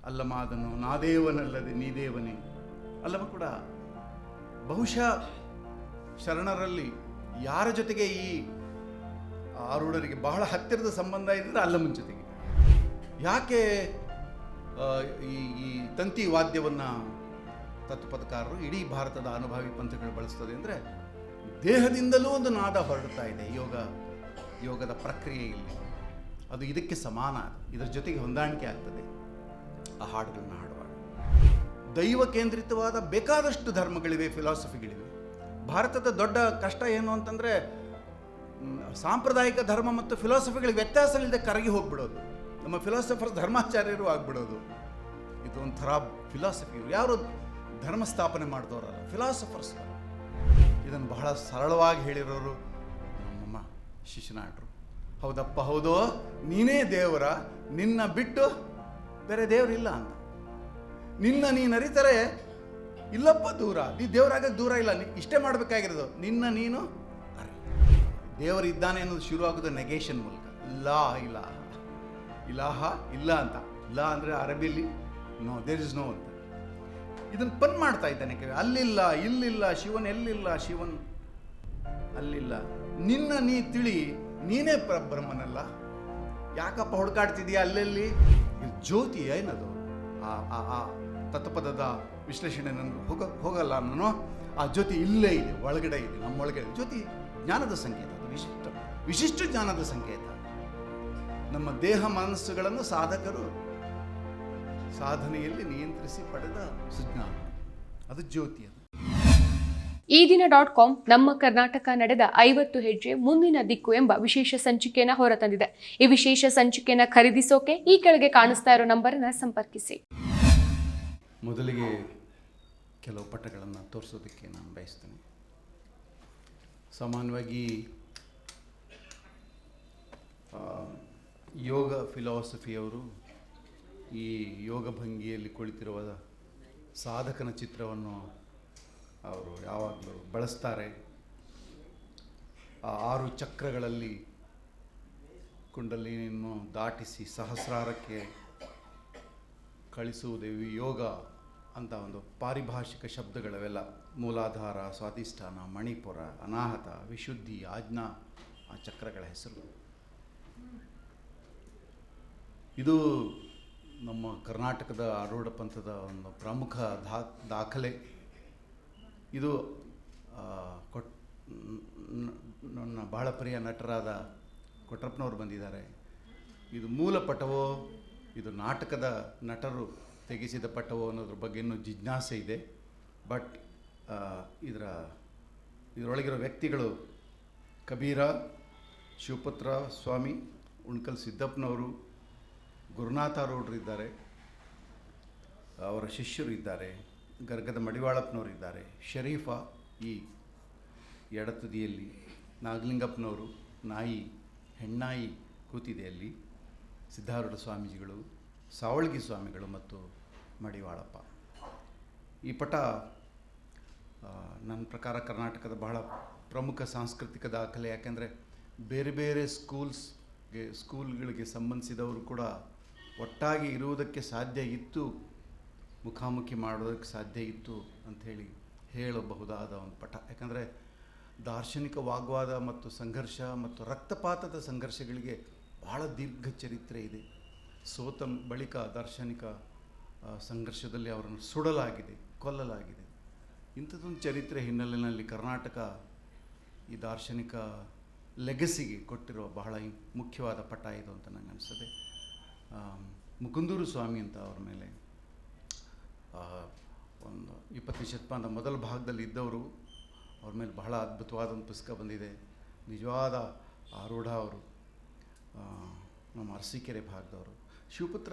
ಅಲ್ಲಮಾದನು ನಾದೇವನಲ್ಲದೆ ನೀದೇವನೇ ಅಲ್ಲವ ಕೂಡ ಬಹುಶಃ ಶರಣರಲ್ಲಿ ಯಾರ ಜೊತೆಗೆ ಈ ಆರೂಢರಿಗೆ ಬಹಳ ಹತ್ತಿರದ ಸಂಬಂಧ ಇದೆ ಅಲ್ಲಮನ ಜೊತೆಗೆ. ಯಾಕೆ ಈ ತಂತಿ ವಾದ್ಯವನ್ನು ತತ್ವಪದಕಾರರು ಇಡೀ ಭಾರತದ ಅನುಭವಿ ಪಂಥಗಳು ಬಳಸ್ತದೆ ಅಂದರೆ ದೇಹದಿಂದಲೂ ಒಂದು ನಾದ ಹೊರಡ್ತಾ ಇದೆ ಯೋಗದ ಪ್ರಕ್ರಿಯೆಯಲ್ಲಿ. ಅದು ಇದಕ್ಕೆ ಸಮಾನ, ಇದರ ಜೊತೆಗೆ ಹೊಂದಾಣಿಕೆ ಆಗ್ತದೆ ಆ ಹಾಡುಗಳನ್ನು ಹಾಡುವಾಗ. ದೈವ ಕೇಂದ್ರಿತವಾದ ಬೇಕಾದಷ್ಟು ಧರ್ಮಗಳಿವೆ, ಫಿಲಾಸಫಿಗಳಿವೆ. ಭಾರತದ ದೊಡ್ಡ ಕಷ್ಟ ಏನು ಅಂತಂದರೆ ಸಾಂಪ್ರದಾಯಿಕ ಧರ್ಮ ಮತ್ತು ಫಿಲಾಸಫಿಗಳಿಗೆ ವ್ಯತ್ಯಾಸಗಳಿಲ್ಲದೆ ಕರಗಿ ಹೋಗ್ಬಿಡೋದು. ನಮ್ಮ ಫಿಲಾಸಫರ್ಸ್ ಧರ್ಮಾಚಾರ್ಯರು ಆಗ್ಬಿಡೋದು. ಇದು ಒಂಥರ ಫಿಲಾಸಫಿ. ಯಾರು ಧರ್ಮ ಸ್ಥಾಪನೆ ಮಾಡಿದವರಲ್ಲ, ಫಿಲಾಸಫರ್ಸ್. ಇದನ್ನು ಬಹಳ ಸರಳವಾಗಿ ಹೇಳಿರೋರು ನಮ್ಮಮ್ಮ ಶಿಶುನಾಳರು. ಹೌದಪ್ಪ ಹೌದು, ನೀನೇ ದೇವರ, ನಿನ್ನ ಬಿಟ್ಟು ಬೇರೆ ದೇವರಿಲ್ಲ ಅಂತ. ನಿನ್ನ ನೀನು ಅರಿತರೆ ಇಲ್ಲಪ್ಪ ದೂರ, ನೀ ದೇವರಾಗಕ್ಕೆ ದೂರ ಇಲ್ಲ, ಇಷ್ಟೇ ಮಾಡಬೇಕಾಗಿರೋದು, ನಿನ್ನ ನೀನು ಅರಿ. ದೇವರಿದ್ದಾನೆ ಅನ್ನೋದು ಶುರುವಾಗೋದು ನೆಗೇಷನ್ ಮೂಲಕ. ಇಲಾಹ ಇಲ್ಲ ಅಂತ. ಇಲ್ಲ ಅಂದರೆ ಅರಬಿಲಿ ನೋ, ದೇರ್ ಇಸ್ ನೋ ಅಂತ. ಇದನ್ನು ಪನ್ ಮಾಡ್ತಾ ಇದ್ದಾನೆ. ಅಲ್ಲಿಲ್ಲ, ಇಲ್ಲಿಲ್ಲ, ಶಿವನ್ ಎಲ್ಲಿಲ್ಲ, ಶಿವನ್ ಅಲ್ಲಿಲ್ಲ. ನಿನ್ನ ನೀ ತಿಳಿ, ನೀನೇ ಬ್ರಹ್ಮನಲ್ಲ, ಯಾಕಪ್ಪ ಹುಡುಕಾಡ್ತಿದೀಯ ಅಲ್ಲೆಲ್ಲಿ? ಜ್ಯೋತಿ ಏನದು? ಆ ತತ್ವಪದದ ವಿಶ್ಲೇಷಣೆ ನನಗೆ ಹೋಗಲ್ಲ ನಾನು. ಆ ಜ್ಯೋತಿ ಇಲ್ಲೇ ಇದೆ, ಒಳಗಡೆ ಇದೆ, ನಮ್ಮೊಳಗಡೆ. ಜ್ಯೋತಿ ಜ್ಞಾನದ ಸಂಕೇತ, ಅದು ವಿಶಿಷ್ಟ ಜ್ಞಾನದ ಸಂಕೇತ. ನಮ್ಮ ದೇಹ ಮನಸ್ಸುಗಳನ್ನು ಸಾಧಕರು ಸಾಧನೆಯಲ್ಲಿ ನಿಯಂತ್ರಿಸಿ ಪಡೆದ ಸುಜ್ಞಾನ, ಅದು ಜ್ಯೋತಿ. ಅದು ಈ ದಿನ .com ನಮ್ಮ ಕರ್ನಾಟಕ ನಡೆದ 50 ಹೆಜ್ಜೆ ಮುಂದಿನ ದಿಕ್ಕು ಎಂಬ ವಿಶೇಷ ಸಂಚಿಕೆಯನ್ನು ಹೊರತಂದಿದೆ. ಈ ವಿಶೇಷ ಸಂಚಿಕೆಯನ್ನು ಖರೀದಿಸೋಕೆ ಈ ಕೆಳಗೆ ಕಾಣಿಸ್ತಾ ಇರೋ ನಂಬರನ್ನು ಸಂಪರ್ಕಿಸಿ. ಮೊದಲಿಗೆ ಕೆಲವು ಪಟಗಳನ್ನು ತೋರಿಸೋದಕ್ಕೆ ನಾನು ಬಯಸ್ತೇನೆ. ಸಾಮಾನ್ಯವಾಗಿ ಯೋಗ ಫಿಲಾಸಫಿಯವರು ಈ ಯೋಗ ಭಂಗಿಯಲ್ಲಿ ಕುಳಿತಿರುವ ಸಾಧಕನ ಚಿತ್ರವನ್ನು ಅವರು ಯಾವಾಗಲೂ ಬಳಸ್ತಾರೆ. ಆ 6 ಚಕ್ರಗಳಲ್ಲಿ ಕುಂಡಲಿನಿಯನ್ನು ದಾಟಿಸಿ ಸಹಸ್ರಾರಕ್ಕೆ ಕಳಿಸುವುದೇ ಯೋಗ ಅಂತ ಒಂದು ಪಾರಿಭಾಷಿಕ ಶಬ್ದಗಳವೆಲ್ಲ. ಮೂಲಾಧಾರ, ಸ್ವಾಧಿಷ್ಠಾನ, ಮಣಿಪುರ, ಅನಾಹತ, ವಿಶುದ್ಧಿ, ಆಜ್ಞಾ, ಆ ಚಕ್ರಗಳ ಹೆಸರು. ಇದು ನಮ್ಮ ಕರ್ನಾಟಕದ ಆರೂಢ ಪಂಥದ ಒಂದು ಪ್ರಮುಖ ದಾಖಲೆ. ಇದು ನನ್ನ ಬಹಳ ಪ್ರಿಯ ನಟರಾದ ಕೊಟ್ರಪ್ಪನವರು ಬಂದಿದ್ದಾರೆ. ಇದು ಮೂಲ ಪಟವೋ, ಇದು ನಾಟಕದ ನಟರು ತೆಗೆಸಿದ ಪಟವೋ ಅನ್ನೋದ್ರ ಬಗ್ಗೆ ಇನ್ನೂ ಜಿಜ್ಞಾಸೆ ಇದೆ. ಬಟ್ ಇದರೊಳಗಿರೋ ವ್ಯಕ್ತಿಗಳು ಕಬೀರ, ಶಿವಪುತ್ರ ಸ್ವಾಮಿ, ಉಣ್ಕಲ್ ಸಿದ್ದಪ್ಪನವರು, ಗುರುನಾಥಾರೂಢರು ಇದ್ದಾರೆ, ಅವರ ಶಿಷ್ಯರು ಇದ್ದಾರೆ, ಗರ್ಗದ ಮಡಿವಾಳಪ್ಪನವರು ಇದ್ದಾರೆ, ಶರೀಫ ಈ ಎಡತುದಿಯಲ್ಲಿ, ನಾಗಲಿಂಗಪ್ಪನವರು, ನಾಯಿ ಹೆಣ್ಣಾಯಿ ಕೂತಿದೆ ಅಲ್ಲಿ, ಸಿದ್ಧಾರೂಢ ಸ್ವಾಮೀಜಿಗಳು, ಸಾವಳಗಿ ಸ್ವಾಮಿಗಳು ಮತ್ತು ಮಡಿವಾಳಪ್ಪ. ಈ ಪಟ ನನ್ನ ಪ್ರಕಾರ ಕರ್ನಾಟಕದ ಬಹಳ ಪ್ರಮುಖ ಸಾಂಸ್ಕೃತಿಕ ದಾಖಲೆ. ಯಾಕೆಂದರೆ ಬೇರೆ ಬೇರೆ ಸ್ಕೂಲ್ಗಳಿಗೆ ಸಂಬಂಧಿಸಿದವರು ಕೂಡ ಒಟ್ಟಾಗಿ ಇರುವುದಕ್ಕೆ ಸಾಧ್ಯ ಇತ್ತು, ಮುಖಾಮುಖಿ ಮಾಡೋದಕ್ಕೆ ಸಾಧ್ಯ ಇತ್ತು ಅಂಥೇಳಿ ಹೇಳಬಹುದಾದ ಒಂದು ಪಟ. ಯಾಕಂದರೆ ದಾರ್ಶನಿಕ ವಾಗ್ವಾದ ಮತ್ತು ಸಂಘರ್ಷ ಮತ್ತು ರಕ್ತಪಾತದ ಸಂಘರ್ಷಗಳಿಗೆ ಬಹಳ ದೀರ್ಘ ಚರಿತ್ರೆ ಇದೆ. ಸೋತ ಬಳಿಕ ದಾರ್ಶನಿಕ ಸಂಘರ್ಷದಲ್ಲಿ ಅವರನ್ನು ಸುಡಲಾಗಿದೆ, ಕೊಲ್ಲಲಾಗಿದೆ. ಇಂಥದ್ದೊಂದು ಚರಿತ್ರೆ ಹಿನ್ನೆಲೆಯಲ್ಲಿ ಕರ್ನಾಟಕ ಈ ದಾರ್ಶನಿಕ ಲೆಗಸಿಗೆ ಕೊಟ್ಟಿರುವ ಬಹಳ ಮುಖ್ಯವಾದ ಪಟ ಇದು ಅಂತ ನನಗೆ ಅನಿಸ್ತದೆ. ಮುಕುಂದೂರು ಸ್ವಾಮಿ ಅಂತ ಅವ್ರ ಮೇಲೆ ಒಂದು 20ನೇ ಶತಮಾನದ ಮೊದಲ ಭಾಗದಲ್ಲಿ ಇದ್ದವರು, ಅವ್ರ ಮೇಲೆ ಬಹಳ ಅದ್ಭುತವಾದ ಒಂದು ಪುಸ್ತಕ ಬಂದಿದೆ. ನಿಜವಾದ ಆರೂಢ ಅವರು, ನಮ್ಮ ಅರಸೀಕೆರೆ ಭಾಗದವರು. ಶಿವಪುತ್ರ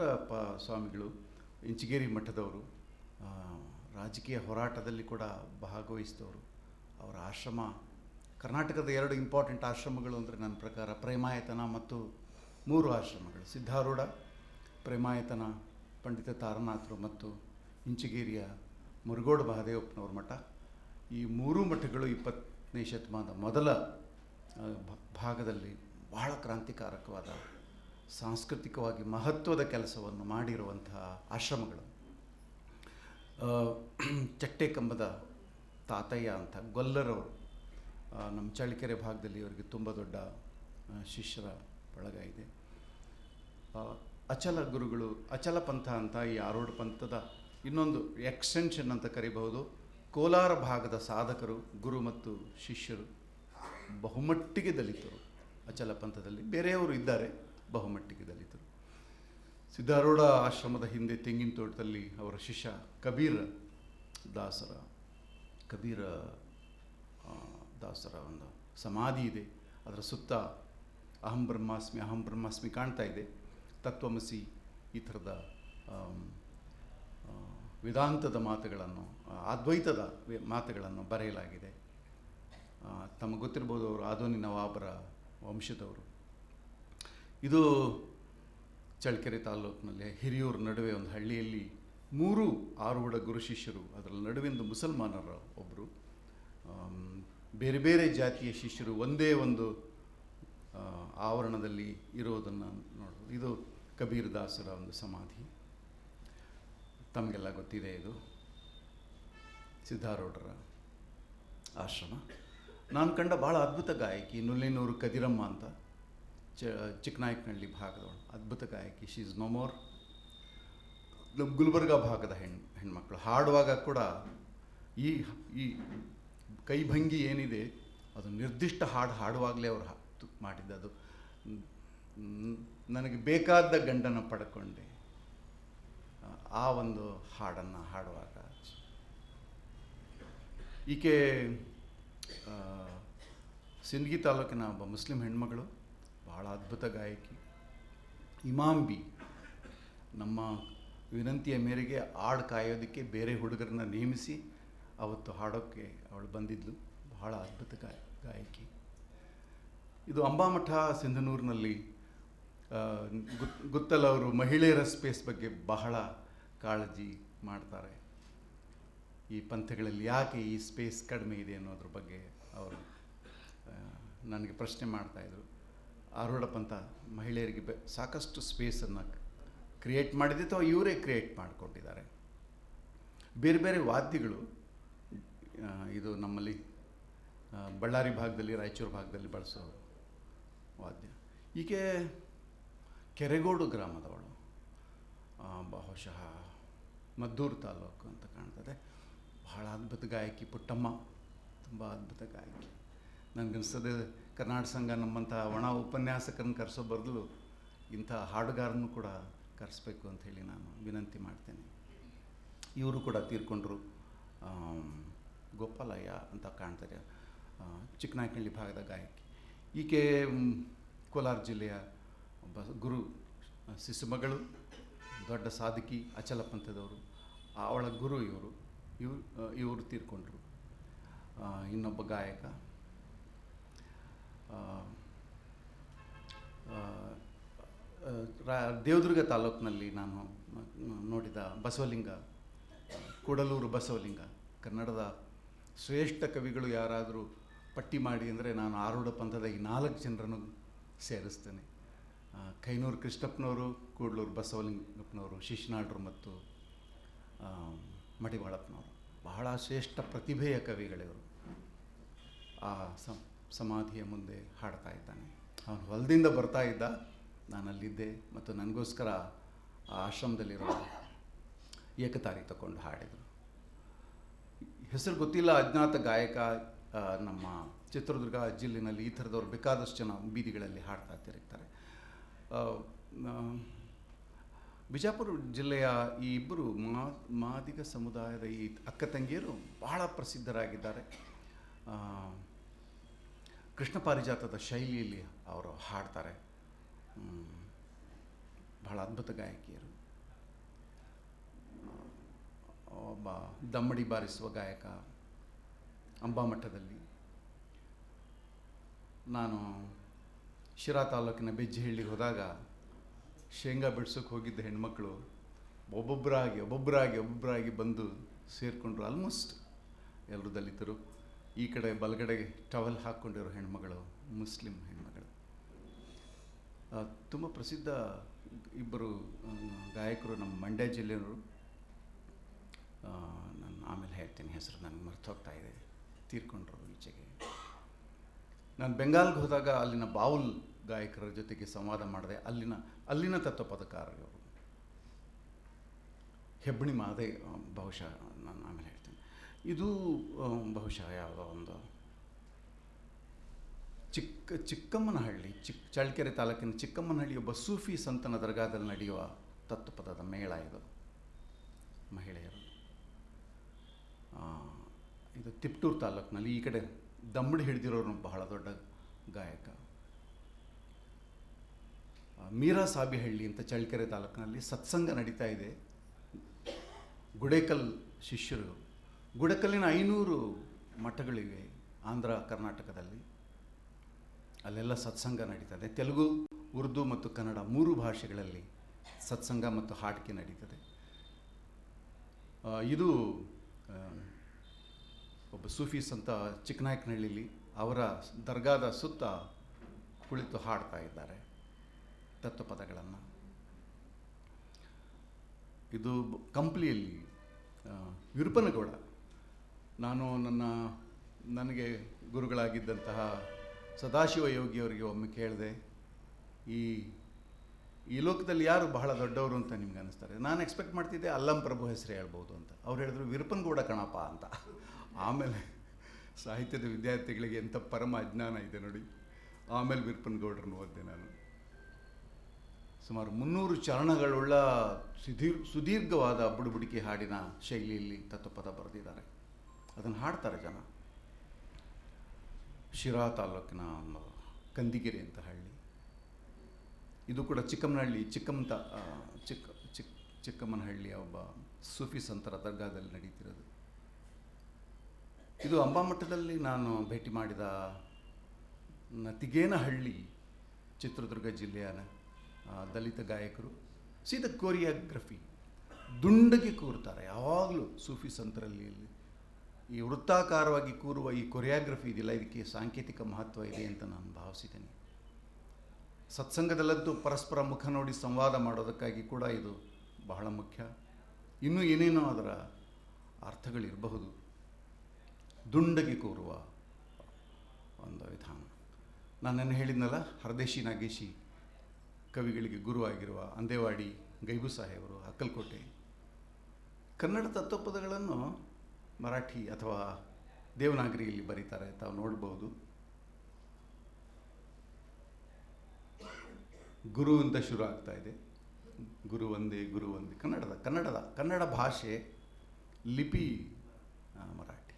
ಸ್ವಾಮಿಗಳು ಇಂಚಿಗೇರಿ ಮಠದವರು, ರಾಜಕೀಯ ಹೋರಾಟದಲ್ಲಿ ಕೂಡ ಭಾಗವಹಿಸಿದವರು. ಅವರ ಆಶ್ರಮ ಕರ್ನಾಟಕದ 2 ಇಂಪಾರ್ಟೆಂಟ್ ಆಶ್ರಮಗಳು ಅಂದರೆ ನನ್ನ ಪ್ರಕಾರ ಪ್ರೇಮಾಯತನ ಮತ್ತು 3 ಆಶ್ರಮಗಳು, ಸಿದ್ಧಾರೂಢ, ಪ್ರೇಮಾಯತನ, ಪಂಡಿತ ತಾರನಾಥರು ಮತ್ತು ಇಂಚಿಗೇರಿಯ ಮುರುಗೋಡು ಮಹದೇವಪ್ಪನವ್ರ ಮಠ. ಈ 3 ಮಠಗಳು 20ನೇ ಶತಮಾನದ ಮೊದಲ ಭಾಗದಲ್ಲಿ ಬಹಳ ಕ್ರಾಂತಿಕಾರಕವಾದ ಸಾಂಸ್ಕೃತಿಕವಾಗಿ ಮಹತ್ವದ ಕೆಲಸವನ್ನು ಮಾಡಿರುವಂತಹ ಆಶ್ರಮಗಳು. ಚಟ್ಟೆಕಂಬದ ತಾತಯ್ಯ ಅಂತ ಗೊಲ್ಲರವರು, ನಮ್ಮ ಚಳ್ಳಕೆರೆ ಭಾಗದಲ್ಲಿ ಅವರಿಗೆ ತುಂಬ ದೊಡ್ಡ ಶಿಷ್ಯರ ಬಳಗ ಇದೆ. ಅಚಲ ಗುರುಗಳು, ಅಚಲ ಪಂಥ ಅಂತ ಈ ಆರೋಢ ಪಂಥದ ಇನ್ನೊಂದು ಎಕ್ಸ್ಟೆನ್ಷನ್ ಅಂತ ಕರಿಬಹುದು. ಕೋಲಾರ ಭಾಗದ ಸಾಧಕರು, ಗುರು ಮತ್ತು ಶಿಷ್ಯರು ಬಹುಮಟ್ಟಿಗೆ ದಲಿತರು. ಅಚಲ ಪಂಥದಲ್ಲಿ ಬೇರೆಯವರು ಇದ್ದಾರೆ, ಬಹುಮಟ್ಟಿಗೆ ದಲಿತರು. ಸಿದ್ಧಾರೂಢ ಆಶ್ರಮದ ಹಿಂದೆ ತೆಂಗಿನ ತೋಟದಲ್ಲಿ ಅವರ ಶಿಷ್ಯ ಕಬೀರ ದಾಸರ ಒಂದು ಸಮಾಧಿ ಇದೆ. ಅದರ ಸುತ್ತ ಅಹಂ ಬ್ರಹ್ಮಾಸ್ಮಿ ಕಾಣ್ತಾ ಇದೆ. ತತ್ವಮಸಿ ಈ ಥರದ ವೇದಾಂತದ ಮಾತುಗಳನ್ನು, ಅದ್ವೈತದ ಮಾತುಗಳನ್ನು ಬರೆಯಲಾಗಿದೆ. ತಮಗೆ ಗೊತ್ತಿರ್ಬೋದು, ಅವರು ಆದೋನಿ ನವಾಬರ ವಂಶದವರು. ಇದು ಚಳ್ಳಕೆರೆ ತಾಲ್ಲೂಕಿನಲ್ಲಿ ಹಿರಿಯೂರು ನಡುವೆ ಒಂದು ಹಳ್ಳಿಯಲ್ಲಿ 3 ಆರೂಢ ಗುರು ಶಿಷ್ಯರು, ಅದರ ನಡುವಿಂದು ಮುಸಲ್ಮಾನರ ಒಬ್ಬರು, ಬೇರೆ ಬೇರೆ ಜಾತಿಯ ಶಿಷ್ಯರು ಒಂದೇ ಒಂದು ಆವರಣದಲ್ಲಿ ಇರೋದನ್ನು ನೋಡೋದು. ಇದು ಕಬೀರ್ ದಾಸರ ಒಂದು ಸಮಾಧಿ, ತಮಗೆಲ್ಲ ಗೊತ್ತಿದೆ. ಇದು ಸಿದ್ಧಾರೂಢರ ಆಶ್ರಮ. ನಾನು ಕಂಡ ಭಾಳ ಅದ್ಭುತ ಗಾಯಕಿ ನುಲ್ಲಿನೂರು ಕದಿರಮ್ಮ ಅಂತ, ಚಿಕ್ಕನಾಯಕನಹಳ್ಳಿ ಭಾಗದವಳು, ಅದ್ಭುತ ಗಾಯಕಿ. She is no more. ನಮ್ಮ ಗುಲ್ಬರ್ಗ ಭಾಗದ ಹೆಣ್ಮಕ್ಳು ಹಾಡುವಾಗ ಕೂಡ ಈ ಕೈಭಂಗಿ ಏನಿದೆ ಅದು ನಿರ್ದಿಷ್ಟ ಹಾಡುವಾಗಲೇ ಅವರು ಮಾಡಿದ್ದದು. ನನಗೆ ಬೇಕಾದ ಗಂಡನ ಪಡ್ಕೊಂಡೆ, ಆ ಒಂದು ಹಾಡನ್ನು ಹಾಡುವಾಗ. ಈಕೆ ಸಿಂದಗಿ ತಾಲೂಕಿನ ಒಬ್ಬ ಮುಸ್ಲಿಂ ಹೆಣ್ಮಗಳು, ಭಾಳ ಅದ್ಭುತ ಗಾಯಕಿ. ಇಮಾಂಬಿ ನಮ್ಮ ವಿನಂತಿಯ ಮೇರೆಗೆ ಹಾಡು ಕಾಯೋದಕ್ಕೆ ಬೇರೆ ಹುಡುಗರನ್ನ ನೇಮಿಸಿ ಅವತ್ತು ಹಾಡೋಕ್ಕೆ ಅವಳು ಬಂದಿದ್ಲು. ಬಹಳ ಅದ್ಭುತ ಗಾಯಕಿ. ಇದು ಅಂಬಾಮಠ ಸಿಂಧನೂರಿನಲ್ಲಿ ಗುತ್ತಲ್ ಅವರು ಮಹಿಳೆಯರ ಸ್ಪೇಸ್ ಬಗ್ಗೆ ಬಹಳ ಕಾಳಜಿ ಮಾಡ್ತಾರೆ. ಈ ಪಂಥಗಳಲ್ಲಿ ಯಾಕೆ ಈ ಸ್ಪೇಸ್ ಕಡಿಮೆ ಇದೆ ಅನ್ನೋದ್ರ ಬಗ್ಗೆ ಅವರು ನನಗೆ ಪ್ರಶ್ನೆ ಮಾಡ್ತಾಯಿದ್ರು. ಆರೂಢ ಪಂಥ ಮಹಿಳೆಯರಿಗೆ ಸಾಕಷ್ಟು ಸ್ಪೇಸನ್ನು ಕ್ರಿಯೇಟ್ ಮಾಡಿದೆ, ಅಥವಾ ಇವರೇ ಕ್ರಿಯೇಟ್ ಮಾಡಿಕೊಂಡಿದ್ದಾರೆ. ಬೇರೆ ಬೇರೆ ವಾದ್ಯಗಳು, ಇದು ನಮ್ಮಲ್ಲಿ ಬಳ್ಳಾರಿ ಭಾಗದಲ್ಲಿ, ರಾಯಚೂರು ಭಾಗದಲ್ಲಿ ಬಳಸೋ ವಾದ್ಯ. ಈಕೆ ಕೆರೆಗೋಡು ಗ್ರಾಮದವಳು, ಬಹುಶಃ ಮದ್ದೂರು ತಾಲೂಕು ಅಂತ ಕಾಣ್ತದೆ. ಬಹಳ ಅದ್ಭುತ ಗಾಯಕಿ ಪುಟ್ಟಮ್ಮ, ತುಂಬ ಅದ್ಭುತ ಗಾಯಕಿ. ನನಗನ್ನಿಸ್ತದೆ ಕರ್ನಾಟಕ ಸಂಘ ನಮ್ಮಂಥ ಒಣ ಉಪನ್ಯಾಸಕರನ್ನು ಕರೆಸೋ ಬದಲು ಇಂಥ ಹಾಡುಗಾರನ್ನು ಕೂಡ ಕರೆಸ್ಬೇಕು ಅಂಥೇಳಿ ನಾನು ವಿನಂತಿ ಮಾಡ್ತೇನೆ. ಇವರು ಕೂಡ ತೀರ್ಕೊಂಡ್ರು. ಗೋಪಾಲಯ್ಯ ಅಂತ ಕಾಣ್ತಾರೆ, ಚಿಕ್ಕನಾಯಕನಹಳ್ಳಿ ಭಾಗದ ಗಾಯಕಿ. ಈಕೆ ಕೋಲಾರ ಜಿಲ್ಲೆಯ ಒಬ್ಬ ಗುರು ಶಿಶುಮಗಳು, ದೊಡ್ಡ ಸಾಧಕಿ, ಅಚಲ ಪಂಥದವರು. ಅವಳ ಗುರು ಇವರು ತೀರ್ಕೊಂಡ್ರು. ಇನ್ನೊಬ್ಬ ಗಾಯಕ ದೇವದುರ್ಗ ತಾಲೂಕಿನಲ್ಲಿ ನಾನು ನೋಡಿದ ಬಸವಲಿಂಗ, ಕೂಡಲೂರು ಬಸವಲಿಂಗ, ಕನ್ನಡದ ಶ್ರೇಷ್ಠ ಕವಿಗಳು ಯಾರಾದರೂ ಪಟ್ಟಿ ಮಾಡಿ ಅಂದರೆ ನಾನು ಆರೂಢ ಪಂಥದ ಈ 4 ಜನರನ್ನು ಸೇರಿಸ್ತೇನೆ. ಕೈನೂರು ಕೃಷ್ಣಪ್ಪನವರು, ಕೂಡಲೂರು ಬಸವಲಿಂಗಪ್ಪನವರು, ಶಿಶುನಾಳರು ಮತ್ತು ಮಡಿವಾಳಪ್ಪನವರು ಬಹಳ ಶ್ರೇಷ್ಠ ಪ್ರತಿಭೆಯ ಕವಿಗಳಿವರು. ಆ ಸಮಾಧಿಯ ಮುಂದೆ ಹಾಡ್ತಾ ಇದ್ದಾನೆ. ಅವನು ಹೊಲದಿಂದ ಬರ್ತಾ ಇದ್ದ, ನಾನಲ್ಲಿದ್ದೆ ಮತ್ತು ನನಗೋಸ್ಕರ ಆ ಆಶ್ರಮದಲ್ಲಿರೋ ಏಕತಾರಿ ತಗೊಂಡು ಹಾಡಿದರು. ಹೆಸರು ಗೊತ್ತಿಲ್ಲ, ಅಜ್ಞಾತ ಗಾಯಕ. ನಮ್ಮ ಚಿತ್ರದುರ್ಗ ಜಿಲ್ಲೆಯಲ್ಲಿ ಈ ಥರದವ್ರು ಬೇಕಾದಷ್ಟು ಜನ ಬೀದಿಗಳಲ್ಲಿ ಹಾಡ್ತಾ ತಿರುಗ್ತಾರೆ. ಬಿಜಾಪುರ ಜಿಲ್ಲೆಯ ಈ ಇಬ್ಬರು ಮಾದಿಗ ಸಮುದಾಯದ ಈ ಅಕ್ಕ ತಂಗಿಯರು ಬಹಳ ಪ್ರಸಿದ್ಧರಾಗಿದ್ದಾರೆ. ಕೃಷ್ಣ ಪಾರಿಜಾತದ ಶೈಲಿಯಲ್ಲಿ ಅವರು ಹಾಡ್ತಾರೆ. ಬಹಳ ಅದ್ಭುತ ಗಾಯಕಿಯರು. ಒಬ್ಬ ದಮ್ಮಡಿ ಬಾರಿಸುವ ಗಾಯಕ ಅಂಬಾಮಠದಲ್ಲಿ. ನಾನು ಶಿರಾ ತಾಲೂಕಿನ ಬೆಜ್ಜಿಹಳ್ಳಿಗೆ ಹೋದಾಗ ಶೇಂಗಾ ಬಿಡ್ಸೋಕ್ಕೆ ಹೋಗಿದ್ದ ಹೆಣ್ಮಕ್ಳು ಒಬ್ಬೊಬ್ಬರಾಗಿ ಬಂದು ಸೇರಿಕೊಂಡ್ರು. ಆಲ್ಮೋಸ್ಟ್ ಎಲ್ಲರೂ ದಲಿತರು. ಈ ಕಡೆ ಬಲಗಡೆಗೆ ಟವಲ್ ಹಾಕ್ಕೊಂಡಿರೋ ಹೆಣ್ಮಗಳು ಮುಸ್ಲಿಂ ಹೆಣ್ಮಗಳು. ತುಂಬ ಪ್ರಸಿದ್ಧ ಇಬ್ಬರು ಗಾಯಕರು ನಮ್ಮ ಮಂಡ್ಯ ಜಿಲ್ಲೆಯವರು. ನಾನು ಆಮೇಲೆ ಹೇಳ್ತೀನಿ, ಹೆಸರು ನನಗೆ ಮರ್ತು ಹೋಗ್ತಾ ಇದೆ, ತೀರ್ಕೊಂಡ್ರು ಈಚೆಗೆ. ನಾನು ಬೆಂಗಾಲ್ಗೆ ಹೋದಾಗ ಅಲ್ಲಿನ ಬಾವುಲ್ ಗಾಯಕರ ಜೊತೆಗೆ ಸಂವಾದ ಮಾಡಿದೆ. ಅಲ್ಲಿನ ತತ್ವಪದಕಾರರು ಹೆಬ್ಬಣಿ ಮಾದೆ, ಬಹುಶಃ ನಾನು ಆಮೇಲೆ ಹೇಳ್ತೀನಿ. ಇದು ಬಹುಶಃ ಯಾವುದೋ ಒಂದು ಚಿಕ್ಕಮ್ಮನಹಳ್ಳಿ, ಚಳ್ಳಕೆರೆ ತಾಲೂಕಿನ ಚಿಕ್ಕಮ್ಮನಹಳ್ಳಿ ಒಬ್ಬ ಸೂಫಿ ಸಂತನ ದರ್ಗಾದಲ್ಲಿ ನಡೆಯುವ ತತ್ವಪದದ ಮೇಳ ಇದು, ಮಹಿಳೆಯರು. ಇದು ತಿಪ್ಟೂರು ತಾಲೂಕಿನಲ್ಲಿ, ಈ ಕಡೆ ದಮ್ಮಡಿ ಹಿಡಿದಿರೋರು ಬಹಳ ದೊಡ್ಡ ಗಾಯಕ. ಮೀರಾ ಸಾಬಿಹಳ್ಳಿ ಅಂತ ಚಳ್ಳಕೆರೆ ತಾಲೂಕಿನಲ್ಲಿ ಸತ್ಸಂಗ ನಡೀತಾ ಇದೆ. ಗುಡೇಕಲ್ ಶಿಷ್ಯರು, ಗುಡೇಕಲ್ಲಿನ 500 ಮಠಗಳಿವೆ ಆಂಧ್ರ ಕರ್ನಾಟಕದಲ್ಲಿ. ಅಲ್ಲೆಲ್ಲ ಸತ್ಸಂಗ ನಡೀತದೆ. ತೆಲುಗು, ಉರ್ದು ಮತ್ತು ಕನ್ನಡ 3 ಭಾಷೆಗಳಲ್ಲಿ ಸತ್ಸಂಗ ಮತ್ತು ಹಾಡಿಕೆ ನಡೀತದೆ. ಇದು ಒಬ್ಬ ಸೂಫಿ ಸಂತ ಚಿಕ್ಕನಾಯಕನಹಳ್ಳಿಲಿ ಅವರ ದರ್ಗಾದ ಸುತ್ತ ಕುಳಿತು ಹಾಡ್ತಾ ಇದ್ದಾರೆ ತತ್ವಪದಗಳನ್ನು. ಇದು ಕಂಪ್ಲಿಯಲ್ಲಿ ವಿರುಪನಗೌಡ, ನಾನು ನನಗೆ ಗುರುಗಳಾಗಿದ್ದಂತಹ ಸದಾಶಿವ ಯೋಗಿಯವರಿಗೆ ಒಮ್ಮೆ ಕೇಳಿದೆ, ಈ ಲೋಕದಲ್ಲಿ ಯಾರು ಬಹಳ ದೊಡ್ಡವರು ಅಂತ ನಿಮ್ಗೆ ಅನ್ನಿಸ್ತಾರೆ? ನಾನು ಎಕ್ಸ್ಪೆಕ್ಟ್ ಮಾಡ್ತಿದ್ದೆ ಅಲ್ಲಂ ಪ್ರಭು ಹೆಸರು ಹೇಳ್ಬೋದು ಅಂತ. ಅವ್ರು ಹೇಳಿದ್ರು ವಿರುಪನಗೌಡ ಕಣಪ್ಪ ಅಂತ. ಆಮೇಲೆ ಸಾಹಿತ್ಯದ ವಿದ್ಯಾರ್ಥಿಗಳಿಗೆ ಎಂಥ ಪರಮ ಅಜ್ಞಾನ ಇದೆ ನೋಡಿ. ಆಮೇಲೆ ವಿರುಪನಗೌಡರನ್ನು ಓದಿದೆ ನಾನು. ಸುಮಾರು 300 ಚರಣಗಳುಳ್ಳ ಸುದೀರ್ಘವಾದ ಬುಡುಬುಡಿಕೆ ಹಾಡಿನ ಶೈಲಿಯಲ್ಲಿ ತತ್ವಪದ ಬರೆದಿದ್ದಾರೆ. ಅದನ್ನು ಹಾಡ್ತಾರೆ ಜನ. ಶಿರಾ ತಾಲೂಕಿನ ಒಂದು ಕಂದಿಗೆರೆ ಅಂತ ಹಳ್ಳಿ. ಇದು ಕೂಡ ಚಿಕ್ಕಮ್ಮನಹಳ್ಳಿಯ ಒಬ್ಬ ಸೂಫಿ ಸಂತರ ದರ್ಗಾದಲ್ಲಿ ನಡೀತಿರೋದು. ಇದು ಅಂಬಾಮಠದಲ್ಲಿ ನಾನು ಭೇಟಿ ಮಾಡಿದ ನತಿಗೇನಹಳ್ಳಿ, ಚಿತ್ರದುರ್ಗ ಜಿಲ್ಲೆಯ ದಲಿತ ಗಾಯಕರು. ಸೀದಾ ಕೊರಿಯೋಗ್ರಫಿ, ದುಂಡಗೆ ಕೂರ್ತಾರೆ ಯಾವಾಗಲೂ ಸೂಫಿ ಸಂತರಲ್ಲಿ. ಈ ವೃತ್ತಾಕಾರವಾಗಿ ಕೂರುವ ಈ ಕೊರಿಯೋಗ್ರಫಿ ಇದೆಯಲ್ಲ, ಇದಕ್ಕೆ ಸಾಂಕೇತಿಕ ಮಹತ್ವ ಇದೆ ಅಂತ ನಾನು ಭಾವಿಸಿದ್ದೇನೆ. ಸತ್ಸಂಗದಲ್ಲಂತೂ ಪರಸ್ಪರ ಮುಖ ನೋಡಿ ಸಂವಾದ ಮಾಡೋದಕ್ಕಾಗಿ ಕೂಡ ಇದು ಬಹಳ ಮುಖ್ಯ. ಇನ್ನೂ ಏನೇನೋ ಅದರ ಅರ್ಥಗಳಿರಬಹುದು. ದುಂಡಗೆ ಕೂರುವ ಒಂದು ವಿಧಾನ. ನಾನೇನು ಹೇಳಿದ್ನಲ್ಲ, ಹರದೇಶಿ ನಾಗೇಶಿ ಕವಿಗಳಿಗೆ ಗುರುವಾಗಿರುವ ಅಂದೇವಾಡಿ ಗೈಬು ಸಾಹೇಬರು, ಅಕ್ಕಲಕೋಟೆ. ಕನ್ನಡ ತತ್ವಪದಗಳನ್ನು ಮರಾಠಿ ಅಥವಾ ದೇವನಾಗರಿಯಲ್ಲಿ ಬರೀತಾರೆ, ತಾವು ನೋಡ್ಬೋದು. ಗುರುವಿಂದ ಶುರು ಆಗ್ತಾ ಇದೆ. ಗುರು ಒಂದೇ, ಗುರು ಒಂದೇ. ಕನ್ನಡ ಭಾಷೆ, ಲಿಪಿ ಮರಾಠಿ.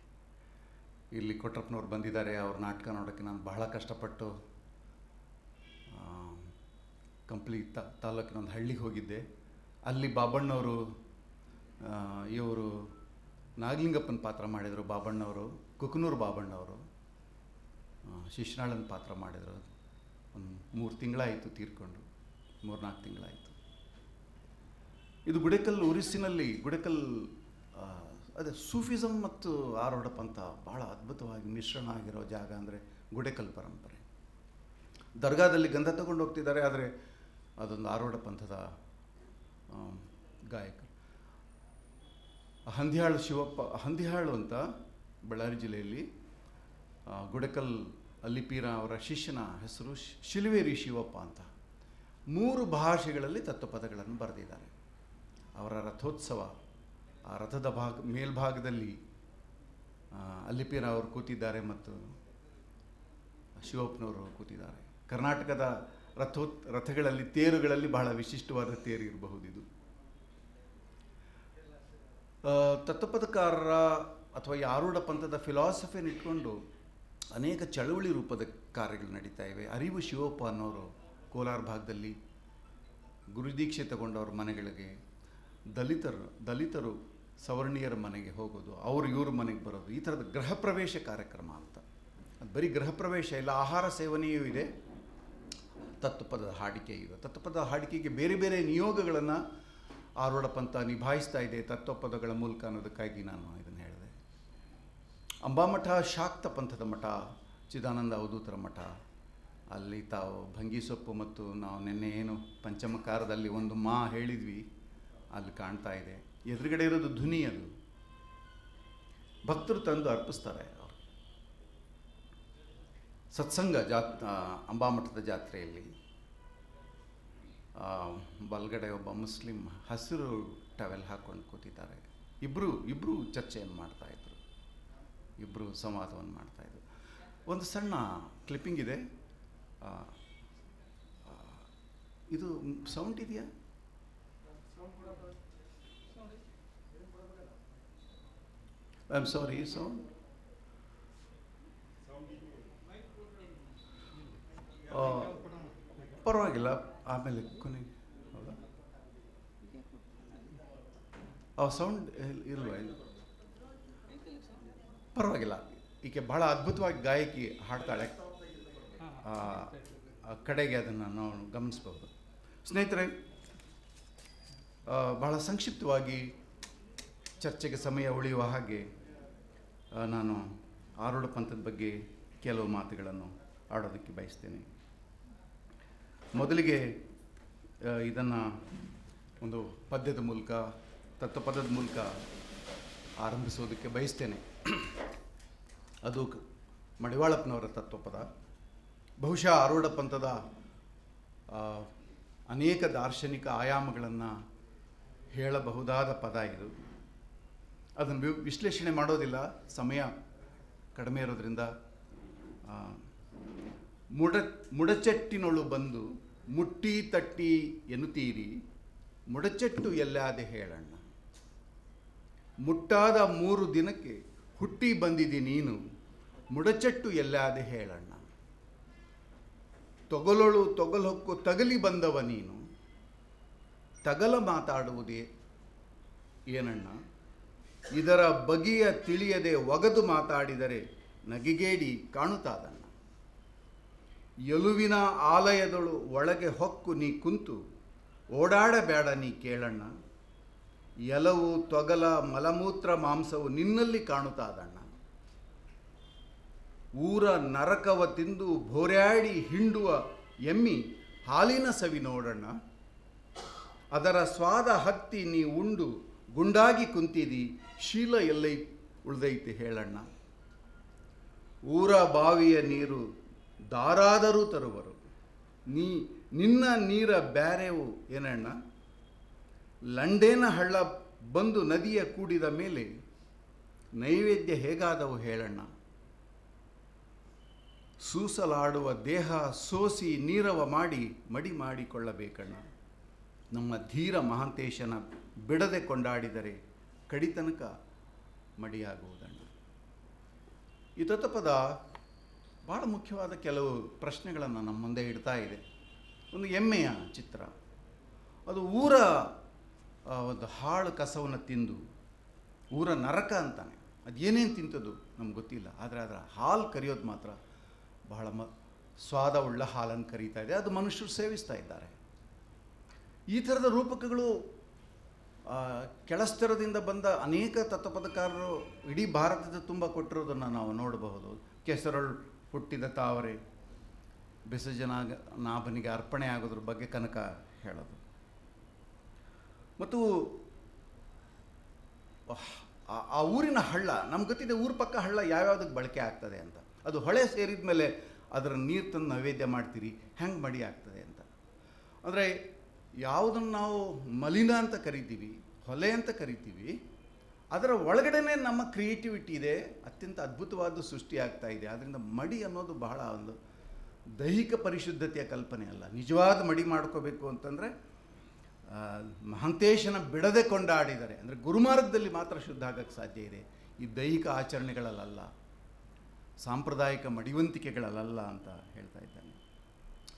ಇಲ್ಲಿ ಕೊಟ್ರಪ್ಪನವ್ರು ಬಂದಿದ್ದಾರೆ, ಅವ್ರ ನಾಟಕ ನೋಡೋಕ್ಕೆ ನಾನು ಬಹಳ ಕಷ್ಟಪಟ್ಟು ಕಂಪ್ಲಿ ತಾಲೂಕಿನ ಒಂದು ಹಳ್ಳಿಗೆ ಹೋಗಿದ್ದೆ. ಅಲ್ಲಿ ಬಾಬಣ್ಣವರು, ಇವರು ನಾಗಲಿಂಗಪ್ಪನ ಪಾತ್ರ ಮಾಡಿದರು ಬಾಬಣ್ಣವರು, ಕುಕನೂರು ಬಾಬಣ್ಣವರು ಶಿಶುನಾಳನ ಪಾತ್ರ ಮಾಡಿದರು. ಒಂದು 3 ತಿಂಗಳಾಯಿತು ತೀರ್ಕೊಂಡು, 3-4 ತಿಂಗಳಾಯಿತು. ಇದು ಗುಡೇಕಲ್ ಒರಿಸ್ಸಿನಲ್ಲಿ, ಅದೇ ಸೂಫಿಸಮ್ ಮತ್ತು ಆರೋಢ ಪಂಥ ಭಾಳ ಅದ್ಭುತವಾಗಿ ಮಿಶ್ರಣ ಆಗಿರೋ ಜಾಗ ಅಂದರೆ ಗುಡೇಕಲ್ ಪರಂಪರೆ. ದರ್ಗಾದಲ್ಲಿ ಗಂಧ ತಗೊಂಡು ಹೋಗ್ತಿದ್ದಾರೆ, ಆದರೆ ಅದೊಂದು ಆರೋಢ ಪಂಥದ ಗಾಯಕ. ಹಂದಿಹಾಳು ಅಂತ ಬಳ್ಳಾರಿ ಜಿಲ್ಲೆಯಲ್ಲಿ ಗುಡೇಕಲ್ ಅಲ್ಲಿಪೀರ ಅವರ ಶಿಷ್ಯನ ಹೆಸರು ಶಿಲುವೇರಿ ಶಿವಪ್ಪ ಅಂತ. 3 ಭಾಷೆಗಳಲ್ಲಿ ತತ್ವಪದಗಳನ್ನು ಬರೆದಿದ್ದಾರೆ. ಅವರ ರಥೋತ್ಸವ, ಆ ರಥದ ಮೇಲ್ಭಾಗದಲ್ಲಿ ಅಲ್ಲಿಪೀರ ಅವರು ಕೂತಿದ್ದಾರೆ ಮತ್ತು ಶಿವಪ್ಪನವರು ಕೂತಿದ್ದಾರೆ. ಕರ್ನಾಟಕದ ರಥಗಳಲ್ಲಿ, ತೇರುಗಳಲ್ಲಿ ಬಹಳ ವಿಶಿಷ್ಟವಾದ ತೇರು ಇರಬಹುದು ಇದು. ತತ್ವಪದಕಾರರ ಅಥವಾ ಈ ಆರೂಢ ಪಂಥದ ಫಿಲಾಸಫಿಯನ್ನು ಇಟ್ಕೊಂಡು ಅನೇಕ ಚಳುವಳಿ ರೂಪದ ಕಾರ್ಯಗಳು ನಡೀತಾ ಇವೆ. ಅರಿವು ಶಿವಪ್ಪ ಅನ್ನೋರು ಕೋಲಾರ ಭಾಗದಲ್ಲಿ ಗುರುದೀಕ್ಷೆ ತಗೊಂಡವ್ರ ಮನೆಗಳಿಗೆ ದಲಿತರು ಸವರ್ಣೀಯರ ಮನೆಗೆ ಹೋಗೋದು, ಇವ್ರ ಮನೆಗೆ ಬರೋದು, ಈ ಥರದ ಗೃಹ ಪ್ರವೇಶ ಕಾರ್ಯಕ್ರಮ ಅಂತ. ಅದು ಬರೀ ಗೃಹ ಪ್ರವೇಶ ಇಲ್ಲ, ಆಹಾರ ಸೇವನೆಯೂ ಇದೆ, ತತ್ವಪದದ ಹಾಡಿಕೆ ಇದೆ. ತತ್ವಪದದ ಹಾಡಿಕೆಗೆ ಬೇರೆ ಬೇರೆ ನಿಯೋಗಗಳನ್ನು ಆರೂಢ ಪಂಥ ನಿಭಾಯಿಸ್ತಾ ಇದೆ ತತ್ವಪದಗಳ ಮೂಲಕ ಅನ್ನೋದಕ್ಕಾಗಿ ನಾನು ಇದನ್ನು ಹೇಳಿದೆ. ಅಂಬಾಮಠ ಶಾಕ್ತ ಪಂಥದ ಮಠ, ಚಿದಾನಂದ ಅವಧೂತರ ಮಠ, ಅಲ್ಲಿ ತಾವು ಭಂಗಿ ಸೊಪ್ಪು ಮತ್ತು ನಾವು ನಿನ್ನೆ ಏನು ಪಂಚಮಕಾರದಲ್ಲಿ ಒಂದು ಮಾ ಹೇಳಿದ್ವಿ ಅಲ್ಲಿ ಕಾಣ್ತಾ ಇದೆ. ಎದುರುಗಡೆ ಇರೋದು ಧ್ವನಿ, ಅದು ಭಕ್ತರು ತಂದು ಅರ್ಪಿಸ್ತಾರೆ. ಅವರು ಸತ್ಸಂಗ ಅಂಬಾಮಠದ ಜಾತ್ರೆಯಲ್ಲಿ ಬಲ್ಗಡೆ ಒಬ್ಬ ಮುಸ್ಲಿಂ ಹಸಿರು ಟವೆಲ್ ಹಾಕ್ಕೊಂಡು ಕೂತಿದ್ದಾರೆ. ಇಬ್ಬರು ಚರ್ಚೆಯನ್ನು ಮಾಡ್ತಾಯಿದ್ರು, ಇಬ್ಬರು ಸಂವಾದವನ್ನು ಮಾಡ್ತಾಯಿದ್ರು. ಒಂದು ಸಣ್ಣ ಕ್ಲಿಪ್ಪಿಂಗ್ ಇದೆ. ಇದು ಸೌಂಡ್ ಇದೆಯಾ? ಐ ಆಮ್ ಸಾರಿ, ಸೌಂಡ್ ಪರವಾಗಿಲ್ಲ, ಆಮೇಲೆ ಕೊನೆಗೆ ಹೌದಾ? ಸೌಂಡ್ ಇಲ್ವಾ? ಪರವಾಗಿಲ್ಲ. ಈಕೆ ಬಹಳ ಅದ್ಭುತವಾಗಿ ಗಾಯಕಿ, ಹಾಡ್ತಾಳೆ. ಕಡೆಗೆ ಅದನ್ನು ನಾವು ಗಮನಿಸ್ಬೋದು. ಸ್ನೇಹಿತರೆ, ಬಹಳ ಸಂಕ್ಷಿಪ್ತವಾಗಿ ಚರ್ಚೆಗೆ ಸಮಯ ಉಳಿಯುವ ಹಾಗೆ ನಾನು ಆರೂಢ ಪಂಥದ ಬಗ್ಗೆ ಕೆಲವು ಮಾತುಗಳನ್ನು ಆಡೋದಕ್ಕೆ ಬಯಸ್ತೇನೆ. ಮೊದಲಿಗೆ ಇದನ್ನು ಒಂದು ಪದ್ಯದ ಮೂಲಕ, ತತ್ವಪದದ ಮೂಲಕ ಆರಂಭಿಸೋದಕ್ಕೆ ಬಯಸ್ತೇನೆ. ಅದು ಮಡಿವಾಳಪ್ಪನವರ ತತ್ವಪದ. ಬಹುಶಃ ಆರೂಢ ಪಂಥದ ಅನೇಕ ದಾರ್ಶನಿಕ ಆಯಾಮಗಳನ್ನು ಹೇಳಬಹುದಾದ ಪದ ಇದು. ಅದನ್ನು ವಿಶ್ಲೇಷಣೆ ಮಾಡೋದಿಲ್ಲ, ಸಮಯ ಕಡಿಮೆ ಇರೋದ್ರಿಂದ. ಮುಡಚಟ್ಟಿನೊಳು ಬಂದು ಮುಟ್ಟಿ ತಟ್ಟಿ ಎನ್ನುತ್ತೀರಿ, ಮುಡಚಟ್ಟು ಎಲ್ಲಾದೆ ಹೇಳಣ್ಣ. ಮುಟ್ಟಾದ 3 ದಿನಕ್ಕೆ ಹುಟ್ಟಿ ಬಂದಿದಿ ನೀನು, ಮುಡಚಟ್ಟು ಎಲ್ಲಾದೆ ಹೇಳಣ್ಣ. ತೊಗಲೊಳು ತೊಗಲೊಕ್ಕು ತಗಲಿ ಬಂದವ ನೀನು, ತಗಲ ಮಾತಾಡುವುದೇ ಏನಣ್ಣ. ಇದರ ಬಗೆಯ ತಿಳಿಯದೆ ಒಗದು ಮಾತಾಡಿದರೆ ನಗಿಗೇಡಿ ಕಾಣುತ್ತಾದಣ್ಣ. ಎಲುವಿನ ಆಲಯದಳು ಒಳಗೆ ಹೊಕ್ಕು ನೀ ಕುಂತು ಓಡಾಡಬೇಡ ನೀ ಕೇಳಣ್ಣ. ಎಲವು ತೊಗಲ ಮಲಮೂತ್ರ ಮಾಂಸವು ನಿನ್ನಲ್ಲಿ ಕಾಣುತ್ತಾದಣ್ಣ. ಊರ ನರಕವ ತಿಂದು ಭೋರ್ಯಾಡಿ ಹಿಂಡುವ ಎಮ್ಮಿ ಹಾಲಿನ ಸವಿ ನೋಡಣ್ಣ. ಅದರ ಸ್ವಾದ ಹತ್ತಿ ನೀ ಉಂಡು ಗುಂಡಾಗಿ ಕುಂತಿದಿ, ಶೀಲ ಎಲ್ಲೈ ಉಳ್ದೈತೆ ಹೇಳಣ್ಣ. ಊರ ಬಾವಿಯ ನೀರು ದಾರಾದರೂ ತರುವರು, ನಿನ್ನ ನೀರ ಬ್ಯಾರೆವು ಏನಣ್ಣ. ಲಂಡೇನ ಹಳ್ಳ ಬಂದು ನದಿಯ ಕೂಡಿದ ಮೇಲೆ ನೈವೇದ್ಯ ಹೇಗಾದವು ಹೇಳಣ್ಣ. ಸೂಸಲಾಡುವ ದೇಹ ಸೋಸಿ ನೀರವ ಮಾಡಿ ಮಡಿ ಮಾಡಿಕೊಳ್ಳಬೇಕಣ್ಣ. ನಮ್ಮ ಧೀರ ಮಹಾಂತೇಶನ ಬಿಡದೆ ಕೊಂಡಾಡಿದರೆ ಕಡಿತನಕ ಮಡಿಯಾಗುವುದಣ್ಣ. ಈ ತತ್ವಪದ ಭಾಳ ಮುಖ್ಯವಾದ ಕೆಲವು ಪ್ರಶ್ನೆಗಳನ್ನು ನಮ್ಮ ಮುಂದೆ ಇಡ್ತಾ ಇದೆ. ಒಂದು ಎಮ್ಮೆಯ ಚಿತ್ರ, ಅದು ಊರ ಒಂದು ಹಾಳು ಕಸವನ್ನು ತಿಂದು, ಊರ ನರಕ ಅಂತಾನೆ, ಅದು ಏನೇನು ತಿಂತದ್ದು ನಮ್ಗೆ ಗೊತ್ತಿಲ್ಲ, ಆದರೆ ಅದರ ಹಾಲು ಕರಿಯೋದು ಮಾತ್ರ ಬಹಳ ಸ್ವಾದವುಳ್ಳ ಹಾಲನ್ನು ಕರೀತಾ ಇದೆ. ಅದು ಮನುಷ್ಯರು ಸೇವಿಸ್ತಾ ಇದ್ದಾರೆ. ಈ ಥರದ ರೂಪಕಗಳು ಕೆಳಸ್ತರದಿಂದ ಬಂದ ಅನೇಕ ತತ್ವಪದಕಾರರು ಇಡೀ ಭಾರತದ ತುಂಬ ಕೊಟ್ಟಿರೋದನ್ನು ನಾವು ನೋಡಬಹುದು. ಕೆಸರಳು ಹುಟ್ಟಿದ ತಾವರೆ ಬೆಸಜನ ನಾಭನಿಗೆ ಅರ್ಪಣೆ ಆಗೋದ್ರ ಬಗ್ಗೆ ಕನಕ ಹೇಳೋದು. ಮತ್ತು ಆ ಊರಿನ ಹಳ್ಳ, ನಮ್ಗೆ ಗೊತ್ತಿದೆ ಊರ ಪಕ್ಕ ಹಳ್ಳ ಯಾವ್ಯಾವುದಕ್ಕೆ ಬಳಕೆ ಆಗ್ತದೆ ಅಂತ. ಅದು ಹೊಳೆ ಸೇರಿದ ಮೇಲೆ ಅದರ ನೀರು ತಂದು ನೈವೇದ್ಯ ಮಾಡ್ತೀರಿ, ಹೆಂಗೆ ಮಡಿ ಆಗ್ತದೆ ಅಂತ. ಅಂದರೆ ಯಾವುದನ್ನು ನಾವು ಮಲಿನ ಅಂತ ಕರಿತೀವಿ, ಹೊಲೆ ಅಂತ ಕರಿತೀವಿ, ಅದರ ಒಳಗಡೆನೇ ನಮ್ಮ ಕ್ರಿಯೇಟಿವಿಟಿ ಇದೆ, ಅತ್ಯಂತ ಅದ್ಭುತವಾದ ಸೃಷ್ಟಿ ಆಗ್ತಾ ಇದೆ. ಆದ್ದರಿಂದ ಮಡಿ ಅನ್ನೋದು ಬಹಳ ಒಂದು ದೈಹಿಕ ಪರಿಶುದ್ಧತೆಯ ಕಲ್ಪನೆ ಅಲ್ಲ. ನಿಜವಾದ ಮಡಿ ಮಾಡ್ಕೋಬೇಕು ಅಂತಂದರೆ ಮಹಾಂತೇಶನ ಬಿಡದೆ ಕೊಂಡಾಡಿದರೆ, ಅಂದರೆ ಗುರುಮಾರ್ಗದಲ್ಲಿ ಮಾತ್ರ ಶುದ್ಧ ಆಗಕ್ಕೆ ಸಾಧ್ಯ ಇದೆ, ಈ ದೈಹಿಕ ಆಚರಣೆಗಳಲ್ಲ, ಸಾಂಪ್ರದಾಯಿಕ ಮಡಿವಂತಿಕೆಗಳಲ್ಲ ಅಂತ ಹೇಳ್ತಾ ಇದ್ದಾನೆ.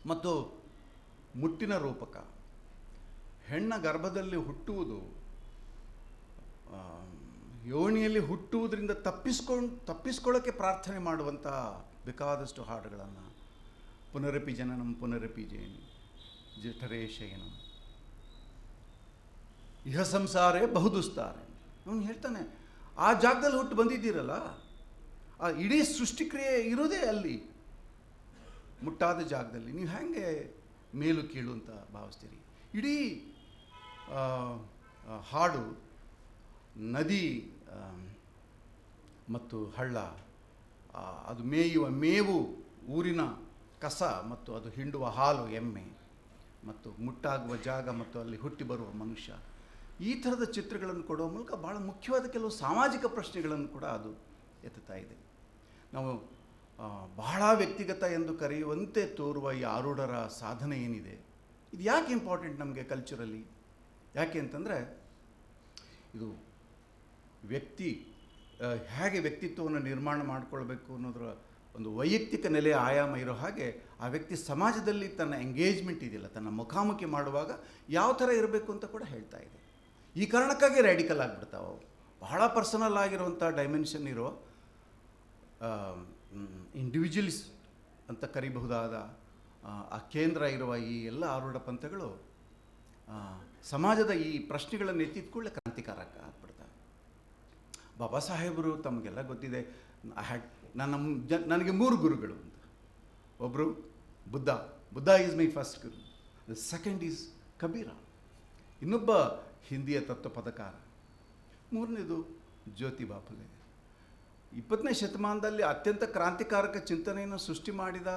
ಮತ್ತು ಮುಟ್ಟಿನ ರೂಪಕ, ಹೆಣ್ಣ ಗರ್ಭದಲ್ಲಿ ಹುಟ್ಟುವುದು, ಯೋನಿಯಲ್ಲಿ ಹುಟ್ಟುವುದರಿಂದ ತಪ್ಪಿಸ್ಕೊಳ್ಳೋಕ್ಕೆ ಪ್ರಾರ್ಥನೆ ಮಾಡುವಂಥ ಬೇಕಾದಷ್ಟು ಹಾಡುಗಳನ್ನು, ಪುನರಪಿ ಜನನಂ ಪುನರಪಿ ಜೇನಿ ಜಠರೇ ಶಯನಂ ಇಹ ಸಂಸಾರೇ ಬಹುದುಸ್ತಾರೆ. ಅವನು ಹೇಳ್ತಾನೆ, ಆ ಜಾಗದಲ್ಲಿ ಹುಟ್ಟು ಬಂದಿದ್ದೀರಲ್ಲ, ಆ ಇಡೀ ಸೃಷ್ಟಿಕ್ರಿಯೆ ಇರೋದೇ ಅಲ್ಲಿ. ಮುಟ್ಟಾದ ಜಾಗದಲ್ಲಿ ನೀವು ಹೇಗೆ ಮೇಲು ಕೀಳು ಅಂತ ಭಾವಿಸ್ತೀರಿ? ಇಡೀ ಹಾಡು, ನದಿ ಮತ್ತು ಹಳ್ಳ, ಅದು ಮೇಯುವ ಮೇವು, ಊರಿನ ಕಸ ಮತ್ತು ಅದು ಹಿಂಡುವ ಹಾಲು ಎಮ್ಮೆ, ಮತ್ತು ಮುಟ್ಟಾಗುವ ಜಾಗ ಮತ್ತು ಅಲ್ಲಿ ಹುಟ್ಟಿ ಬರುವ ಮನುಷ್ಯ, ಈ ಥರದ ಚಿತ್ರಗಳನ್ನು ಕೊಡುವ ಮೂಲಕ ಭಾಳ ಮುಖ್ಯವಾದ ಕೆಲವು ಸಾಮಾಜಿಕ ಪ್ರಶ್ನೆಗಳನ್ನು ಕೂಡ ಅದು ಎತ್ತುತ್ತಾ ಇದೆ. ನಾವು ಬಹಳ ವ್ಯಕ್ತಿಗತ ಎಂದು ಕರೆಯುವಂತೆ ತೋರುವ ಈ ಆರೂಢರ ಸಾಧನೆ ಏನಿದೆ, ಇದು ಯಾಕೆ ಇಂಪಾರ್ಟೆಂಟ್ ನಮಗೆ ಕಲ್ಚರಲ್ಲಿ? ಯಾಕೆ ಅಂತಂದರೆ ಇದು ವ್ಯಕ್ತಿ ಹೇಗೆ ವ್ಯಕ್ತಿತ್ವವನ್ನು ನಿರ್ಮಾಣ ಮಾಡಿಕೊಳ್ಬೇಕು ಅನ್ನೋದರ ಒಂದು ವೈಯಕ್ತಿಕ ನೆಲೆಯ ಆಯಾಮ ಇರೋ ಹಾಗೆ ಆ ವ್ಯಕ್ತಿ ಸಮಾಜದಲ್ಲಿ ತನ್ನ ಎಂಗೇಜ್ಮೆಂಟ್ ಇದೆಯಲ್ಲ, ತನ್ನ ಮುಖಾಮುಖಿ ಮಾಡುವಾಗ ಯಾವ ಥರ ಇರಬೇಕು ಅಂತ ಕೂಡ ಹೇಳ್ತಾ ಇದೆ. ಈ ಕಾರಣಕ್ಕಾಗಿ ರ್ಯಾಡಿಕಲ್ ಆಗಿಬಿಡ್ತಾವೆ ಅವು. ಬಹಳ ಪರ್ಸನಲ್ ಆಗಿರುವಂಥ ಡೈಮೆನ್ಷನ್ ಇರೋ ಇಂಡಿವಿಜುವಲ್ಸ್ ಅಂತ ಕರಿಬಹುದಾದ ಆ ಕೇಂದ್ರ ಇರುವ ಈ ಎಲ್ಲ ಆರೂಢ ಪಂಥಗಳು ಸಮಾಜದ ಈ ಪ್ರಶ್ನೆಗಳನ್ನು ಎತ್ತಿದ್ಕೊಳ್ಳೆ ಕ್ರಾಂತಿಕಾರಕ ಆಗ್ಬಿಡ್ತಾರೆ. ಬಾಬಾ ಸಾಹೇಬರು ತಮಗೆಲ್ಲ ಗೊತ್ತಿದೆ, ನನಗೆ 3 ಗುರುಗಳು ಅಂತ. ಒಬ್ಬರು Buddha is my first Guru, the second is Kabira, ಇನ್ನೊಬ್ಬ ಹಿಂದಿಯ ತತ್ವಪದಕಾರ, 3ನೇದು ಜ್ಯೋತಿಬಾ ಫುಲೆ. 20ನೇ ಶತಮಾನದಲ್ಲಿ ಅತ್ಯಂತ ಕ್ರಾಂತಿಕಾರಕ ಚಿಂತನೆಯನ್ನು ಸೃಷ್ಟಿ ಮಾಡಿದ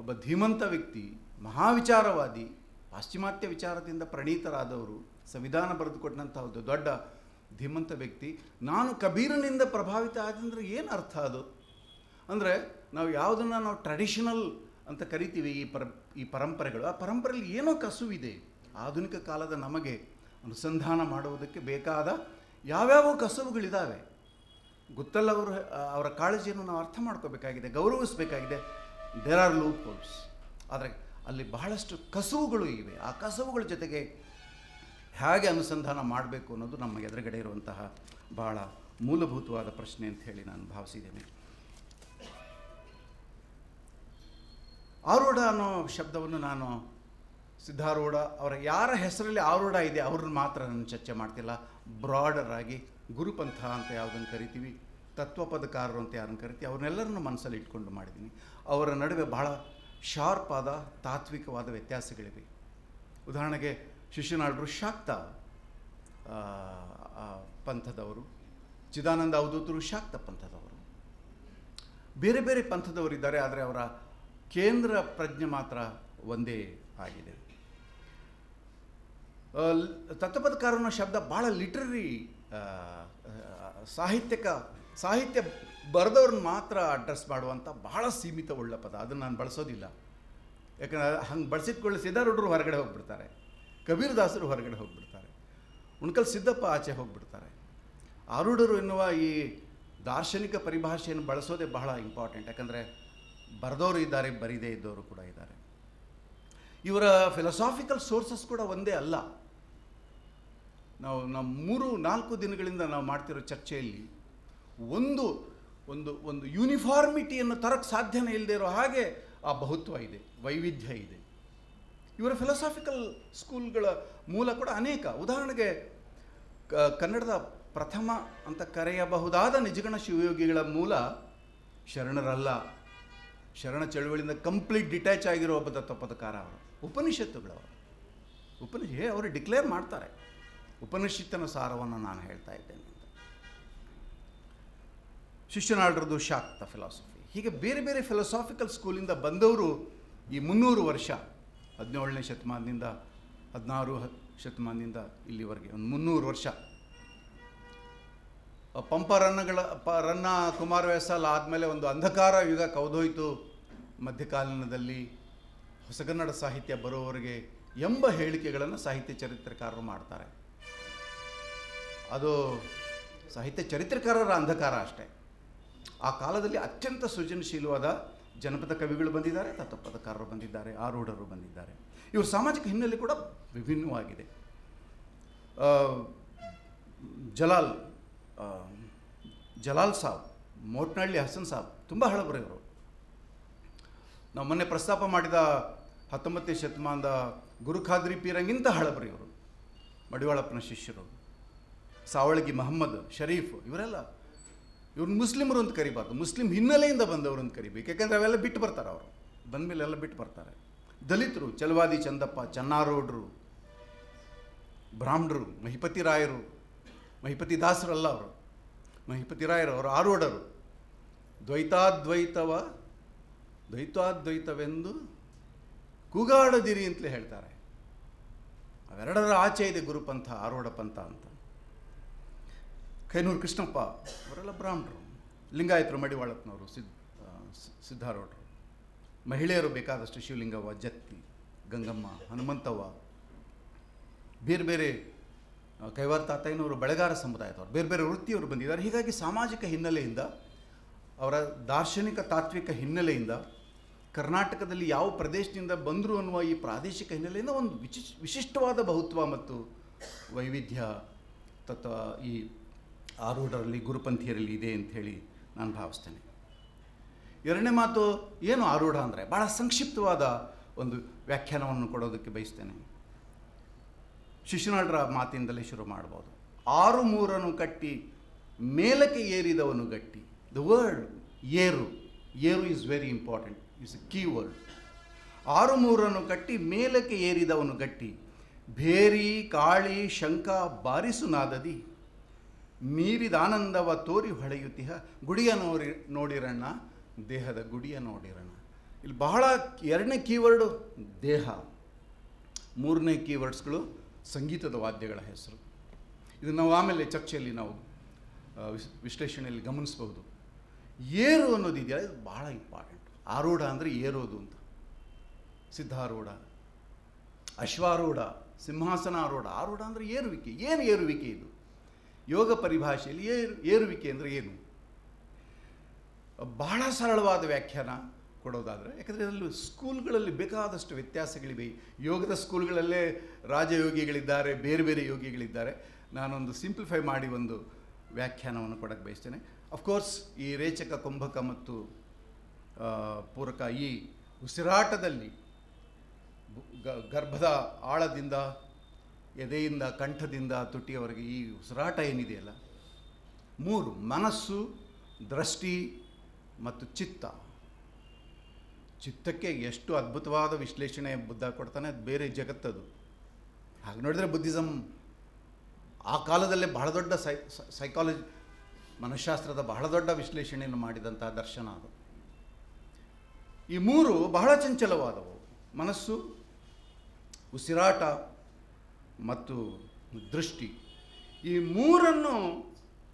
ಒಬ್ಬ ಧೀಮಂತ ವ್ಯಕ್ತಿ, ಮಹಾವಿಚಾರವಾದಿ, ಪಾಶ್ಚಿಮಾತ್ಯ ವಿಚಾರದಿಂದ ಪ್ರಣೀತರಾದವರು, ಸಂವಿಧಾನ ಬರೆದುಕೊಟ್ಟಂಥ ಒಂದು ದೊಡ್ಡ ಧೀಮಂತ ವ್ಯಕ್ತಿ. ನಾನು ಕಬೀರನಿಂದ ಪ್ರಭಾವಿತ ಆದಂದ್ರೆ ಏನು ಅರ್ಥ ಅದು? ಅಂದರೆ ನಾವು ಯಾವುದನ್ನು ನಾವು ಟ್ರೆಡಿಷನಲ್ ಅಂತ ಕರಿತೀವಿ, ಈ ಪರಂಪರೆಗಳು, ಆ ಪರಂಪರೆಯಲ್ಲಿ ಏನೋ ಕಸುವಿದೆ. ಆಧುನಿಕ ಕಾಲದ ನಮಗೆ ಅನುಸಂಧಾನ ಮಾಡುವುದಕ್ಕೆ ಬೇಕಾದ ಯಾವ್ಯಾವ ಕಸುವುಗಳಿದ್ದಾವೆ ಗೊತ್ತಲ್ಲ. ಅವರ ಕಾಳಜಿಯನ್ನು ನಾವು ಅರ್ಥ ಮಾಡ್ಕೋಬೇಕಾಗಿದೆ, ಗೌರವಿಸಬೇಕಾಗಿದೆ. There are loopholes. ಆದರೆ ಅಲ್ಲಿ ಬಹಳಷ್ಟು ಕಸುವುಗಳು ಇವೆ. ಆ ಕಸುವುಗಳ ಜೊತೆಗೆ ಹೇಗೆ ಅನುಸಂಧಾನ ಮಾಡಬೇಕು ಅನ್ನೋದು ನಮ್ಮ ಎದುರುಗಡೆ ಇರುವಂತಹ ಬಹಳ ಮೂಲಭೂತವಾದ ಪ್ರಶ್ನೆ ಅಂತ ಹೇಳಿ ನಾನು ಭಾವಿಸಿದ್ದೇನೆ. ಆರೂಢ ಅನ್ನೋ ಶಬ್ದವನ್ನು ನಾನು ಸಿದ್ಧಾರೂಢ ಅವರ ಯಾರ ಹೆಸರಲ್ಲಿ ಆರೂಢ ಇದೆ ಅವ್ರನ್ನ ಮಾತ್ರ ನಾನು ಚರ್ಚೆ ಮಾಡ್ತಿಲ್ಲ. ಬ್ರಾಡರ್ ಆಗಿ ಗುರುಪಂಥ ಅಂತ ಯಾವುದನ್ನು ಕರಿತೀವಿ, ತತ್ವಪದಕಾರರು ಅಂತ ಯಾರನ್ನು ಕರಿತೀವಿ, ಅವ್ರನ್ನೆಲ್ಲರನ್ನು ಮನಸ್ಸಲ್ಲಿ ಇಟ್ಕೊಂಡು ಮಾಡಿದ್ದೀನಿ. ಅವರ ನಡುವೆ ಬಹಳ ಶಾರ್ಪ್ ಆದ ತಾತ್ವಿಕವಾದ ವ್ಯತ್ಯಾಸಗಳಿವೆ. ಉದಾಹರಣೆಗೆ ಶಿಶುನಾಳರು ಶಾಕ್ತ ಪಂಥದವರು, ಚಿದಾನಂದ ಅವಧೂತರು ಶಾಕ್ತ ಪಂಥದವರು. ಬೇರೆ ಬೇರೆ ಪಂಥದವರಿದ್ದಾರೆ, ಆದರೆ ಅವರ ಕೇಂದ್ರ ಪ್ರಜ್ಞೆ ಮಾತ್ರ ಒಂದೇ ಆಗಿದೆ. ತತ್ವಪದಕಾರನ ಶಬ್ದ ಭಾಳ ಲಿಟ್ರರಿ, ಸಾಹಿತ್ಯ ಬರೆದವ್ರನ್ನ ಮಾತ್ರ ಅಡ್ರೆಸ್ ಮಾಡುವಂಥ ಬಹಳ ಸೀಮಿತವುಳ್ಳ ಪದ. ಅದನ್ನು ನಾನು ಬಳಸೋದಿಲ್ಲ. ಯಾಕಂದರೆ ಹಂಗೆ ಬಳಸಿಟ್ಕೊಳ್ಳಿ ಸಿದ್ಧಾರೂಢರು ಹೊರಗಡೆ ಹೋಗ್ಬಿಡ್ತಾರೆ, ಕಬೀರದಾಸರು ಹೊರಗಡೆ ಹೋಗ್ಬಿಡ್ತಾರೆ, ಉಣ್ಕಲ್ ಸಿದ್ದಪ್ಪ ಆಚೆ ಹೋಗ್ಬಿಡ್ತಾರೆ. ಆರೂಢರು ಎನ್ನುವ ಈ ದಾರ್ಶನಿಕ ಪರಿಭಾಷೆಯನ್ನು ಬಳಸೋದೇ ಬಹಳ ಇಂಪಾರ್ಟೆಂಟ್. ಯಾಕಂದರೆ ಬರೆದವರು ಇದ್ದಾರೆ, ಬರೀದೇ ಇದ್ದವರು ಕೂಡ ಇದ್ದಾರೆ. ಇವರ ಫಿಲಾಸಾಫಿಕಲ್ ಸೋರ್ಸಸ್ ಕೂಡ ಒಂದೇ ಅಲ್ಲ. ನಾವು 3-4 ದಿನಗಳಿಂದ ನಾವು ಮಾಡ್ತಿರೋ ಚರ್ಚೆಯಲ್ಲಿ ಒಂದು ಒಂದು ಒಂದು ಯೂನಿಫಾರ್ಮಿಟಿಯನ್ನು ತರಕ್ಕೆ ಸಾಧ್ಯನೇ ಇಲ್ಲದೆ ಇರೋ ಹಾಗೆ ಆ ಬಹುತ್ವ ಇದೆ, ವೈವಿಧ್ಯ ಇದೆ. ಇವರ ಫಿಲಾಸಾಫಿಕಲ್ ಸ್ಕೂಲ್ಗಳ ಮೂಲ ಕೂಡ ಅನೇಕ. ಉದಾಹರಣೆಗೆ ಕನ್ನಡದ ಪ್ರಥಮ ಅಂತ ಕರೆಯಬಹುದಾದ ನಿಜಗಣ ಶಿವಯೋಗಿಗಳ ಮೂಲ ಶರಣರಲ್ಲ. ಶರಣ ಚಳುವಳಿಯಿಂದ ಕಂಪ್ಲೀಟ್ ಡಿಟ್ಯಾಚ್ ಆಗಿರೋ ಒಬ್ಬ ತತ್ವಪದಕಾರ ಅವರು. ಉಪನಿಷತ್ತುಗಳವರು ಅವರು ಡಿಕ್ಲೇರ್ ಮಾಡ್ತಾರೆ, ಉಪನಿಷತ್ತಿನ ಸಾರವನ್ನು ನಾನು ಹೇಳ್ತಾ ಇದ್ದೇನೆ ಅಂತ. ಶಿಶುನಾಳರದು ಶಾಕ್ತ ಫಿಲಾಸಫಿ. ಹೀಗೆ ಬೇರೆ ಬೇರೆ ಫಿಲಾಸಾಫಿಕಲ್ ಸ್ಕೂಲಿಂದ ಬಂದವರು ಈ 300 ವರ್ಷ, 17ನೇ ಶತಮಾನದಿಂದ 16 ಶತಮಾನದಿಂದ ಇಲ್ಲಿವರೆಗೆ ಒಂದು 300 ವರ್ಷ ಪಂಪ ರನ್ನ ಕುಮಾರವ್ಯಾಸ ಆದಮೇಲೆ ಒಂದು ಅಂಧಕಾರ ಯುಗ ಕಳೆದೋಯ್ತು ಮಧ್ಯಕಾಲೀನದಲ್ಲಿ, ಹೊಸಗನ್ನಡ ಸಾಹಿತ್ಯ ಬರೋವರೆಗೆ ಎಂಬ ಹೇಳಿಕೆಗಳನ್ನು ಸಾಹಿತ್ಯ ಚರಿತ್ರಕಾರರು ಮಾಡ್ತಾರೆ. ಅದು ಸಾಹಿತ್ಯ ಚರಿತ್ರಕಾರರ ಅಂಧಕಾರ ಅಷ್ಟೇ. ಆ ಕಾಲದಲ್ಲಿ ಅತ್ಯಂತ ಸೃಜನಶೀಲವಾದ ಜನಪದ ಕವಿಗಳು ಬಂದಿದ್ದಾರೆ, ತತ್ವಪದಕಾರರು ಬಂದಿದ್ದಾರೆ, ಆರೂಢರು ಬಂದಿದ್ದಾರೆ. ಇವ್ರ ಸಾಮಾಜಿಕ ಹಿನ್ನೆಲೆ ಕೂಡ ವಿಭಿನ್ನವಾಗಿದೆ. ಜಲಾಲ್ ಸಾಬ್, ಮೋಟ್ನಹಳ್ಳಿ ಹಸನ್ ಸಾಬ್ ತುಂಬ ಹಳಬರಿವರು. ನಾವು ಮೊನ್ನೆ ಪ್ರಸ್ತಾಪ ಮಾಡಿದ 19ನೇ ಶತಮಾನದ ಗುರುಖಾದ್ರಿ ಪೀರಂಗಿಂತ ಹಳಬರಿವರು, ಮಡಿವಾಳಪ್ಪನ ಶಿಷ್ಯರು, ಸಾವಳಗಿ ಮಹಮ್ಮದ್ ಶರೀಫ್, ಇವ್ರನ್ನ ಮುಸ್ಲಿಮರು ಅಂತ ಕರಿಬಾರ್ದು, ಮುಸ್ಲಿಂ ಹಿನ್ನೆಲೆಯಿಂದ ಬಂದವರು ಅಂತ ಕರಿಬೇಕು. ಯಾಕೆಂದರೆ ಅವೆಲ್ಲ ಬಿಟ್ಟು ಬರ್ತಾರೆ ಅವರು. ಬಂದಮೇಲೆ ಎಲ್ಲ ಬಿಟ್ಟು ಬರ್ತಾರೆ. ದಲಿತರು ಚಲವಾದಿ ಚಂದಪ್ಪ, ಚನ್ನಾರೋಡ್ರು, ಬ್ರಾಹ್ಮಣರು, ಮಹಿಪತಿ ರಾಯರು, ಮಹಿಪತಿ ದಾಸರಲ್ಲ ಅವರು, ಮಹಿಪತಿ ರಾಯರು, ಅವರು ಆರೋಡರು. ದ್ವೈತಾದ್ವೈತವೆಂದು ಕೂಗಾಡದಿರಿ ಅಂತಲೇ ಹೇಳ್ತಾರೆ. ಅವೆರಡರ ಆಚೆ ಇದೆ ಗುರುಪಂಥ, ಆರೋಢ ಪಂಥ ಅಂತ. ಕೈನೂರು ಕೃಷ್ಣಪ್ಪ ಅವರೆಲ್ಲ ಬ್ರಾಹ್ಮಣರು. ಲಿಂಗಾಯತರು ಮಡಿವಾಳಪ್ಪನವರು, ಸಿದ್ಧಾರೂಢರು. ಮಹಿಳೆಯರು ಬೇಕಾದಷ್ಟು ಶಿವಲಿಂಗವ್ವ, ಜತ್ತಿ, ಗಂಗಮ್ಮ, ಹನುಮಂತವ್ವ, ಬೇರೆ ಬೇರೆ ಕೈವಾರ ತಾತಯ್ಯನವರು ಬೆಳೆಗಾರ ಸಮುದಾಯದವರು, ಬೇರೆ ಬೇರೆ ವೃತ್ತಿಯವರು ಬಂದಿದ್ದಾರೆ. ಹೀಗಾಗಿ ಸಾಮಾಜಿಕ ಹಿನ್ನೆಲೆಯಿಂದ, ಅವರ ದಾರ್ಶನಿಕ ತಾತ್ವಿಕ ಹಿನ್ನೆಲೆಯಿಂದ, ಕರ್ನಾಟಕದಲ್ಲಿ ಯಾವ ಪ್ರದೇಶದಿಂದ ಬಂದರು ಅನ್ನುವ ಈ ಪ್ರಾದೇಶಿಕ ಹಿನ್ನೆಲೆಯಿಂದ ಒಂದು ವಿಶಿಷ್ಟವಾದ ಬಹುತ್ವ ಮತ್ತು ವೈವಿಧ್ಯ ಈ ಆರೂಢರಲ್ಲಿ, ಗುರುಪಂಥಿಯರಲ್ಲಿ ಇದೆ ಅಂಥೇಳಿ ನಾನು ಭಾವಿಸ್ತೇನೆ. ಎರಡನೇ ಮಾತು, ಏನು ಆರೂಢ ಅಂದರೆ ಭಾಳ ಸಂಕ್ಷಿಪ್ತವಾದ ಒಂದು ವ್ಯಾಖ್ಯಾನವನ್ನು ಕೊಡೋದಕ್ಕೆ ಬಯಸ್ತೇನೆ. ಶಿಶುನಾಳರ ಮಾತಿಂದಲೇ ಶುರು ಮಾಡ್ಬೋದು. 6 ಮೂರನ್ನು ಕಟ್ಟಿ ಮೇಲಕ್ಕೆ ಏರಿದವನು ಗಟ್ಟಿ. ದ ವರ್ಡ್ ಏರು is very important, is A key word. 6 ಮೂರನ್ನು ಕಟ್ಟಿ ಮೇಲಕ್ಕೆ ಏರಿದವನು ಗಟ್ಟಿ, ಭೇರಿ ಕಾಳಿ ಶಂಕ ಬಾರಿಸು ನಾದದಿ, ಮೀರಿದ ಆನಂದವ ತೋರಿ ಹೊಳೆಯುತ್ತಿಹ, ಗುಡಿಯ ನೋಡಿರಣ್ಣ ದೇಹದ ಗುಡಿಯ ನೋಡಿರಣ್ಣ. ಇಲ್ಲಿ ಬಹಳ ಎರಡನೇ ಕೀವರ್ಡು ದೇಹ, ಮೂರನೇ ಕೀವರ್ಡ್ಸ್ಗಳು ಸಂಗೀತದ ವಾದ್ಯಗಳ ಹೆಸರು. ಇದನ್ನು ನಾವು ಆಮೇಲೆ ಚರ್ಚೆಯಲ್ಲಿ ನಾವು ವಿಶ್ಲೇಷಣೆಯಲ್ಲಿ ಗಮನಿಸ್ಬೋದು. ಏರು ಅನ್ನೋದಿದೆಯಲ್ಲ, ಇದು ಬಹಳ ಇಂಪಾರ್ಟೆಂಟ್. ಆರೂಢ ಅಂದರೆ ಏರೋದು ಅಂತ. ಸಿದ್ಧಾರೂಢ, ಅಶ್ವಾರೂಢ, ಸಿಂಹಾಸನಾರೂಢ. ಆರೂಢ ಅಂದರೆ ಏರುವಿಕೆ. ಏನು ಏರುವಿಕೆ ಇದು? ಯೋಗ ಪರಿಭಾಷೆಯಲ್ಲಿ ಏರುವಿಕೆ ಅಂದರೆ ಏನು? ಬಹಳ ಸರಳವಾದ ವ್ಯಾಖ್ಯಾನ ಕೊಡೋದಾದರೆ, ಯಾಕಂದರೆ ಇದರಲ್ಲಿ ಸ್ಕೂಲ್ಗಳಲ್ಲಿ ಬೇಕಾದಷ್ಟು ವ್ಯತ್ಯಾಸಗಳಿವೆ. ಯೋಗದ ಸ್ಕೂಲ್ಗಳಲ್ಲೇ ರಾಜಯೋಗಿಗಳಿದ್ದಾರೆ, ಬೇರೆ ಬೇರೆ ಯೋಗಿಗಳಿದ್ದಾರೆ. ನಾನೊಂದು ಸಿಂಪ್ಲಿಫೈ ಮಾಡಿ ಒಂದು ವ್ಯಾಖ್ಯಾನವನ್ನು ಕೊಡೋಕ್ಕೆ ಬಯಸ್ತೇನೆ. ಅಫ್ಕೋರ್ಸ್ ಈ ರೇಚಕ, ಕುಂಭಕ ಮತ್ತು ಪೂರಕ, ಈ ಉಸಿರಾಟದಲ್ಲಿ ಗರ್ಭದ ಆಳದಿಂದ, ಎದೆಯಿಂದ, ಕಂಠದಿಂದ ತುಟಿಯವರೆಗೆ ಈ ಉಸಿರಾಟ ಏನಿದೆಯಲ್ಲ, 3 ಮನಸ್ಸು, ದೃಷ್ಟಿ ಮತ್ತು ಚಿತ್ತ. ಚಿತ್ತಕ್ಕೆ ಎಷ್ಟು ಅದ್ಭುತವಾದ ವಿಶ್ಲೇಷಣೆ ಬುದ್ಧ ಕೊಡ್ತಾನೆ, ಅದು ಬೇರೆ ಜಗತ್ತದು. ಹಾಗೆ ನೋಡಿದರೆ ಬುದ್ಧಿಸಮ್ ಆ ಕಾಲದಲ್ಲೇ ಬಹಳ ದೊಡ್ಡ ಸೈಕಾಲಜಿ, ಮನಃಶಾಸ್ತ್ರದ ಬಹಳ ದೊಡ್ಡ ವಿಶ್ಲೇಷಣೆಯನ್ನು ಮಾಡಿದಂಥ ದರ್ಶನ ಅದು. ಈ 3 ಬಹಳ ಚಂಚಲವಾದವು: ಮನಸ್ಸು, ಉಸಿರಾಟ ಮತ್ತು ದೃಷ್ಟಿ. ಈ 3ಅನ್ನು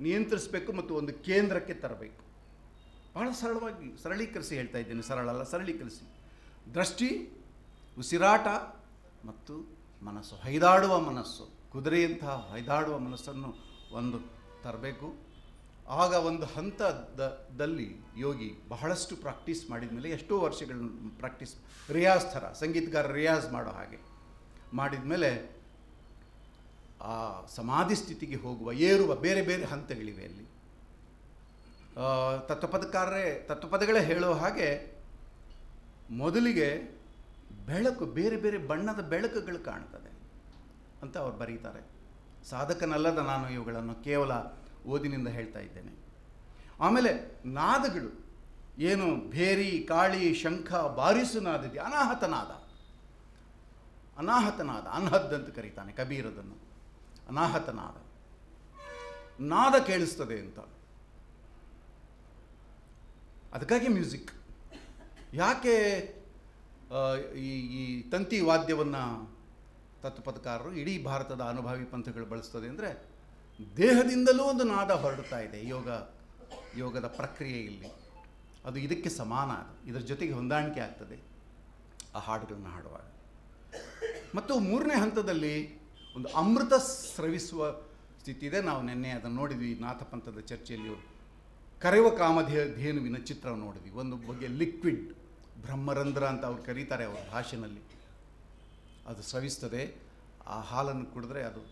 ನಿಯಂತ್ರಿಸಬೇಕು ಮತ್ತು ಒಂದು ಕೇಂದ್ರಕ್ಕೆ ತರಬೇಕು. ಬಹಳ ಸರಳವಾಗಿ ಸರಳೀಕರಿಸಿ ಹೇಳ್ತಾ ಇದ್ದೇನೆ, ಸರಳ ಅಲ್ಲ, ಸರಳೀಕರಿಸಿ. ದೃಷ್ಟಿ, ಉಸಿರಾಟ ಮತ್ತು ಮನಸ್ಸು, ಹೈದಾಡುವ ಮನಸ್ಸು, ಕುದುರೆಯಂತಹ ಹೈದಾಡುವ ಮನಸ್ಸನ್ನು ಒಂದು ತರಬೇಕು. ಆಗ ಒಂದು ಹಂತದಲ್ಲಿ ಯೋಗಿ ಬಹಳಷ್ಟು ಪ್ರಾಕ್ಟೀಸ್ ಮಾಡಿದ ಮೇಲೆ, ಎಷ್ಟೋ ವರ್ಷಗಳನ್ನ ಪ್ರಾಕ್ಟೀಸ್, ರಿಯಾಜ್ ಥರ, ಸಂಗೀತಗಾರ ರಿಯಾಜ್ ಮಾಡೋ ಹಾಗೆ ಮಾಡಿದ ಮೇಲೆ ಆ ಸಮಾಧಿ ಸ್ಥಿತಿಗೆ ಹೋಗುವ, ಏರುವ ಬೇರೆ ಬೇರೆ ಹಂತಗಳಿವೆ ಅಲ್ಲಿ. ತತ್ವಪದಗಳೇ ಹೇಳೋ ಹಾಗೆ, ಮೊದಲಿಗೆ ಬೆಳಕು, ಬೇರೆ ಬೇರೆ ಬಣ್ಣದ ಬೆಳಕುಗಳು ಕಾಣ್ತದೆ ಅಂತ ಅವ್ರು ಬರೀತಾರೆ. ಸಾಧಕನಲ್ಲದ ನಾನು ಇವುಗಳನ್ನು ಕೇವಲ ಓದಿನಿಂದ ಹೇಳ್ತಾ ಇದ್ದೇನೆ. ಆಮೇಲೆ ನಾದಗಳು ಏನು, ಭೇರಿ, ಕಾಳಿ, ಶಂಖ, ಬಾರಿಸು ನಾದದಿ, ಅನಾಹತನಾದ. ಅನ್ಹದ್ ಅಂತ ಕರೀತಾನೆ ಕಬೀರದನ್ನು. ಅನಾಹತನಾದ, ನಾದ ಕೇಳಿಸ್ತದೆ ಅಂತ. ಅದಕ್ಕಾಗಿ ಮ್ಯೂಸಿಕ್. ಯಾಕೆ ಈ ತಂತಿ ವಾದ್ಯವನ್ನು ತತ್ವಪದಕಾರರು, ಇಡೀ ಭಾರತದ ಅನುಭವಿ ಪಂಥಗಳು ಬಳಸ್ತದೆ ಅಂದರೆ, ದೇಹದಿಂದಲೂ ಒಂದು ನಾದ ಹೊರಡ್ತಾ ಇದೆ ಯೋಗದ ಪ್ರಕ್ರಿಯೆಯಲ್ಲಿ. ಅದು ಇದಕ್ಕೆ ಸಮಾನ, ಇದರ ಜೊತೆಗೆ ಹೊಂದಾಣಿಕೆ ಆಗ್ತದೆ ಆ ಹಾಡುಗಳನ್ನು ಹಾಡುವಾಗ. ಮತ್ತು 3ನೇ ಹಂತದಲ್ಲಿ ಒಂದು ಅಮೃತ ಸ್ರವಿಸುವ ಸ್ಥಿತಿ ಇದೆ. ನಾವು ನಿನ್ನೆ ಅದನ್ನು ನೋಡಿದ್ವಿ ನಾಥಪಂಥದ ಚರ್ಚೆಯಲ್ಲಿ. ಕರೆಯುವ ಕಾಮಧೇನುವಿನ ಚಿತ್ರ ನೋಡಿದ್ವಿ. ಒಂದು ಬಗ್ಗೆ ಲಿಕ್ವಿಡ್, ಬ್ರಹ್ಮರಂಧ್ರ ಅಂತ ಅವ್ರು ಕರೀತಾರೆ ಅವ್ರ ಭಾಷೆಯಲ್ಲಿ. ಅದು ಸ್ರವಿಸ್ತದೆ. ಆ ಹಾಲನ್ನು ಕುಡಿದ್ರೆ ಅದು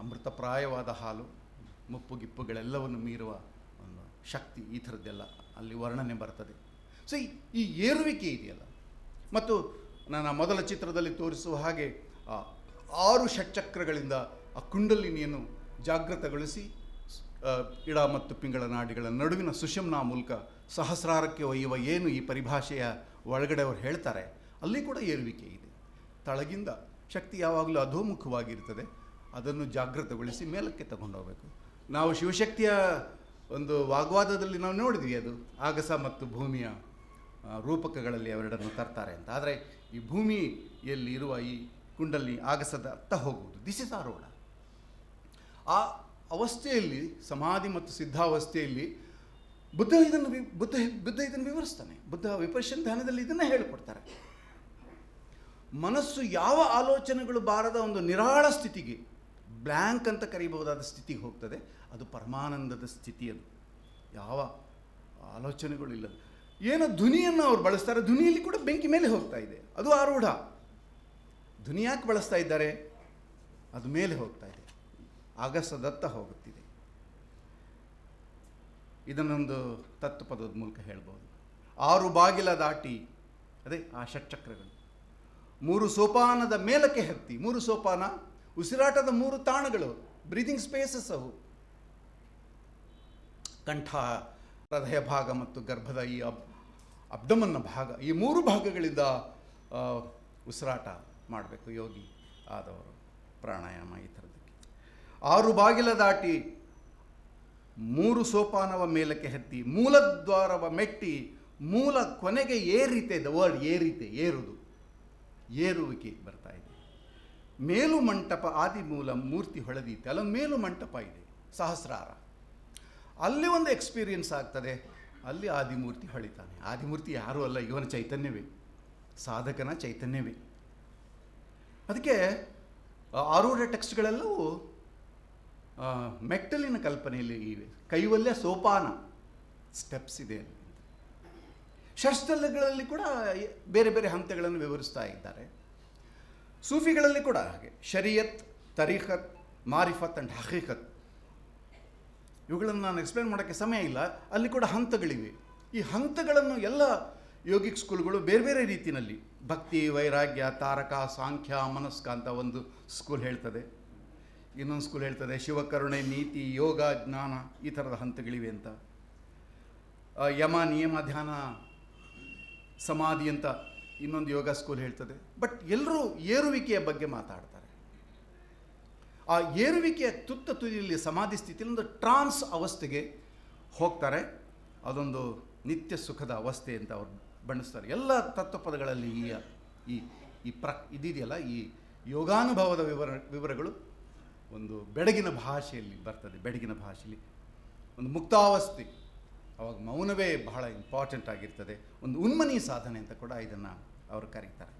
ಅಮೃತಪ್ರಾಯವಾದ ಹಾಲು, ಮುಪ್ಪು ಗಿಪ್ಪುಗಳೆಲ್ಲವನ್ನು ಮೀರುವ ಒಂದು ಶಕ್ತಿ, ಈ ಥರದ್ದೆಲ್ಲ ಅಲ್ಲಿ ವರ್ಣನೆ ಬರ್ತದೆ. ಸೊ ಈ ಏರುವಿಕೆ ಇದೆಯಲ್ಲ, ಮತ್ತು ನಾನು ಮೊದಲ ಚಿತ್ರದಲ್ಲಿ ತೋರಿಸುವ ಹಾಗೆ 6 ಷಟ್ಚಕ್ರಗಳಿಂದ ಆ ಕುಂಡಲಿನಿಯನ್ನು ಜಾಗೃತಗೊಳಿಸಿ ಇಡ ಮತ್ತು ಪಿಂಗಳ ನಾಡಿಗಳ ನಡುವಿನ ಸುಷುಮ್ನಾ ಮೂಲಕ ಸಹಸ್ರಾರಕ್ಕೆ ಒಯ್ಯುವ ಏನು ಈ ಪರಿಭಾಷೆಯ ಒಳಗಡೆ ಅವರು ಹೇಳ್ತಾರೆ, ಅಲ್ಲಿ ಕೂಡ ಏರುವಿಕೆ ಇದೆ. ತಳಗಿಂದ ಶಕ್ತಿ ಯಾವಾಗಲೂ ಅಧೋಮುಖವಾಗಿರ್ತದೆ, ಅದನ್ನು ಜಾಗೃತಗೊಳಿಸಿ ಮೇಲಕ್ಕೆ ತಗೊಂಡೋಗ್ಬೇಕು. ನಾವು ಶಿವಶಕ್ತಿಯ ಒಂದು ವಾಗ್ವಾದದಲ್ಲಿ ನಾವು ನೋಡಿದ್ವಿ, ಅದು ಆಗಸ ಮತ್ತು ಭೂಮಿಯ ರೂಪಕಗಳಲ್ಲಿ ಅವೆರಡನ್ನು ತರ್ತಾರೆ ಅಂತ. ಆದರೆ ಈ ಭೂಮಿಯಲ್ಲಿ ಇರುವ ಈ ಕುಂಡಲಿ ಆಗಸದ ಅತ್ತ ಹೋಗುವುದು, ದಿಸ್ ಇಸ್ ಆರೂಢ. ಆ ಅವಸ್ಥೆಯಲ್ಲಿ, ಸಮಾಧಿ ಮತ್ತು ಸಿದ್ಧಾವಸ್ಥೆಯಲ್ಲಿ ಬುದ್ಧ ಇದನ್ನು ವಿವರಿಸ್ತಾನೆ. ಬುದ್ಧ ವಿಪಶ್ಯನ ಧ್ಯಾನದಲ್ಲಿ ಇದನ್ನೇ ಹೇಳಿಕೊಡ್ತಾರೆ. ಮನಸ್ಸು ಯಾವ ಆಲೋಚನೆಗಳು ಬಾರದ ಒಂದು ನಿರಾಳ ಸ್ಥಿತಿಗೆ, ಬ್ಲ್ಯಾಂಕ್ ಅಂತ ಕರೀಬಹುದಾದ ಸ್ಥಿತಿಗೆ ಹೋಗ್ತದೆ. ಅದು ಪರಮಾನಂದದ ಸ್ಥಿತಿ. ಅದು ಯಾವ ಆಲೋಚನೆಗಳು ಇಲ್ಲ. ಏನೋ ಧ್ವನಿಯನ್ನು ಅವ್ರು ಬಳಸ್ತಾರೆ, ಧ್ವನಿಯಲ್ಲಿ ಕೂಡ ಬೆಂಕಿ ಮೇಲೆ ಹೋಗ್ತಾ ಇದೆ, ಅದು ಆರೂಢ. ಧ್ವನಿ ಯಾಕೆ ಬಳಸ್ತಾ ಇದ್ದಾರೆ? ಅದು ಮೇಲೆ ಹೋಗ್ತಾ ಇದೆ, ಆಗಸದತ್ತ ಹೋಗುತ್ತಿದೆ. ಇದನ್ನೊಂದು ತತ್ವಪದದ ಮೂಲಕ ಹೇಳ್ಬೋದು. 6 ಬಾಗಿಲ ದಾಟಿ, ಅದೇ ಆ ಷಟ್ಚಕ್ರಗಳು, 3 ಸೋಪಾನದ ಮೇಲಕ್ಕೆ ಹತ್ತಿ. 3 ಸೋಪಾನ ಉಸಿರಾಟದ 3 ತಾಣಗಳು, ಬ್ರೀದಿಂಗ್ ಸ್ಪೇಸಸ್ ಅವು. ಕಂಠ, ಹೃದಯ ಭಾಗ ಮತ್ತು ಗರ್ಭದ ಈ ಅಬ್ಡಮನ್ನ ಭಾಗ, ಈ 3 ಭಾಗಗಳಿಂದ ಉಸಿರಾಟ ಮಾಡಬೇಕು ಯೋಗಿ ಆದವರು, ಪ್ರಾಣಾಯಾಮ ಈ ಥರದಕ್ಕೆ. 6 ಬಾಗಿಲ ದಾಟಿ 3 ಸೋಪಾನವ ಮೇಲಕ್ಕೆ ಹತ್ತಿ, ಮೂಲದ್ವಾರವ ಮೆಟ್ಟಿ, ಮೂಲ ಕೊನೆಗೆ ಏರಿತೆ. ದ ವರ್ಡ್ ಏರಿತೆ, ಏರುವುದು, ಏರುವಿಕೆ ಬರ್ತಾ ಇದೆ. ಮೇಲು ಮಂಟಪ ಆದಿಮೂಲ ಮೂರ್ತಿ ಹೊಳೆದೀತೆ, ಅಲ್ಲೊಂದು ಮೇಲು ಮಂಟಪ ಇದೆ, ಸಹಸ್ರಾರ. ಅಲ್ಲಿ ಒಂದು ಎಕ್ಸ್ಪೀರಿಯನ್ಸ್ ಆಗ್ತದೆ, ಅಲ್ಲಿ ಆದಿಮೂರ್ತಿ ಹೊಳಿತಾನೆ. ಆದಿಮೂರ್ತಿ ಯಾರೂ ಅಲ್ಲ, ಇವನ ಚೈತನ್ಯವೇ, ಸಾಧಕನ ಚೈತನ್ಯವೇ. ಅದಕ್ಕೆ ಆರೂಢ ಟೆಕ್ಸ್ಟ್ಗಳೆಲ್ಲವೂ ಮೆಟ್ಟಲಿನ ಕಲ್ಪನೆಯಲ್ಲಿ ಇವೆ. ಕೈವಲ್ಯ ಸೋಪಾನ, ಸ್ಟೆಪ್ಸ್ ಇದೆ. ಷಟ್ಸ್ಥಲಗಳಲ್ಲಿ ಕೂಡ ಬೇರೆ ಬೇರೆ ಹಂತಗಳನ್ನು ವಿವರಿಸ್ತಾ ಇದ್ದಾರೆ. ಸೂಫಿಗಳಲ್ಲಿ ಕೂಡ ಹಾಗೆ ಶರೀಯತ್, ತರೀಖತ್, ಮಾರಿಫತ್ ಆ್ಯಂಡ್ ಹಕೀಕತ್, ಇವುಗಳನ್ನು ನಾನು ಎಕ್ಸ್ಪ್ಲೇನ್ ಮಾಡೋಕ್ಕೆ ಸಮಯ ಇಲ್ಲ. ಅಲ್ಲಿ ಕೂಡ ಹಂತಗಳಿವೆ. ಈ ಹಂತಗಳನ್ನು ಎಲ್ಲ ಯೋಗಿಕ್ ಸ್ಕೂಲ್ಗಳು ಬೇರೆ ಬೇರೆ ರೀತಿಯಲ್ಲಿ, ಭಕ್ತಿ, ವೈರಾಗ್ಯ, ತಾರಕ, ಸಾಂಖ್ಯ, ಮನಸ್ಕ ಅಂತ ಒಂದು ಸ್ಕೂಲ್ ಹೇಳ್ತದೆ. ಇನ್ನೊಂದು ಸ್ಕೂಲ್ ಹೇಳ್ತದೆ ಶಿವಕರುಣೆ, ನೀತಿ, ಯೋಗ, ಜ್ಞಾನ, ಈ ಥರದ ಹಂತಗಳಿವೆ ಅಂತ. ಯಮ, ನಿಯಮ, ಧ್ಯಾನ, ಸಮಾಧಿ ಅಂತ ಇನ್ನೊಂದು ಯೋಗ ಸ್ಕೂಲ್ ಹೇಳ್ತದೆ. ಬಟ್ ಎಲ್ಲರೂ ಏರುವಿಕೆಯ ಬಗ್ಗೆ ಮಾತಾಡ್ತಾರೆ. ಆ ಏರುವಿಕೆಯ ತುದಿಯಲ್ಲಿ ಸಮಾಧಿ ಸ್ಥಿತಿಯಲ್ಲಿ ಒಂದು ಟ್ರಾನ್ಸ್ ಅವಸ್ಥೆಗೆ ಹೋಗ್ತಾರೆ. ಅದೊಂದು ನಿತ್ಯ ಸುಖದ ಅವಸ್ಥೆ ಅಂತ ಅವ್ರು ಬಣ್ಣಿಸ್ತಾರೆ. ಎಲ್ಲ ತತ್ವಪದಗಳಲ್ಲಿ ಇದಿದೆಯಲ್ಲ, ಈ ಯೋಗಾನುಭವದ ವಿವರಗಳು ಒಂದು ಬೆಡಗಿನ ಭಾಷೆಯಲ್ಲಿ ಬರ್ತದೆ. ಬೆಡಗಿನ ಭಾಷೆಯಲ್ಲಿ ಒಂದು ಮುಕ್ತಾವಸ್ಥೆ, ಅವಾಗ ಮೌನವೇ ಬಹಳ ಇಂಪಾರ್ಟೆಂಟ್ ಆಗಿರ್ತದೆ. ಒಂದು ಉನ್ಮನಿ ಸಾಧನೆ ಅಂತ ಕೂಡ ಇದನ್ನು ಅವರು ಕರೀತಾರೆ.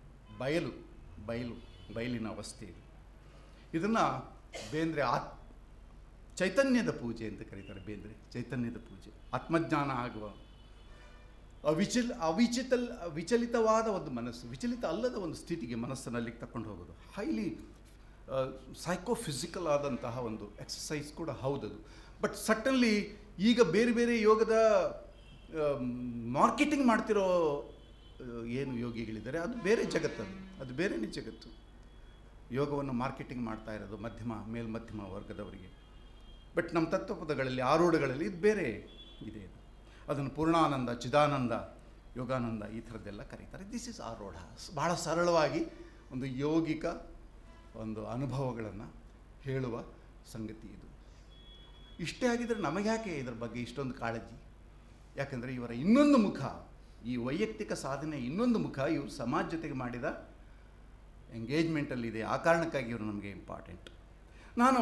ಬಯಲಿನ ಅವಸ್ಥೆ. ಇದನ್ನು ಬೇಂದ್ರೆ ಚೈತನ್ಯದ ಪೂಜೆ ಅಂತ ಕರೀತಾರೆ. ಬೇಂದ್ರೆ ಚೈತನ್ಯದ ಪೂಜೆ, ಆತ್ಮಜ್ಞಾನ ಆಗುವ ವಿಚಲಿತವಾದ ಒಂದು ಮನಸ್ಸು, ವಿಚಲಿತ ಅಲ್ಲದ ಒಂದು ಸ್ಥಿತಿಗೆ ಮನಸ್ಸನ್ನಲ್ಲಿ ತಗೊಂಡು ಹೋಗೋದು. ಹೈಲಿ ಸೈಕೋಫಿಸಿಕಲ್ ಆದಂತಹ ಒಂದು ಎಕ್ಸಸೈಸ್ ಕೂಡ ಹೌದದು. ಬಟ್ ಸಟನ್ಲಿ ಈಗ ಬೇರೆ ಬೇರೆ ಯೋಗದ ಮಾರ್ಕೆಟಿಂಗ್ ಮಾಡ್ತಿರೋ ಏನು ಯೋಗಿಗಳಿದ್ದಾರೆ, ಅದು ಬೇರೆ ಜಗತ್ತದು, ಅದು ಬೇರೆನೇ ಜಗತ್ತು. ಯೋಗವನ್ನು ಮಾರ್ಕೆಟಿಂಗ್ ಮಾಡ್ತಾ ಇರೋದು ಮೇಲ್ಮಧ್ಯಮ ವರ್ಗದವರಿಗೆ. ಬಟ್ ನಮ್ಮ ತತ್ವಪದಗಳಲ್ಲಿ, ಆರೂಢಗಳಲ್ಲಿ ಇದು ಬೇರೆ ಇದೆ. ಅದನ್ನು ಪೂರ್ಣಾನಂದ, ಚಿದಾನಂದ, ಯೋಗಾನಂದ ಈ ಥರದ್ದೆಲ್ಲ ಕರೀತಾರೆ. This is Arudha. ಬಹಳ ಸರಳವಾಗಿ ಒಂದು ಯೋಗಿಕ ಒಂದು ಅನುಭವಗಳನ್ನು ಹೇಳುವ ಸಂಗತಿ ಇದು. ಇಷ್ಟೇ ಆಗಿದ್ದರೆ ನಮಗೆ ಯಾಕೆ ಇದರ ಬಗ್ಗೆ ಇಷ್ಟೊಂದು ಕಾಳಜಿ? ಯಾಕಂದರೆ ಇವರ ಇನ್ನೊಂದು ಮುಖ, ಈ ವೈಯಕ್ತಿಕ ಸಾಧನೆ ಇನ್ನೊಂದು ಮುಖ, ಇವರು ಸಮಾಜ ಜೊತೆಗೆ ಮಾಡಿದ ಎಂಗೇಜ್ಮೆಂಟಲ್ಲಿದೆ. ಆ ಕಾರಣಕ್ಕಾಗಿ ಇವರು ನಮಗೆ ಇಂಪಾರ್ಟೆಂಟ್. ನಾನು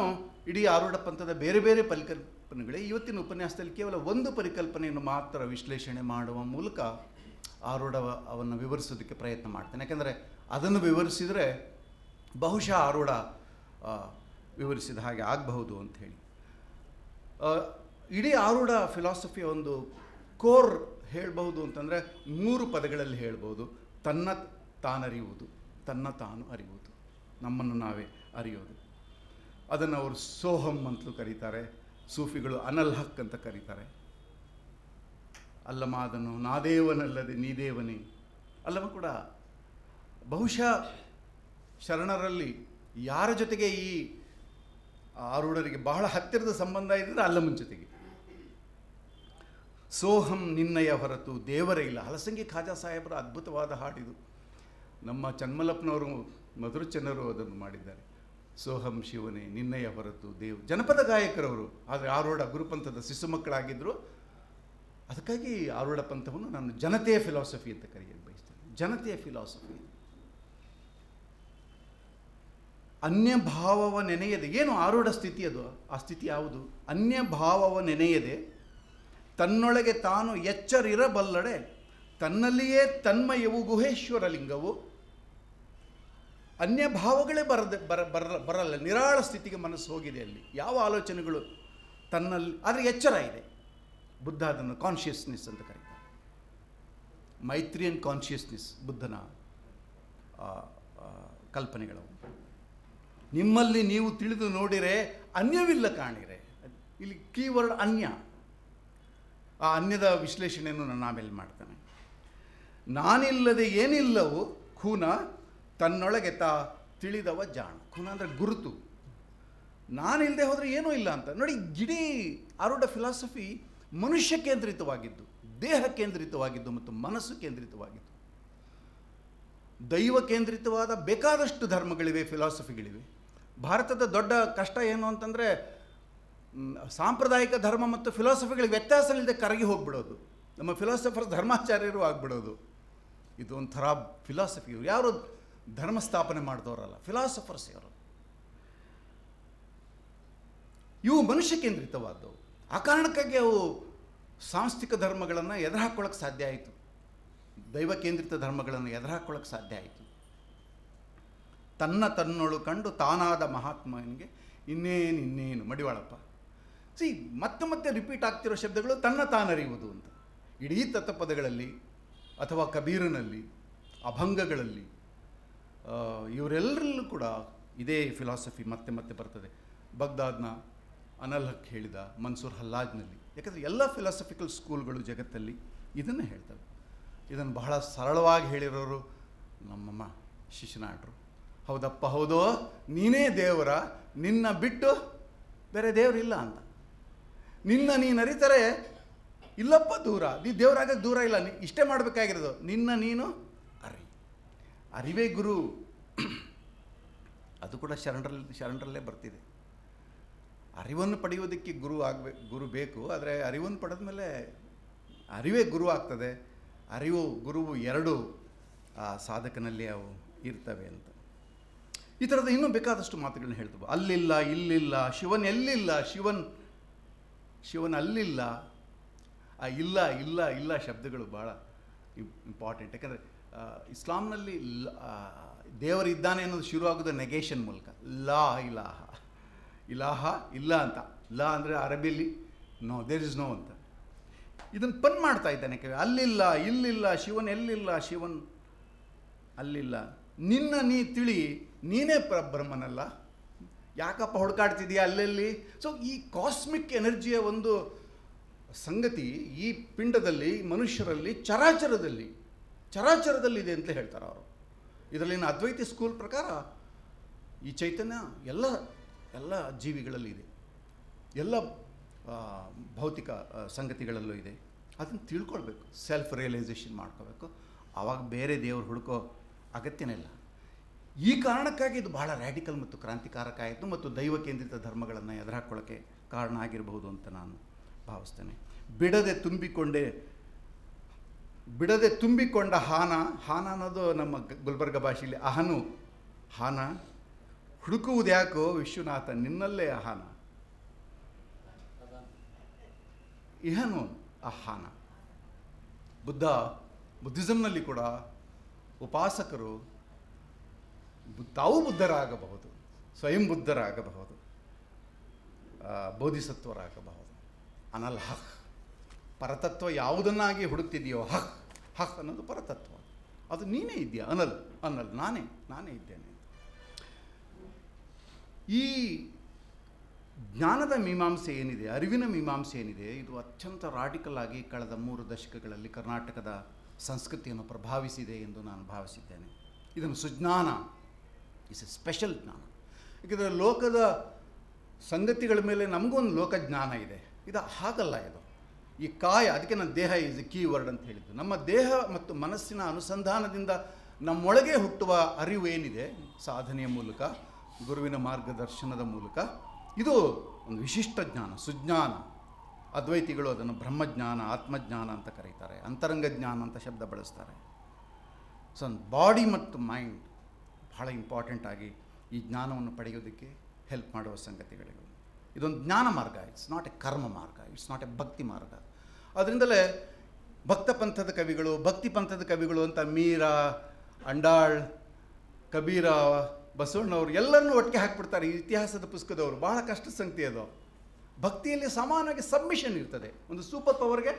ಇಡೀ ಆರೂಢ ಪಂಥದ ಬೇರೆ ಬೇರೆ ಪರಿಕಲ್ಪನೆಗಳೇ ಇವತ್ತಿನ ಉಪನ್ಯಾಸದಲ್ಲಿ ಕೇವಲ ಒಂದು ಪರಿಕಲ್ಪನೆಯನ್ನು ಮಾತ್ರ ವಿಶ್ಲೇಷಣೆ ಮಾಡುವ ಮೂಲಕ ಆರೂಢವನ್ನು ವಿವರಿಸೋದಕ್ಕೆ ಪ್ರಯತ್ನ ಮಾಡ್ತೇನೆ. ಯಾಕೆಂದರೆ ಅದನ್ನು ವಿವರಿಸಿದರೆ ಬಹುಶಃ ಆರೂಢ ವಿವರಿಸಿದ ಹಾಗೆ ಆಗಬಹುದು ಅಂಥೇಳಿ. ಇಡೀ ಆರೂಢ ಫಿಲಾಸಫಿಯ ಒಂದು ಕೋರ್ ಹೇಳ್ಬಹುದು ಅಂತಂದರೆ 3 ಪದಗಳಲ್ಲಿ ಹೇಳ್ಬೋದು. ತನ್ನ ತಾನರಿಯುವುದು, ತನ್ನ ತಾನು ಅರಿಯುವುದು, ನಮ್ಮನ್ನು ನಾವೇ ಅರಿಯೋದು. ಅದನ್ನು ಅವರು ಸೋಹಂ ಅಂತಲೂ ಕರೀತಾರೆ. ಸೂಫಿಗಳು ಅನಲ್ ಹಕ್ ಅಂತ ಕರೀತಾರೆ. ಅಲ್ಲಮ ಅದನ್ನು ನಾದೇವನಲ್ಲದೆ ನೀದೇವನೇ. ಅಲ್ಲಮ ಕೂಡ ಬಹುಶಃ ಶರಣರಲ್ಲಿ ಯಾರ ಜೊತೆಗೆ ಈ ಆರೂಢರಿಗೆ ಬಹಳ ಹತ್ತಿರದ ಸಂಬಂಧ ಇದ್ದರೆ ಅಲ್ಲಮನ ಜೊತೆಗೆ. ಸೋಹಂ ನಿನ್ನಯ ಹೊರತು ದೇವರೇ ಇಲ್ಲ. ಹಲಸಂಗಿ ಖಾಜಾ ಸಾಹೇಬರ ಅದ್ಭುತವಾದ ಹಾಡಿದು. ನಮ್ಮ ಚನ್ಮಲಪ್ಪನವರು ಮಧುರಚನ್ನರು ಅದನ್ನು ಮಾಡಿದ್ದಾರೆ. ಸೋಹಂ ಶಿವನೇ ನಿನ್ನಯ ಹೊರತು ದೇವ್. ಜನಪದ ಗಾಯಕರವರು, ಆದರೆ ಆರೂಢ ಗುರುಪಂಥದ ಶಿಶು ಮಕ್ಕಳಾಗಿದ್ದರು. ಅದಕ್ಕಾಗಿ ಆರೂಢ ಪಂಥವನ್ನು ನಾನು ಜನತೆಯ ಫಿಲಾಸಫಿ ಅಂತ ಕರೆಯಲು ಬಯಸ್ತೇನೆ. ಜನತೆಯ ಫಿಲಾಸಫಿ. ಅನ್ಯಭಾವವ ನೆನೆಯದೆ, ಏನು ಆರೂಢ ಸ್ಥಿತಿ ಅದು? ಆ ಸ್ಥಿತಿ ಯಾವುದು? ಅನ್ಯಭಾವವ ನೆನೆಯದೆ ತನ್ನೊಳಗೆ ತಾನು ಎಚ್ಚರಿರಬಲ್ಲಡೆ ತನ್ನಲ್ಲಿಯೇ ತನ್ಮಯವು ಗುಹೇಶ್ವರ ಲಿಂಗವು. ಅನ್ಯಭಾವಗಳೇ ಬರಲ್ಲ. ನಿರಾಳ ಸ್ಥಿತಿಗೆ ಮನಸ್ಸು ಹೋಗಿದೆ. ಅಲ್ಲಿ ಯಾವ ಆಲೋಚನೆಗಳು ತನ್ನಲ್ಲಿ, ಆದರೆ ಎಚ್ಚರ ಇದೆ. ಬುದ್ಧ ಅದನ್ನು ಕಾನ್ಷಿಯಸ್ನೆಸ್ ಅಂತ ಕರೀತಾರೆ. ಮೈತ್ರಿಯನ್ ಕಾನ್ಷಿಯಸ್ನೆಸ್ ಬುದ್ಧನ ಕಲ್ಪನೆಗಳು. ನಿಮ್ಮಲ್ಲಿ ನೀವು ತಿಳಿದು ನೋಡಿರೆ ಅನ್ಯವಿಲ್ಲ ಕಾಣಿರೆ. ಇಲ್ಲಿ ಕೀವರ್ಡ್ ಅನ್ಯ. ಆ ಅನ್ಯದ ವಿಶ್ಲೇಷಣೆಯನ್ನು ನಾನು ಆಮೇಲೆ ಮಾಡ್ತಾನೆ. ನಾನಿಲ್ಲದೆ ಏನಿಲ್ಲವು ಖೂನ ತನ್ನೊಳಗೆ ತಿಳಿದವ ಜಾಣ. ಖೂನ ಅಂದರೆ ಗುರುತು. ನಾನಿಲ್ಲದೆ ಹೋದರೆ ಏನೂ ಇಲ್ಲ ಅಂತ. ನೋಡಿ, ಇಡೀ ಆರೂಢ ಫಿಲಾಸಫಿ ಮನುಷ್ಯ ಕೇಂದ್ರಿತವಾಗಿದ್ದು, ದೇಹ ಕೇಂದ್ರಿತವಾಗಿದ್ದು ಮತ್ತು ಮನಸ್ಸು ಕೇಂದ್ರಿತವಾಗಿದ್ದು. ದೈವ ಕೇಂದ್ರಿತವಾದ ಬೇಕಾದಷ್ಟು ಧರ್ಮಗಳಿವೆ, ಫಿಲಾಸಫಿಗಳಿವೆ. ಭಾರತದ ದೊಡ್ಡ ಕಷ್ಟ ಏನು ಅಂತಂದರೆ ಸಾಂಪ್ರದಾಯಿಕ ಧರ್ಮ ಮತ್ತು ಫಿಲಾಸಫಿಗಳಿಗೆ ವ್ಯತ್ಯಾಸ ಇಲ್ಲದೆ ಕರಗಿ ಹೋಗ್ಬಿಡೋದು. ನಮ್ಮ ಫಿಲಾಸಫರ್ಸ್ ಧರ್ಮಾಚಾರ್ಯರು ಆಗ್ಬಿಡೋದು. ಇದು ಒಂಥರ ಫಿಲಾಸಫಿ. ಇವರು ಯಾರು ಧರ್ಮ ಸ್ಥಾಪನೆ ಮಾಡಿದವರಲ್ಲ, ಫಿಲಾಸಫರ್ಸ್ ಇವರು. ಇವು ಮನುಷ್ಯ ಕೇಂದ್ರಿತವಾದವು. ಆ ಕಾರಣಕ್ಕಾಗಿ ಅವು ಸಾಂಸ್ಥಿಕ ಧರ್ಮಗಳನ್ನು ಎದುರಾಕೊಳ್ಳೋಕ್ಕೆ ಸಾಧ್ಯ ಆಯಿತು. ದೈವ ಕೇಂದ್ರಿತ ಧರ್ಮಗಳನ್ನು ಎದುರಾಕೊಳ್ಳೋಕ್ಕೆ ಸಾಧ್ಯ ಆಯಿತು. ತನ್ನೊಳು ಕಂಡು ತಾನಾದ ಮಹಾತ್ಮನಿಗೆ ಇನ್ನೇನು ಮಡಿವಾಳಪ್ಪ. ಮತ್ತೆ ರಿಪೀಟ್ ಆಗ್ತಿರೋ ಶಬ್ದಗಳು ತನ್ನ ತಾನರಿಯುವುದು ಅಂತ. ಇಡೀ ತತ್ವಪದಗಳಲ್ಲಿ ಅಥವಾ ಕಬೀರನಲ್ಲಿ, ಅಭಂಗಗಳಲ್ಲಿ, ಇವರೆಲ್ಲರಲ್ಲೂ ಕೂಡ ಇದೇ ಫಿಲಾಸಫಿ ಮತ್ತೆ ಬರ್ತದೆ. ಬಗ್ದಾದ್ನ ಅನಲ್ ಹಕ್ ಹೇಳಿದ, ಮನ್ಸೂರ್ ಹಲ್ಲಾಜ್ನಲ್ಲಿ. ಯಾಕಂದರೆ ಎಲ್ಲ ಫಿಲಾಸಫಿಕಲ್ ಸ್ಕೂಲ್ಗಳು ಜಗತ್ತಲ್ಲಿ ಇದನ್ನು ಹೇಳ್ತವೆ. ಇದನ್ನು ಬಹಳ ಸರಳವಾಗಿ ಹೇಳಿರೋರು ನಮ್ಮಮ್ಮ ಶಿಶುನಾಟ್ರು. ಹೌದಪ್ಪ ಹೌದೋ, ನೀನೇ ದೇವರ, ನಿನ್ನ ಬಿಟ್ಟು ಬೇರೆ ದೇವರಿಲ್ಲ ಅಂತ. ನಿನ್ನ ನೀನು ಅರಿತರೆ ಇಲ್ಲಪ್ಪ ದೂರ, ನೀ ದೇವರಾಗಕ್ಕೆ ದೂರ ಇಲ್ಲ. ಇಷ್ಟೇ ಮಾಡಬೇಕಾಗಿರೋದು, ನಿನ್ನ ನೀನು ಅರಿವೇ ಗುರು. ಅದು ಕೂಡ ಶರಣರಲ್ಲೇ ಬರ್ತಿದೆ. ಅರಿವನ್ನು ಪಡೆಯುವುದಕ್ಕೆ ಗುರು ಬೇಕು. ಆದರೆ ಅರಿವನ್ನು ಪಡೆದ ಮೇಲೆ ಅರಿವೇ ಗುರು ಆಗ್ತದೆ. ಗುರುವು ಎರಡು ಆ ಸಾಧಕನಲ್ಲಿ ಅವು ಇರ್ತವೆ ಅಂತ. ಈ ಥರದ ಇನ್ನೂ ಬೇಕಾದಷ್ಟು ಮಾತುಗಳನ್ನ ಹೇಳ್ತವೆ. ಅಲ್ಲಿಲ್ಲ, ಇಲ್ಲಿಲ್ಲ, ಶಿವನ್ ಎಲ್ಲಿಲ್ಲ, ಶಿವನ್ ಅಲ್ಲಿಲ್ಲ. ಆ ಇಲ್ಲ ಶಬ್ದಗಳು ಭಾಳ ಇಂಪಾರ್ಟೆಂಟ್. ಯಾಕಂದರೆ ಇಸ್ಲಾಂನಲ್ಲಿ ದೇವರಿದ್ದಾನೆ ಅನ್ನೋದು ಶುರುವಾಗೋದು ನೆಗೇಷನ್ ಮೂಲಕ. ಇಲಾಹ ಇಲ್ಲ ಅಂತ. ಲಾ ಅಂದರೆ ಅರಬಿಲಿ ನೋ, ದೇರ್ ಇಸ್ ನೋ ಅಂತ. ಇದನ್ನು ಪನ್ ಮಾಡ್ತಾ ಇದ್ದಾನೆ ಕವಿ. ಅಲ್ಲಿಲ್ಲ, ಇಲ್ಲಿಲ್ಲ, ಶಿವನ್ ಎಲ್ಲಿಲ್ಲ, ಶಿವನ್ ಅಲ್ಲಿಲ್ಲ. ನಿನ್ನ ನೀ ತಿಳಿ, ನೀನೇ ಬ್ರಹ್ಮನಲ್ಲ, ಯಾಕಪ್ಪ ಹುಡುಕಾಡ್ತಿದೀಯ ಅಲ್ಲೆಲ್ಲಿ? ಸೊ ಈ ಕಾಸ್ಮಿಕ್ ಎನರ್ಜಿಯ ಒಂದು ಸಂಗತಿ ಈ ಪಿಂಡದಲ್ಲಿ, ಮನುಷ್ಯರಲ್ಲಿ, ಚರಾಚರದಲ್ಲಿದೆ ಅಂತ ಹೇಳ್ತಾರೆ ಅವರು. ಇದರಲ್ಲಿನ ಅದ್ವೈತಿ ಸ್ಕೂಲ್ ಪ್ರಕಾರ ಈ ಚೈತನ್ಯ ಎಲ್ಲ ಜೀವಿಗಳಲ್ಲಿ ಇದೆ, ಎಲ್ಲ ಭೌತಿಕ ಸಂಗತಿಗಳಲ್ಲೂ ಇದೆ. ಅದನ್ನು ತಿಳ್ಕೊಳ್ಬೇಕು, ಸೆಲ್ಫ್ ರಿಯಲೈಸೇಷನ್ ಮಾಡ್ಕೋಬೇಕು. ಆವಾಗ ಬೇರೆ ದೇವರು ಹುಡುಕೋ ಅಗತ್ಯನೇ ಇಲ್ಲ. ಈ ಕಾರಣಕ್ಕಾಗಿ ಇದು ಬಹಳ ರ್ಯಾಡಿಕಲ್ ಮತ್ತು ಕ್ರಾಂತಿಕಾರಕ ಆಯಿತು ಮತ್ತು ದೈವ ಕೇಂದ್ರಿತ ಧರ್ಮಗಳನ್ನು ಎದುರಾಕೊಳ್ಳೋಕ್ಕೆ ಕಾರಣ ಆಗಿರಬಹುದು ಅಂತ ನಾನು ಭಾವಿಸ್ತೇನೆ. ಬಿಡದೆ ತುಂಬಿಕೊಂಡ ಹಾನ ಅನ್ನೋದು ನಮ್ಮ ಗುಲ್ಬರ್ಗ ಭಾಷೆಯಲ್ಲಿ ಅಹನು, ಹಾನ. ಹುಡುಕುವುದ್ಯಾಕೋ ವಿಶ್ವನಾಥ ನಿನ್ನಲ್ಲೇ ಅಹಾನ, ಇಹನು ಅಹಾನ. ಬುದ್ಧಿಸಮ್ನಲ್ಲಿ ಕೂಡ ಉಪಾಸಕರು ತಾವು ಬುದ್ಧರಾಗಬಹುದು, ಸ್ವಯಂ ಬುದ್ಧರಾಗಬಹುದು, ಬೋಧಿಸತ್ವರಾಗಬಹುದು. ಅನಲ್ ಹಕ್, ಪರತತ್ವ ಯಾವುದನ್ನಾಗಿ ಹುಡುಕ್ತಿದೆಯೋ ಹಕ್ ಅನ್ನೋದು ಪರತತ್ವ. ಅದು ನೀನೇ ಇದೆಯಾ? ಅನಲ್ ನಾನೇ ಇದ್ದೇನೆ. ಈ ಜ್ಞಾನದ ಮೀಮಾಂಸೆ ಏನಿದೆ, ಅರಿವಿನ ಮೀಮಾಂಸೆ ಏನಿದೆ, ಇದು ಅತ್ಯಂತ ರಾಡಿಕಲ್ ಆಗಿ ಕಳೆದ 3 ದಶಕಗಳಲ್ಲಿ ಕರ್ನಾಟಕದ ಸಂಸ್ಕೃತಿಯನ್ನು ಪ್ರಭಾವಿಸಿದೆ ಎಂದು ನಾನು ಭಾವಿಸಿದ್ದೇನೆ. ಇದನ್ನು ಸುಜ್ಞಾನ, ಇಸ್ ಎ ಸ್ಪೆಷಲ್ ಜ್ಞಾನ. ಏಕೆಂದರೆ ಲೋಕದ ಸಂಗತಿಗಳ ಮೇಲೆ ನಮಗೊಂದು ಲೋಕಜ್ಞಾನ ಇದೆ. ಇದು ಹಾಗಲ್ಲ. ಇದು ಈ ಕಾಯ, ಅದಕ್ಕೆ ನನ್ನ ದೇಹ ಈಸ್ ಎ ಕೀ ವರ್ಡ್ ಅಂತ ಹೇಳಿದ್ದು. ನಮ್ಮ ದೇಹ ಮತ್ತು ಮನಸ್ಸಿನ ಅನುಸಂಧಾನದಿಂದ ನಮ್ಮೊಳಗೆ ಹುಟ್ಟುವ ಅರಿವು ಏನಿದೆ, ಸಾಧನೆಯ ಮೂಲಕ, ಗುರುವಿನ ಮಾರ್ಗದರ್ಶನದ ಮೂಲಕ, ಇದು ಒಂದು ವಿಶಿಷ್ಟ ಜ್ಞಾನ, ಸುಜ್ಞಾನ. ಅದ್ವೈತಿಗಳು ಅದನ್ನು ಬ್ರಹ್ಮಜ್ಞಾನ, ಆತ್ಮಜ್ಞಾನ ಅಂತ ಕರೀತಾರೆ, ಅಂತರಂಗ ಜ್ಞಾನ ಅಂತ ಶಬ್ದ ಬಳಸ್ತಾರೆ. ಸೊ ಬಾಡಿ ಮತ್ತು ಮೈಂಡ್ ಬಹಳ ಇಂಪಾರ್ಟೆಂಟ್ ಆಗಿ ಈ ಜ್ಞಾನವನ್ನು ಪಡೆಯೋದಕ್ಕೆ ಹೆಲ್ಪ್ ಮಾಡುವ ಸಂಗತಿಗಳಿವೆ. ಇದೊಂದು ಜ್ಞಾನ ಮಾರ್ಗ, ಇಟ್ಸ್ ನಾಟ್ ಎ ಕರ್ಮ ಮಾರ್ಗ, ಇಟ್ಸ್ ನಾಟ್ ಎ ಭಕ್ತಿ ಮಾರ್ಗ. ಅದರಿಂದಲೇ ಭಕ್ತ ಪಂಥದ ಕವಿಗಳು, ಭಕ್ತಿ ಪಂಥದ ಕವಿಗಳು ಅಂತ ಮೀರಾ, ಅಂಡಾಳ್, ಕಬೀರ, ಬಸವಣ್ಣವರು ಎಲ್ಲರನ್ನೂ ಒಟ್ಟಿಗೆ ಹಾಕಿಬಿಡ್ತಾರೆ ಈ ಇತಿಹಾಸದ ಪುಸ್ತಕದವರು. ಬಹಳ ಕಷ್ಟ ಸಂಗತಿ ಅದು. ಭಕ್ತಿಯಲ್ಲಿ ಸಮಾನವಾಗಿ ಸಬ್ಮಿಷನ್ ಇರ್ತದೆ. ಒಂದು ಸೂಪರ್ ಪವರ್ಗೆ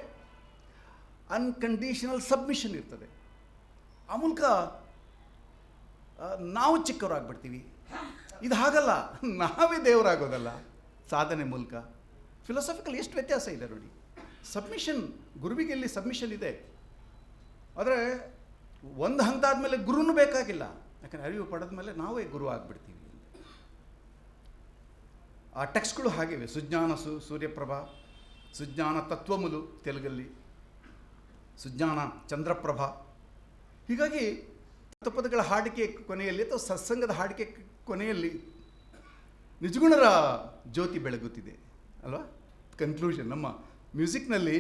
ಅನ್ಕಂಡೀಷನಲ್ ಸಬ್ಮಿಷನ್ ಇರ್ತದೆ. ಆ ಮೂಲಕ ನಾವು ಚಿಕ್ಕವರಾಗ್ಬಿಡ್ತೀವಿ. ಇದು ಹಾಗಲ್ಲ, ನಾವೇ ದೇವರಾಗೋದಲ್ಲ ಸಾಧನೆ ಮೂಲಕ. ಫಿಲಾಸಫಿಕಲ್ ಎಷ್ಟು ವ್ಯತ್ಯಾಸ ಇದೆ ನೋಡಿ. ಸಬ್ಮಿಷನ್, ಗುರುವಿಗೆ ಇಲ್ಲಿ ಸಬ್ಮಿಷನ್ ಇದೆ. ಆದರೆ ಒಂದು ಹಂತ ಆದಮೇಲೆ ಗುರುನೂ ಬೇಕಾಗಿಲ್ಲ, ಯಾಕಂದರೆ ಅರಿವು ಪಡೆದ ಮೇಲೆ ನಾವೇ ಗುರು ಆಗಿಬಿಡ್ತೀವಿ. ಆ ಟೆಕ್ಸ್ಟ್ಗಳು ಹಾಗಿವೆ. ಸುಜ್ಞಾನ ಸೂರ್ಯಪ್ರಭಾ, ಸುಜ್ಞಾನ ತತ್ವಮುಲು ತೆಲುಗಲ್ಲಿ, ಸುಜ್ಞಾನ ಚಂದ್ರಪ್ರಭಾ. ಹೀಗಾಗಿ ತತ್ವಪದಗಳ ಹಾಡಿಕೆ ಕೊನೆಯಲ್ಲಿ ಅಥವಾ ಸತ್ಸಂಗದ ಹಾಡಿಕೆ ಕೊನೆಯಲ್ಲಿ ನಿಜಗುಣರ ಜ್ಯೋತಿ ಬೆಳಗುತ್ತಿದೆ ಅಲ್ವಾ. ಕನ್ಕ್ಲೂಷನ್, ನಮ್ಮ ಮ್ಯೂಸಿಕ್ನಲ್ಲಿ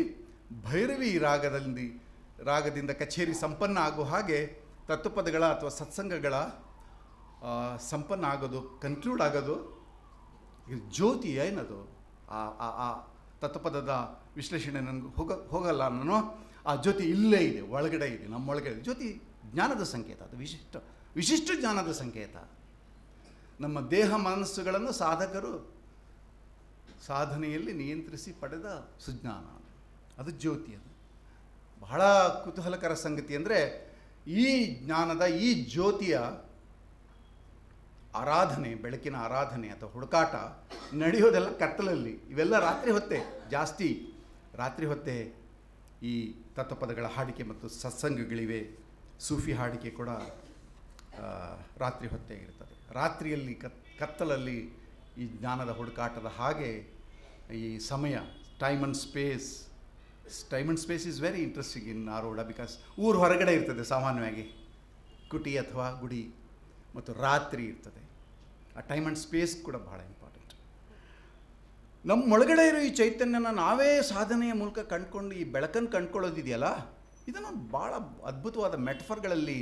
ಭೈರವಿ ರಾಗದಿಂದ ಕಚೇರಿ ಸಂಪನ್ನ ಆಗೋ ಹಾಗೆ ತತ್ವಪದಗಳ ಅಥವಾ ಸತ್ಸಂಗಗಳ ಸಂಪನ್ನ ಆಗೋದು, ಕನ್ಕ್ಲೂಡ್ ಆಗೋದು ಜ್ಯೋತಿ. ಏನದು ಆ ತತ್ವಪದದ ವಿಶ್ಲೇಷಣೆ ನನಗೆ ಹೋಗಲ್ಲ. ನಾನು ಆ ಜ್ಯೋತಿ ಇಲ್ಲೇ ಇದೆ, ಒಳಗಡೆ ಇದೆ, ನಮ್ಮೊಳಗಡೆ ಜ್ಯೋತಿ. ಜ್ಞಾನದ ಸಂಕೇತ ಅದು, ವಿಶಿಷ್ಟ ಜ್ಞಾನದ ಸಂಕೇತ. ನಮ್ಮ ದೇಹ ಮನಸ್ಸುಗಳನ್ನು ಸಾಧಕರು ಸಾಧನೆಯಲ್ಲಿ ನಿಯಂತ್ರಿಸಿ ಪಡೆದ ಸುಜ್ಞಾನ, ಅದು ಜ್ಯೋತಿ. ಅದು ಬಹಳ ಕುತೂಹಲಕರ ಸಂಗತಿ. ಅಂದರೆ ಈ ಜ್ಞಾನದ, ಈ ಜ್ಯೋತಿಯ ಆರಾಧನೆ, ಬೆಳಕಿನ ಆರಾಧನೆ ಅಥವಾ ಹುಡುಕಾಟ ನಡೆಯೋದೆಲ್ಲ ಕತ್ತಲಲ್ಲಿ. ಇವೆಲ್ಲ ರಾತ್ರಿ ಹೊತ್ತೆ, ಜಾಸ್ತಿ ರಾತ್ರಿ ಹೊತ್ತೆ ಈ ತತ್ವಪದಗಳ ಹಾಡಿಕೆ ಮತ್ತು ಸತ್ಸಂಗಗಳಿವೆ. ಸೂಫಿ ಹಾಡಿಕೆ ಕೂಡ ರಾತ್ರಿ ಹೊತ್ತೇ ಇರ್ತದೆ. ರಾತ್ರಿಯಲ್ಲಿ ಕತ್ತಲಲ್ಲಿ ಈ ಜ್ಞಾನದ ಹುಡುಕಾಟದ ಹಾಗೆ ಈ ಸಮಯ, time and space is very interesting in Arudha. Because ಊರು ಹೊರಗಡೆ ಇರ್ತದೆ ಸಾಮಾನ್ಯವಾಗಿ, ಕುಟಿ ಅಥವಾ ಗುಡಿ, ಮತ್ತು ರಾತ್ರಿ ಇರ್ತದೆ. ಆ ಟೈಮ್ ಆ್ಯಂಡ್ ಸ್ಪೇಸ್ ಕೂಡ ಬಹಳ ಇಂಪಾರ್ಟೆಂಟ್. ನಮ್ಮೊಳಗಡೆ ಇರೋ ಈ ಚೈತನ್ಯನ ನಾವೇ ಸಾಧನೆಯ ಮೂಲಕ ಕಂಡುಕೊಂಡು ಈ ಬೆಳಕನ್ನು ಕಂಡುಕೊಳ್ಳೋದಿದೆಯಲ್ಲ, ಇದನ್ನು ಭಾಳ ಅದ್ಭುತವಾದ ಮೆಟಫರ್ಗಳಲ್ಲಿ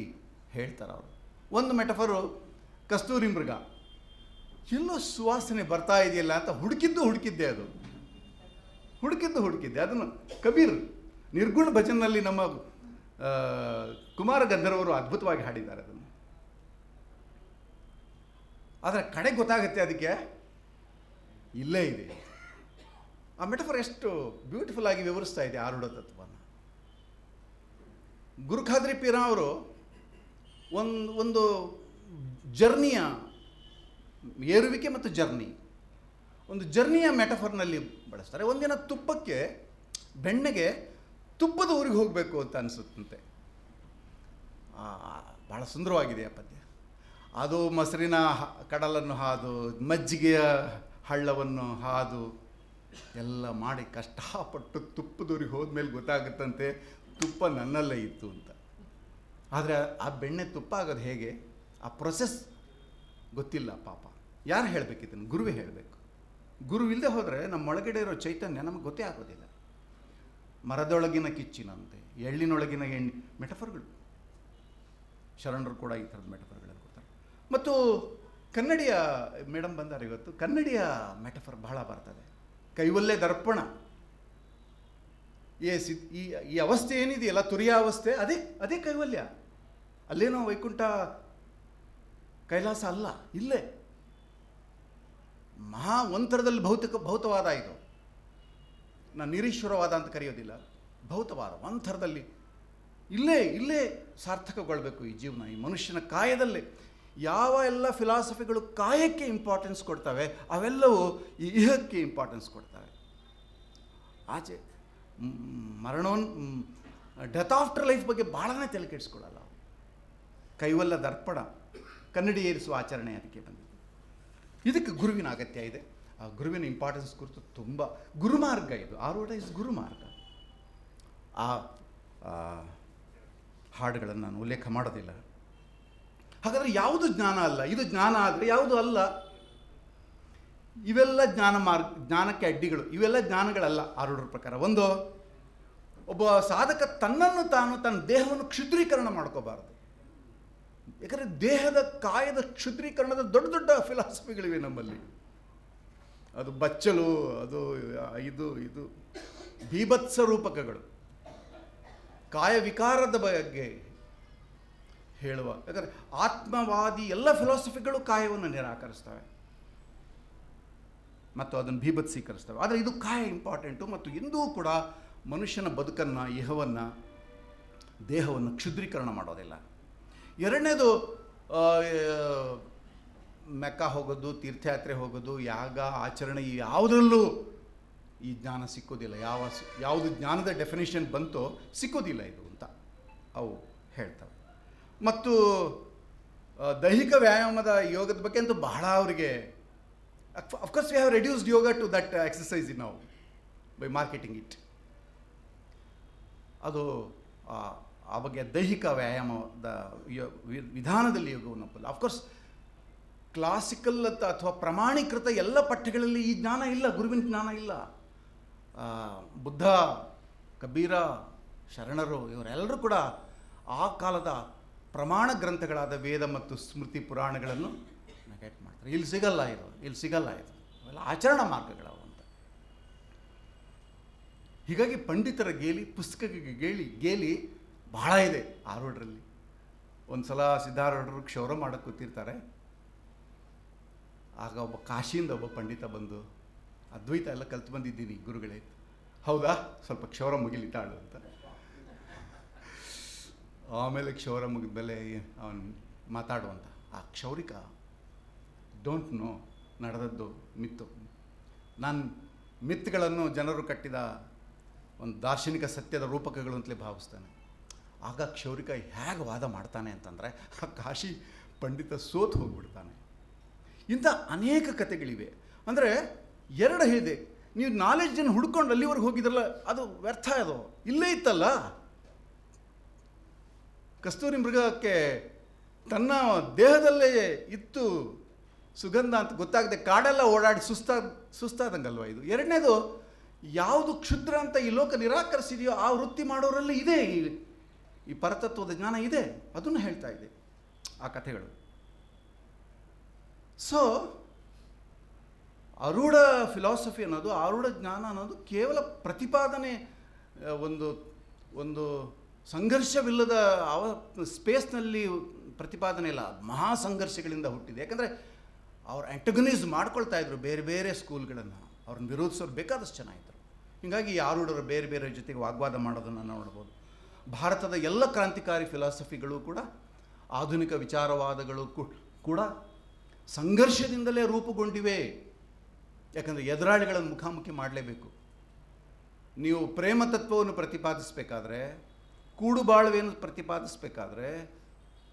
ಹೇಳ್ತಾರೆ ಅವರು. ಒಂದು ಮೆಟಫರು ಕಸ್ತೂರಿ ಮೃಗ. ಎಲ್ಲೋ ಸುವಾಸನೆ ಬರ್ತಾ ಇದೆಯಲ್ಲ ಅಂತ ಹುಡುಕಿದ್ದೆ ಅದನ್ನು ಕಬೀರ್ ನಿರ್ಗುಣ ಭಜನ್ನಲ್ಲಿ ನಮ್ಮ ಕುಮಾರ ಗಂಧರ್ವರು ಅದ್ಭುತವಾಗಿ ಹಾಡಿದ್ದಾರೆ ಅದನ್ನು. ಆದರೆ ಕಡೆ ಗೊತ್ತಾಗುತ್ತೆ ಅದಕ್ಕೆ ಇಲ್ಲೇ ಇದೆ. ಆ ಮೆಟಫರ್ ಎಷ್ಟು ಬ್ಯೂಟಿಫುಲ್ ಆಗಿ ವಿವರಿಸ್ತಾ ಇದೆ ಆರೂಢ ತತ್ವವನ್ನು. ಗುರುಖಾದ್ರಿ ಪೀರ ಅವರು ಒಂದು ಜರ್ನಿಯ ಏರುವಿಕೆ ಮತ್ತು ಒಂದು ಜರ್ನಿಯ ಮೆಟಫರ್ನಲ್ಲಿ ಬಳಸ್ತಾರೆ. ಒಂದಿನ ಬೆಣ್ಣೆಗೆ ತುಪ್ಪದ ಊರಿಗೆ ಹೋಗಬೇಕು ಅಂತ ಅನಿಸುತ್ತಂತೆ. ಭಾಳ ಸುಂದರವಾಗಿದೆ ಆ ಪದ್ಯ. ಅದು ಮೊಸರಿನ ಕಡಲನ್ನು ಹಾದು, ಮಜ್ಜಿಗೆಯ ಹಳ್ಳವನ್ನು ಹಾದು ಎಲ್ಲ ಮಾಡಿ ಕಷ್ಟಪಟ್ಟು ತುಪ್ಪದೂರಿಗೆ ಹೋದ್ಮೇಲೆ ಗೊತ್ತಾಗುತ್ತಂತೆ ತುಪ್ಪ ನನ್ನಲ್ಲೇ ಇತ್ತು ಅಂತ. ಆದರೆ ಆ ಬೆಣ್ಣೆ ತುಪ್ಪ ಆಗೋದು ಹೇಗೆ, ಆ ಪ್ರೊಸೆಸ್ ಗೊತ್ತಿಲ್ಲ ಪಾಪ. ಯಾರು ಹೇಳಬೇಕಿದ್ದನ್ನು? ಗುರುವೇ ಹೇಳಬೇಕು. ಗುರು ಇಲ್ಲದೆ ಹೋದರೆ ನಮ್ಮೊಳಗಡೆ ಇರೋ ಚೈತನ್ಯ ನಮಗೆ ಗೊತ್ತೇ ಆಗೋದಿಲ್ಲ. ಮರದೊಳಗಿನ ಕಿಚ್ಚಿನಂತೆ, ಎಳ್ಳಿನೊಳಗಿನ ಮೆಟಫರ್ಗಳು. ಶರಣರು ಕೂಡ ಈ ಥರದ ಮೆಟಫರ್ಗಳನ್ನು ಕೊಡ್ತಾರೆ. ಮತ್ತು ಕನ್ನಡಿಯ ಮೇಡಮ್ ಬಂದಾರೆ ಇವತ್ತು. ಕನ್ನಡಿಯ ಮೆಟಫರ್ ಬಹಳ ಬರ್ತದೆ. ಕೈವಲ್ಯ ದರ್ಪಣ. ಈ ಅವಸ್ಥೆ ಏನಿದೆಯಲ್ಲ, ತುರಿಯಾವಸ್ಥೆ, ಅದೇ ಕೈವಲ್ಯ. ಅಲ್ಲೇನೋ ವೈಕುಂಠ ಕೈಲಾಸ ಅಲ್ಲ, ಇಲ್ಲೇ ಒಂಥರದಲ್ಲಿ ಭೌತವಾದ ಇದು. ನಾನು ನಿರೀಶ್ವರವಾದ ಅಂತ ಕರೆಯೋದಿಲ್ಲ, ಭೌತವಾದ ಒಂಥರದಲ್ಲಿ ಇಲ್ಲೇ ಸಾರ್ಥಕಗೊಳ್ಬೇಕು ಈ ಜೀವನ. ಈ ಮನುಷ್ಯನ ಕಾಯದಲ್ಲೇ ಯಾವ ಎಲ್ಲ ಫಿಲಾಸಫಿಗಳು ಕಾಯಕ್ಕೆ ಇಂಪಾರ್ಟೆನ್ಸ್ ಕೊಡ್ತವೆ, ಅವೆಲ್ಲವೂ ಈ ಇಹಕ್ಕೆ ಇಂಪಾರ್ಟೆನ್ಸ್ ಕೊಡ್ತವೆ. ಆಚೆ ಡೆತ್ ಆಫ್ಟರ್ ಲೈಫ್ ಬಗ್ಗೆ ಭಾಳನೇ ತಲೆ ಕೆಡಿಸ್ಕೊಳ್ಳಲ್ಲ. ಕೈವಲ್ಲ ದರ್ಪಣ, ಕನ್ನಡಿ ಏರಿಸುವ ಆಚರಣೆ ಅದಕ್ಕೆ ಬಂದಿದೆ. ಇದಕ್ಕೆ ಗುರುವಿನ ಅಗತ್ಯ ಇದೆ. ಆ ಗುರುವಿನ ಇಂಪಾರ್ಟೆನ್ಸ್ ಕುರಿತು ತುಂಬ ಗುರುಮಾರ್ಗ ಇದು. ಆರೂಢ ಇಸ್ ಗುರುಮಾರ್ಗ. ಆ ಹಾಡುಗಳನ್ನು ನಾನು ಉಲ್ಲೇಖ ಮಾಡೋದಿಲ್ಲ. ಹಾಗಾದರೆ ಯಾವುದು ಜ್ಞಾನ ಅಲ್ಲ? ಇದು ಜ್ಞಾನ ಆದರೆ ಯಾವುದು ಅಲ್ಲ? ಇವೆಲ್ಲ ಜ್ಞಾನಕ್ಕೆ ಅಡ್ಡಿಗಳು. ಇವೆಲ್ಲ ಜ್ಞಾನಗಳಲ್ಲ ಆರೂಢರ ಪ್ರಕಾರ. ಒಂದು, ಒಬ್ಬ ಸಾಧಕ ತನ್ನನ್ನು ತಾನು, ತನ್ನ ದೇಹವನ್ನು ಕ್ಷುದ್ರೀಕರಣ ಮಾಡ್ಕೋಬಾರ್ದು. ಯಾಕಂದರೆ ದೇಹದ ಕಾಯದ ಕ್ಷುದ್ರೀಕರಣದ ದೊಡ್ಡ ದೊಡ್ಡ ಫಿಲಾಸಫಿಗಳಿವೆ ನಮ್ಮಲ್ಲಿ. ಅದು ಬಚ್ಚಲು, ಅದು ಇದು ಬೀಭತ್ಸ ರೂಪಕಗಳು, ಕಾಯ ವಿಕಾರದ ಬಗ್ಗೆ ಹೇಳುವ. ಯಾಕಂದರೆ ಆತ್ಮವಾದಿ ಎಲ್ಲ ಫಿಲಾಸಫಿಗಳು ಕಾಯವನ್ನು ನಿರಾಕರಿಸ್ತವೆ ಮತ್ತು ಅದನ್ನು ಬೀಭತ್ಸೀಕರಿಸ್ತವೆ. ಆದರೆ ಇದು ಕಾಯ ಇಂಪಾರ್ಟೆಂಟು ಮತ್ತು ಎಂದೂ ಕೂಡ ಮನುಷ್ಯನ ಬದುಕನ್ನು, ಇಹವನ್ನು, ದೇಹವನ್ನು ಕ್ಷುದ್ರೀಕರಣ ಮಾಡೋದಿಲ್ಲ. ಎರಡನೇದು, ಮೆಕ್ಕ ಹೋಗೋದು, ತೀರ್ಥಯಾತ್ರೆ ಹೋಗೋದು, ಯಾಗ ಆಚರಣೆ ಯಾವುದರಲ್ಲೂ ಈ ಜ್ಞಾನ ಸಿಕ್ಕೋದಿಲ್ಲ. ಯಾವುದು ಜ್ಞಾನದ ಡೆಫಿನೇಷನ್ ಬಂತೋ ಸಿಕ್ಕೋದಿಲ್ಲ ಇದು ಅಂತ ಅವು ಹೇಳ್ತವೆ. ಮತ್ತು ದೈಹಿಕ ವ್ಯಾಯಾಮದ ಯೋಗದ ಬಗ್ಗೆ ಅಂತೂ ಬಹಳ ಅವರಿಗೆ, of course we have reduced yoga to that exercise in ನಾವು ಬೈ ಮಾರ್ಕೆಟಿಂಗ್ ಇಟ್. ಅದು ಆ ಬಗ್ಗೆ ದೈಹಿಕ ವ್ಯಾಯಾಮದ ವಿಧಾನದಲ್ಲಿ ಯೋಗವನ್ನು ಒಪ್ಪಲ್ಲ. ಅಫ್ಕೋರ್ಸ್ ಕ್ಲಾಸಿಕಲ್ ಅಥವಾ ಪ್ರಮಾಣೀಕೃತ ಎಲ್ಲ ಪಠ್ಯಗಳಲ್ಲಿ ಈ ಜ್ಞಾನ ಇಲ್ಲ, ಗುರುವಿನ ಜ್ಞಾನ ಇಲ್ಲ. ಬುದ್ಧ, ಕಬೀರ, ಶರಣರು ಇವರೆಲ್ಲರೂ ಕೂಡ ಆ ಕಾಲದ ಪ್ರಮಾಣ ಗ್ರಂಥಗಳಾದ ವೇದ ಮತ್ತು ಸ್ಮೃತಿ ಪುರಾಣಗಳನ್ನು ನೆಗೆಟ್ ಮಾಡ್ತಾರೆ. ಇಲ್ಲಿ ಸಿಗಲ್ಲ ಇದು ಅವೆಲ್ಲ ಆಚರಣಾ ಮಾರ್ಗಗಳವು ಅಂತ. ಹೀಗಾಗಿ ಪಂಡಿತರ ಪುಸ್ತಕಕ್ಕೆ ಗೇಲಿ ಬಹಳ ಇದೆ ಆರೂಢರಲ್ಲಿ. ಒಂದು ಸಲ ಸಿದ್ಧಾರೂಢರು ಕ್ಷೌರ ಮಾಡೋಕ್ಕೆ ಕೂತಿರ್ತಾರೆ. ಆಗ ಒಬ್ಬ ಕಾಶಿಯಿಂದ ಒಬ್ಬ ಪಂಡಿತ ಬಂದು, ಅದ್ವೈತ ಎಲ್ಲ ಕಲ್ತು ಬಂದಿದ್ದೀನಿ ಗುರುಗಳೇ. ಹೌದಾ, ಸ್ವಲ್ಪ ಕ್ಷೌರ ಮುಗಿಲಿ ತಾಳು ಅಂತ. ಆಮೇಲೆ ಕ್ಷೌರ ಮುಗಿದ ಮೇಲೆ ಅವನು ಮಾತಾಡುವಂಥ ಆ ಕ್ಷೌರಿಕ ಡೋಂಟ್ ನೋ ನಡೆದದ್ದು ಮಿತ್ತು. ನಾನು ಮಿತ್ಗಳನ್ನು ಜನರು ಕಟ್ಟಿದ ಒಂದು ದಾರ್ಶನಿಕ ಸತ್ಯದ ರೂಪಕಗಳು ಅಂತಲೇ ಭಾವಿಸ್ತಾನೆ. ಆಗ ಕ್ಷೌರಿಕ ಹೇಗೆ ವಾದ ಮಾಡ್ತಾನೆ ಅಂತಂದರೆ ಆ ಕಾಶಿ ಪಂಡಿತ ಸೋತು ಹೋಗ್ಬಿಡ್ತಾನೆ. ಇಂಥ ಅನೇಕ ಕಥೆಗಳಿವೆ. ಅಂದರೆ ಎರಡು ಹೇಳಿದೆ, ನೀವು ನಾಲೆಡ್ಜನ್ನು ಹುಡ್ಕೊಂಡು ಅಲ್ಲಿವರೆಗೆ ಹೋಗಿದ್ರಲ್ಲ, ಅದು ವ್ಯರ್ಥ. ಅದು ಇಲ್ಲೇ ಇತ್ತಲ್ಲ. ಕಸ್ತೂರಿ ಮೃಗಕ್ಕೆ ತನ್ನ ದೇಹದಲ್ಲೇ ಇತ್ತು ಸುಗಂಧ ಅಂತ ಗೊತ್ತಾಗದೆ ಕಾಡೆಲ್ಲ ಓಡಾಡಿ ಸುಸ್ತಾದಂಗಲ್ವ ಇದು. ಎರಡನೇದು, ಯಾವುದು ಕ್ಷುದ್ರ ಅಂತ ಈ ಲೋಕ ನಿರಾಕರಿಸಿದೆಯೋ ಆ ವೃತ್ತಿ ಮಾಡೋರಲ್ಲಿ ಇದೆ ಈ ಪರತತ್ವದ ಜ್ಞಾನ ಇದೆ. ಅದನ್ನು ಹೇಳ್ತಾ ಇದೆ ಆ ಕಥೆಗಳು. ಸೊ ಆರೂಢ ಫಿಲಾಸಫಿ ಅನ್ನೋದು, ಆರೂಢ ಜ್ಞಾನ ಅನ್ನೋದು ಕೇವಲ ಪ್ರತಿಪಾದನೆ, ಒಂದು ಸಂಘರ್ಷವಿಲ್ಲದ ಸ್ಪೇಸ್ನಲ್ಲಿ ಪ್ರತಿಪಾದನೆ ಇಲ್ಲ, ಮಹಾ ಸಂಘರ್ಷಗಳಿಂದ ಹುಟ್ಟಿದೆ. ಯಾಕಂದರೆ ಅವ್ರು ಆ್ಯಂಟಗನೈಸ್ ಮಾಡ್ಕೊಳ್ತಾ ಇದ್ರು ಬೇರೆ ಬೇರೆ ಸ್ಕೂಲ್ಗಳನ್ನು, ಅವ್ರನ್ನ ವಿರೋಧಿಸೋರು ಬೇಕಾದಷ್ಟು ಜನ ಇದ್ದರು. ಹೀಗಾಗಿ ಆರೂಢರು ಬೇರೆ ಬೇರೆ ಜೊತೆಗೆ ವಾಗ್ವಾದ ಮಾಡೋದನ್ನು ನೋಡ್ಬೋದು. ಭಾರತದ ಎಲ್ಲ ಕ್ರಾಂತಿಕಾರಿ ಫಿಲಾಸಫಿಗಳು ಕೂಡ, ಆಧುನಿಕ ವಿಚಾರವಾದಗಳು ಕೂಡ ಸಂಘರ್ಷದಿಂದಲೇ ರೂಪುಗೊಂಡಿವೆ. ಯಾಕಂದರೆ ಎದುರಾಳಿಗಳನ್ನು ಮುಖಾಮುಖಿ ಮಾಡಲೇಬೇಕು. ನೀವು ಪ್ರೇಮ ತತ್ವವನ್ನು ಪ್ರತಿಪಾದಿಸಬೇಕಾದ್ರೆ, ಕೂಡುಬಾಳುವೆಯನ್ನು ಪ್ರತಿಪಾದಿಸಬೇಕಾದ್ರೆ,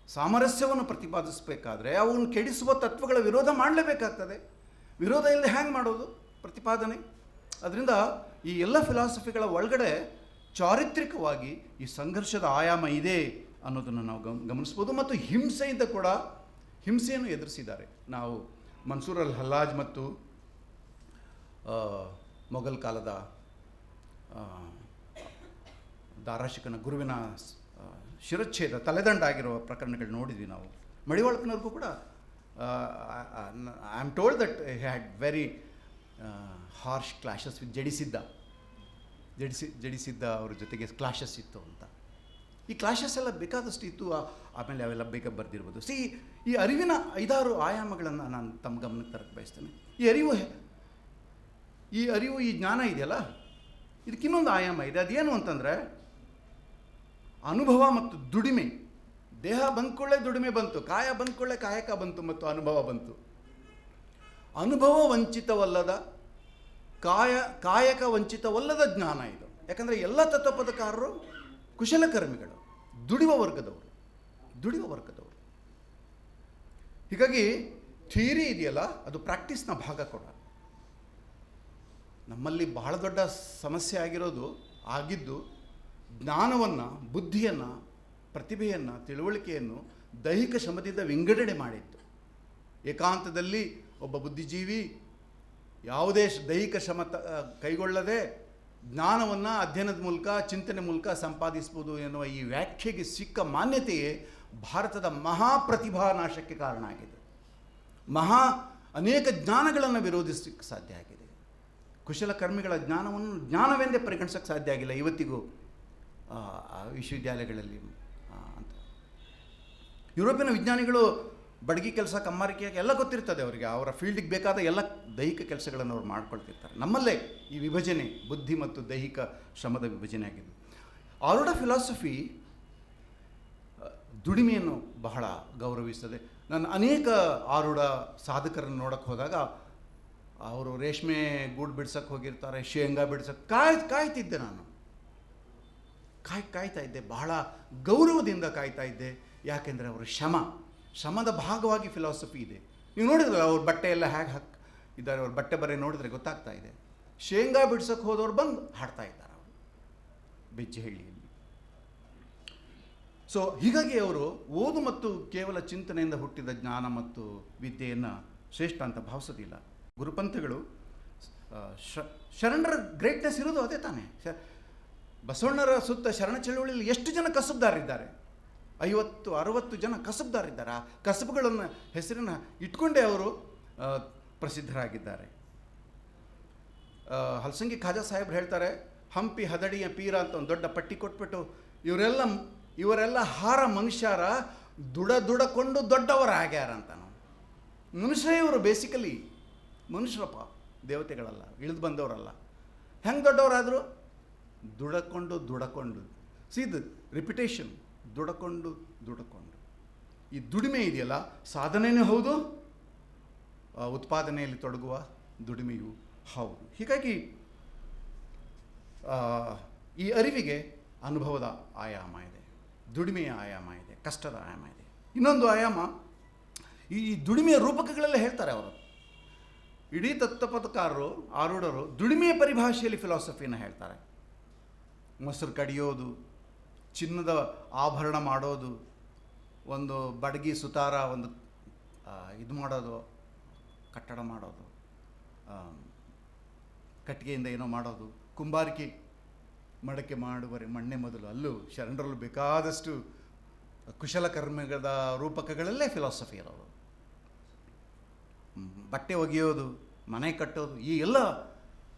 ಸಾಮರಸ್ಯವನ್ನು ಪ್ರತಿಪಾದಿಸಬೇಕಾದ್ರೆ ಅವನ್ನು ಕೆಡಿಸುವ ತತ್ವಗಳ ವಿರೋಧ ಮಾಡಲೇಬೇಕಾಗ್ತದೆ. ವಿರೋಧ ಇಲ್ಲದೆ ಹ್ಯಾಂಗೆ ಮಾಡೋದು ಪ್ರತಿಪಾದನೆ? ಅದರಿಂದ ಈ ಎಲ್ಲ ಫಿಲಾಸಫಿಗಳ ಒಳಗಡೆ ಚಾರಿತ್ರಿಕವಾಗಿ ಈ ಸಂಘರ್ಷದ ಆಯಾಮ ಇದೆ ಅನ್ನೋದನ್ನು ನಾವು ಗಮನಿಸ್ಬೋದು. ಮತ್ತು ಹಿಂಸೆಯಿಂದ ಕೂಡ, ಹಿಂಸೆಯನ್ನು ಎದುರಿಸಿದ್ದಾರೆ. ನಾವು ಮನ್ಸೂರ್ ಅಲ್ ಹಲ್ಲಾಜ್ ಮತ್ತು ಮೊಘಲ್ ಕಾಲದ ದಾರಾಶಿಕನ ಗುರುವಿನ ಶಿರಚ್ಛೇದ, ತಲೆದಂಡ ಆಗಿರುವ ಪ್ರಕರಣಗಳು ನೋಡಿದ್ವಿ ನಾವು. ಮಡಿವಾಳಪ್ಪನವ್ರಿಗೂ ಕೂಡ I am told that he had very harsh clashes with ಜಡಿಸಿದ್ದ ಅವ್ರ ಜೊತೆಗೆ ಕ್ಲಾಶಸ್ ಇತ್ತು ಅಂತ. ಈ ಕ್ಲಾಶಸ್ ಎಲ್ಲ ಬೇಕಾದಷ್ಟು ಇತ್ತು. ಆಮೇಲೆ ಅವೆಲ್ಲ ಬೇಗ ಬರೆದಿರ್ಬೋದು. ಈ ಅರಿವಿನ 5-6 ಆಯಾಮಗಳನ್ನು ನಾನು ತಮ್ಮ ಗಮನಕ್ಕೆ ತರಕ್ಕೆ ಬಯಸ್ತೇನೆ. ಈ ಅರಿವು ಈ ಜ್ಞಾನ ಇದೆಯಲ್ಲ, ಇದಕ್ಕಿನ್ನೊಂದು ಆಯಾಮ ಇದೆ. ಅದೇನು ಅಂತಂದರೆ ಅನುಭವ ಮತ್ತು ದುಡಿಮೆ. ದೇಹ ಬಂದ್ಕೊಳ್ಳೆ ದುಡಿಮೆ ಬಂತು, ಕಾಯ ಬಂದ್ಕೊಳ್ಳೆ ಕಾಯಕ ಬಂತು ಮತ್ತು ಅನುಭವ ಬಂತು. ಅನುಭವ ವಂಚಿತವಲ್ಲದ, ಕಾಯಕ ವಂಚಿತವಲ್ಲದ ಜ್ಞಾನ ಇದು. ಯಾಕಂದರೆ ಎಲ್ಲ ತತ್ವಪದಕಾರರು ಕುಶಲಕರ್ಮಿಗಳು, ದುಡಿಯುವ ವರ್ಗದವರು. ಹೀಗಾಗಿ ಥಿಯರಿ ಇದೆಯಲ್ಲ, ಅದು ಪ್ರಾಕ್ಟೀಸ್ನ ಭಾಗ ಕೂಡ. ನಮ್ಮಲ್ಲಿ ಬಹಳ ದೊಡ್ಡ ಸಮಸ್ಯೆ ಆಗಿದ್ದು ಜ್ಞಾನವನ್ನು, ಬುದ್ಧಿಯನ್ನು, ಪ್ರತಿಭೆಯನ್ನು, ತಿಳುವಳಿಕೆಯನ್ನು ದೈಹಿಕ ಶ್ರಮದಿಂದ ವಿಂಗಡಣೆ ಮಾಡಿತ್ತು. ಏಕಾಂತದಲ್ಲಿ ಒಬ್ಬ ಬುದ್ಧಿಜೀವಿ ಯಾವುದೇ ದೈಹಿಕ ಶ್ರಮ ಕೈಗೊಳ್ಳದೆ ಜ್ಞಾನವನ್ನು ಅಧ್ಯಯನದ ಮೂಲಕ, ಚಿಂತನೆ ಮೂಲಕ ಸಂಪಾದಿಸ್ಬೋದು ಎನ್ನುವ ಈ ವ್ಯಾಖ್ಯೆಗೆ ಸಿಕ್ಕ ಮಾನ್ಯತೆಯೇ ಭಾರತದ ಮಹಾಪ್ರತಿಭಾ ನಾಶಕ್ಕೆ ಕಾರಣ ಆಗಿದೆ. ಅನೇಕ ಜ್ಞಾನಗಳನ್ನು ವಿರೋಧಿಸಲಿಕ್ಕೆ ಸಾಧ್ಯ ಆಗಿದೆ. ಕುಶಲಕರ್ಮಿಗಳ ಜ್ಞಾನವನ್ನು ಜ್ಞಾನವೆಂದೇ ಪರಿಗಣಿಸೋಕ್ಕೆ ಸಾಧ್ಯ ಆಗಿಲ್ಲ ಇವತ್ತಿಗೂ ವಿಶ್ವವಿದ್ಯಾಲಯಗಳಲ್ಲಿ ಅಂತ. ಯುರೋಪಿಯನ್ ವಿಜ್ಞಾನಿಗಳು ಬಡಗಿ ಕೆಲಸ, ಕಮ್ಮಾರಿಕೆ ಎಲ್ಲ ಗೊತ್ತಿರ್ತದೆ ಅವರಿಗೆ. ಅವರ ಫೀಲ್ಡಿಗೆ ಬೇಕಾದ ಎಲ್ಲ ದೈಹಿಕ ಕೆಲಸಗಳನ್ನು ಅವ್ರು ಮಾಡ್ಕೊಳ್ತಿರ್ತಾರೆ. ನಮ್ಮಲ್ಲೇ ಈ ವಿಭಜನೆ, ಬುದ್ಧಿ ಮತ್ತು ದೈಹಿಕ ಶ್ರಮದ ವಿಭಜನೆ ಆಗಿದೆ. ಆರೂಢ ಫಿಲಾಸಫಿ ದುಡಿಮೆಯನ್ನು ಬಹಳ ಗೌರವಿಸ್ತದೆ. ನಾನು ಅನೇಕ ಆರೂಢ ಸಾಧಕರನ್ನು ನೋಡೋಕ್ಕೆ ಹೋದಾಗ ಅವರು ರೇಷ್ಮೆ ಗೂಡು ಬಿಡ್ಸೋಕ್ಕೆ ಹೋಗಿರ್ತಾರೆ, ಶೇಂಗಾ ಬಿಡ್ಸೋಕ್ಕೆ ಕಾಯ್ತಿದ್ದೆ ನಾನು. ಕಾಯ್ತಾ ಇದ್ದೆ, ಬಹಳ ಗೌರವದಿಂದ ಕಾಯ್ತಾ ಇದ್ದೆ. ಯಾಕೆಂದರೆ ಅವರ ಶ್ರಮದ ಭಾಗವಾಗಿ ಫಿಲಾಸಫಿ ಇದೆ. ನೀವು ನೋಡಿದ್ರಲ್ಲ ಅವ್ರ ಬಟ್ಟೆ ಎಲ್ಲ ಹೇಗೆ ಇದ್ದಾರೆ, ಅವ್ರ ಬಟ್ಟೆ ಬರೆ ನೋಡಿದ್ರೆ ಗೊತ್ತಾಗ್ತಾ ಇದೆ. ಶೇಂಗಾ ಬಿಡ್ಸೋಕ್ಕೆ ಹೋದವ್ರು ಬಂದು ಹಾಡ್ತಾ ಇದ್ದಾರೆ ಅವರು ಬೆಜ್ಜೆಹಳ್ಳಿಯಲ್ಲಿ. ಸೊ ಹೀಗಾಗಿ ಅವರು ಓದು ಮತ್ತು ಕೇವಲ ಚಿಂತನೆಯಿಂದ ಹುಟ್ಟಿದ ಜ್ಞಾನ ಮತ್ತು ವಿದ್ಯೆಯನ್ನು ಶ್ರೇಷ್ಠ ಅಂತ ಭಾವಿಸೋದಿಲ್ಲ. ಗುರುಪಂಥಗಳು ಶರಣರ ಗ್ರೇಟ್ನೆಸ್ ಇರೋದು ಅದೇ ತಾನೇ. ಬಸವಣ್ಣರ ಸುತ್ತ ಶರಣ ಚಳವಳಿಯಲ್ಲಿ ಎಷ್ಟು ಜನ ಕಸಬ್ದಾರಿದ್ದಾರೆ? 50-60 ಜನ ಕಸಬ್ದಾರಿದ್ದಾರೆ. ಆ ಕಸಬುಗಳನ್ನು ಹೆಸರನ್ನು ಇಟ್ಕೊಂಡೇ ಅವರು ಪ್ರಸಿದ್ಧರಾಗಿದ್ದಾರೆ. ಹಲಸಂಗಿ ಖಾಜಾ ಸಾಹೇಬ್ರು ಹೇಳ್ತಾರೆ, ಹಂಪಿ ಹದಡಿಯ ಪೀರ ಅಂತ ಒಂದು ದೊಡ್ಡ ಪಟ್ಟಿ ಕೊಟ್ಬಿಟ್ಟು, ಇವರೆಲ್ಲ ಹಾರ ಮನುಷ್ಯರ ದುಡಕೊಂಡು ದೊಡ್ಡವರ ಆಗ್ಯಾರ ಅಂತ. ನಾವು ಮನುಷ್ಯರೇ ಇವರು, ಬೇಸಿಕಲಿ ಮನುಷ್ಯರಪ್ಪ, ದೇವತೆಗಳಲ್ಲ, ಇಳಿದು ಬಂದವರಲ್ಲ. ಹೆಂಗೆ ದೊಡ್ಡವರಾದರು? ದುಡಕೊಂಡು ಸೀದು ರಿಪಿಟೇಷನ್, ದುಡಕೊಂಡು. ಈ ದುಡಿಮೆ ಇದೆಯಲ್ಲ, ಸಾಧನೆಯೂ ಹೌದು, ಉತ್ಪಾದನೆಯಲ್ಲಿ ತೊಡಗುವ ದುಡಿಮೆಯೂ ಹೌದು. ಹೀಗಾಗಿ ಈ ಅರಿವಿಗೆ ಅನುಭವದ ಆಯಾಮ ಇದೆ, ದುಡಿಮೆಯ ಆಯಾಮ ಇದೆ, ಕಷ್ಟದ ಆಯಾಮ ಇದೆ. ಇನ್ನೊಂದು ಆಯಾಮ ಈ ದುಡಿಮೆಯ ರೂಪಕಗಳೆಲ್ಲ ಹೇಳ್ತಾರೆ ಅವರು. ಇಡೀ ತತ್ವಪದಕಾರರು, ಆರೂಢರು ದುಡಿಮೆಯ ಪರಿಭಾಷೆಯಲ್ಲಿ ಫಿಲಾಸಫಿಯನ್ನು ಹೇಳ್ತಾರೆ. ಮೊಸರು ಕಡಿಯೋದು, ಚಿನ್ನದ ಆಭರಣ ಮಾಡೋದು, ಒಂದು ಬಡಗಿ ಸುತಾರ ಒಂದು ಇದು ಮಾಡೋದು, ಕಟ್ಟಡ ಮಾಡೋದು, ಕಟ್ಟಿಗೆಯಿಂದ ಏನೋ ಮಾಡೋದು, ಕುಂಬಾರಿಕೆ ಮಡಕೆ ಮಾಡುವರೆ ಮಣ್ಣೆ ಮೊದಲು. ಅಲ್ಲೂ ಶರಣರಲ್ಲೂ ಬೇಕಾದಷ್ಟು ಕುಶಲಕರ್ಮಿಗಳ ರೂಪಕಗಳಲ್ಲೇ ಫಿಲಾಸಫಿ ಇರೋದು. ಬಟ್ಟೆ ಒಗೆಯೋದು, ಮನೆ ಕಟ್ಟೋದು, ಈ ಎಲ್ಲ